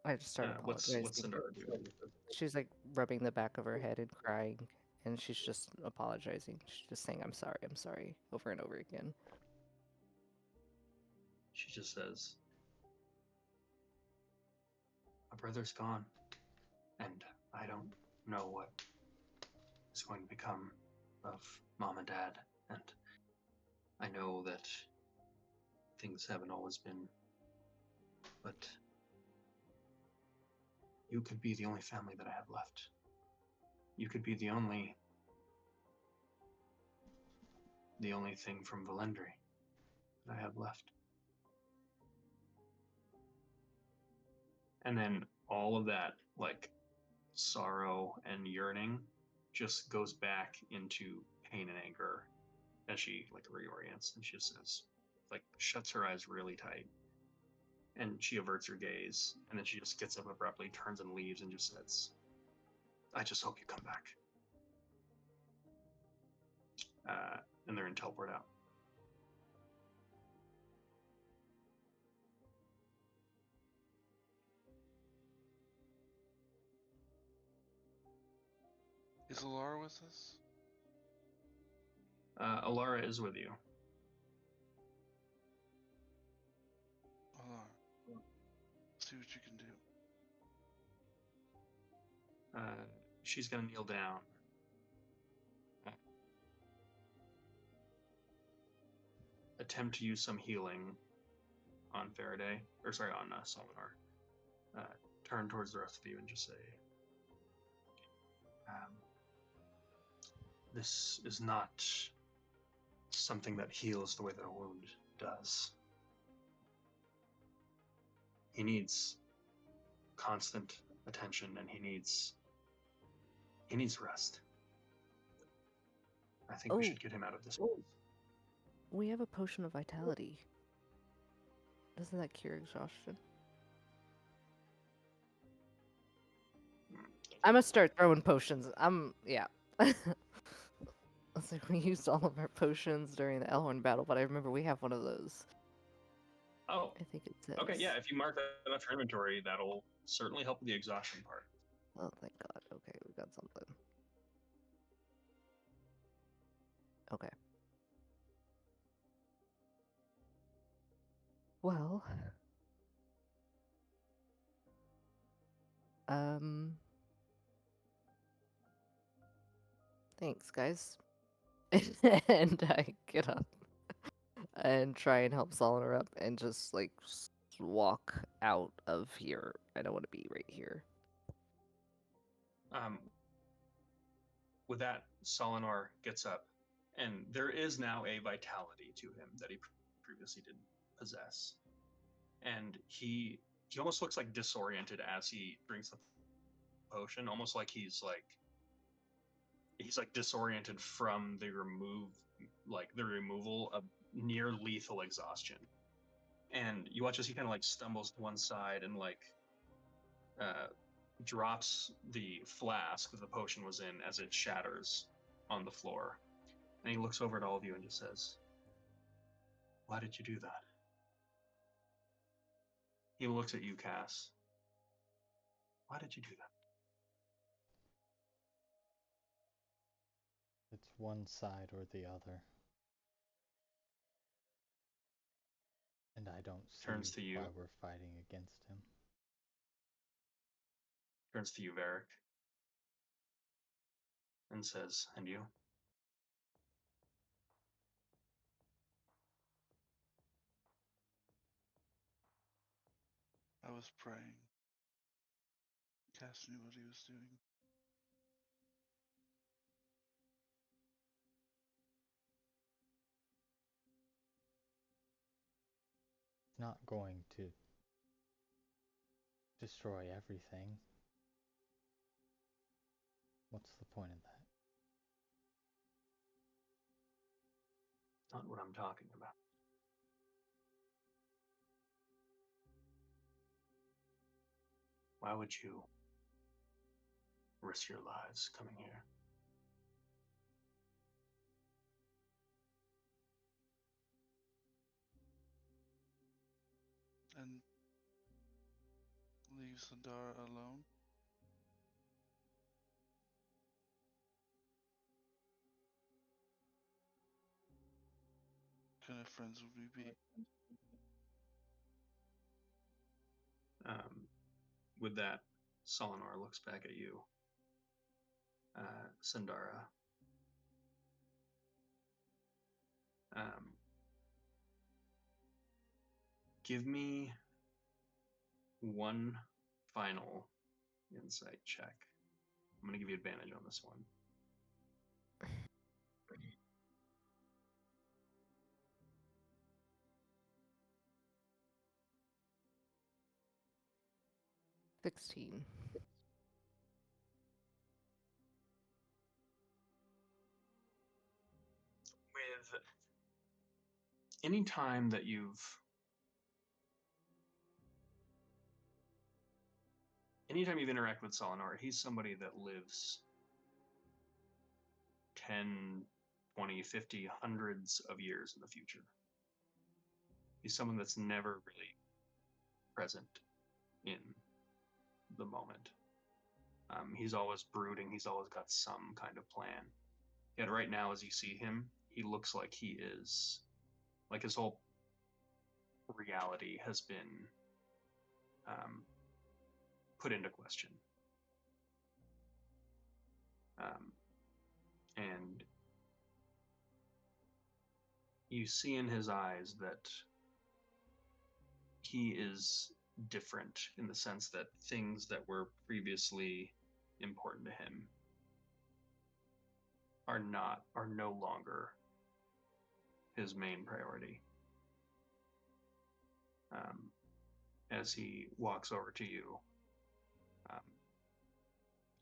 I just start what's apologizing. Sandara doing? She's like rubbing the back of her head and crying, and she's just apologizing. She's just saying, I'm sorry, over and over again. She just says, "My brother's gone, and I don't know what is going to become of Mom and Dad, and I know that things haven't always been, but you could be the only family that I have left. You could be the only thing from Valendry that I have left." And then all of that, like, sorrow and yearning just goes back into pain and anger as she, like, reorients, and she just says, like, shuts her eyes really tight, and she averts her gaze, and then she just gets up abruptly, turns and leaves, and just says, "I just hope you come back." And they're in teleport out. Is Alara with us? Alara is with you. Alara. See what you can do. She's gonna kneel down. Attempt to use some healing on Faraday, or sorry, on Solinar. Turn towards the rest of you and just say, this is not something that heals the way that a wound does. He needs constant attention, and he needs rest. I think we Oh. should get him out of this place. We have a potion of vitality. Doesn't that cure exhaustion? I'm gonna start throwing potions. Yeah. It's like we used all of our potions during the Elhorn battle, but I remember we have one of those. Oh, I think it says. okay, yeah, if you mark that off your inventory, that'll certainly help with the exhaustion part. Oh, thank God. Okay, we got something. Okay. Well, thanks, guys. And I get up and try and help Solinar up and just like walk out of here. I don't want to be right here. With that, Solinar gets up, and there is now a vitality to him that he previously didn't possess. And he almost looks like disoriented as he drinks the potion, almost like he's disoriented from the removal of near lethal exhaustion. And you watch as he kind of like stumbles to one side and drops the flask that the potion was in as it shatters on the floor. And he looks over at all of you and just says, "Why did you do that?" He looks at you, Cass. "Why did you do that?" It's one side or the other. And I don't Turns to see you. why we're fighting against him. Turns to you, Varric, and says, "And you?" I was praying. Cass knew what he was doing. It's not going to destroy everything. What's the point of that? Not what I'm talking about. Why would you risk your lives coming here? And leave Sandara alone? What kind of friends would we be? With that, Solinar looks back at you. Sandara. Give me one final insight check. I'm going to give you advantage on this one. 16. With any time that anytime you've interacted with Solinar, he's somebody that lives 10, 20, 50, hundreds of years in the future. He's someone that's never really present in the moment. He's always brooding. He's always got some kind of plan. Yet right now, as you see him, he looks like he is, like his whole reality has been put into question. And you see in his eyes that he is different in the sense that things that were previously important to him are no longer his main priority. As he walks over to you,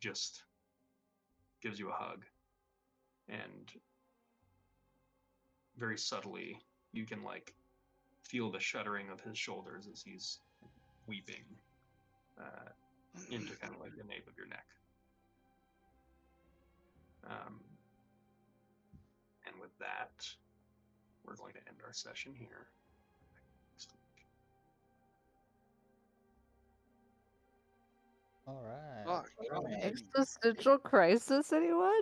just gives you a hug, and very subtly you can like feel the shuddering of his shoulders as he's weeping into kind of like the nape of your neck. And with that, we're going to end our session here. All right. Fuck. Existential crisis, anyone?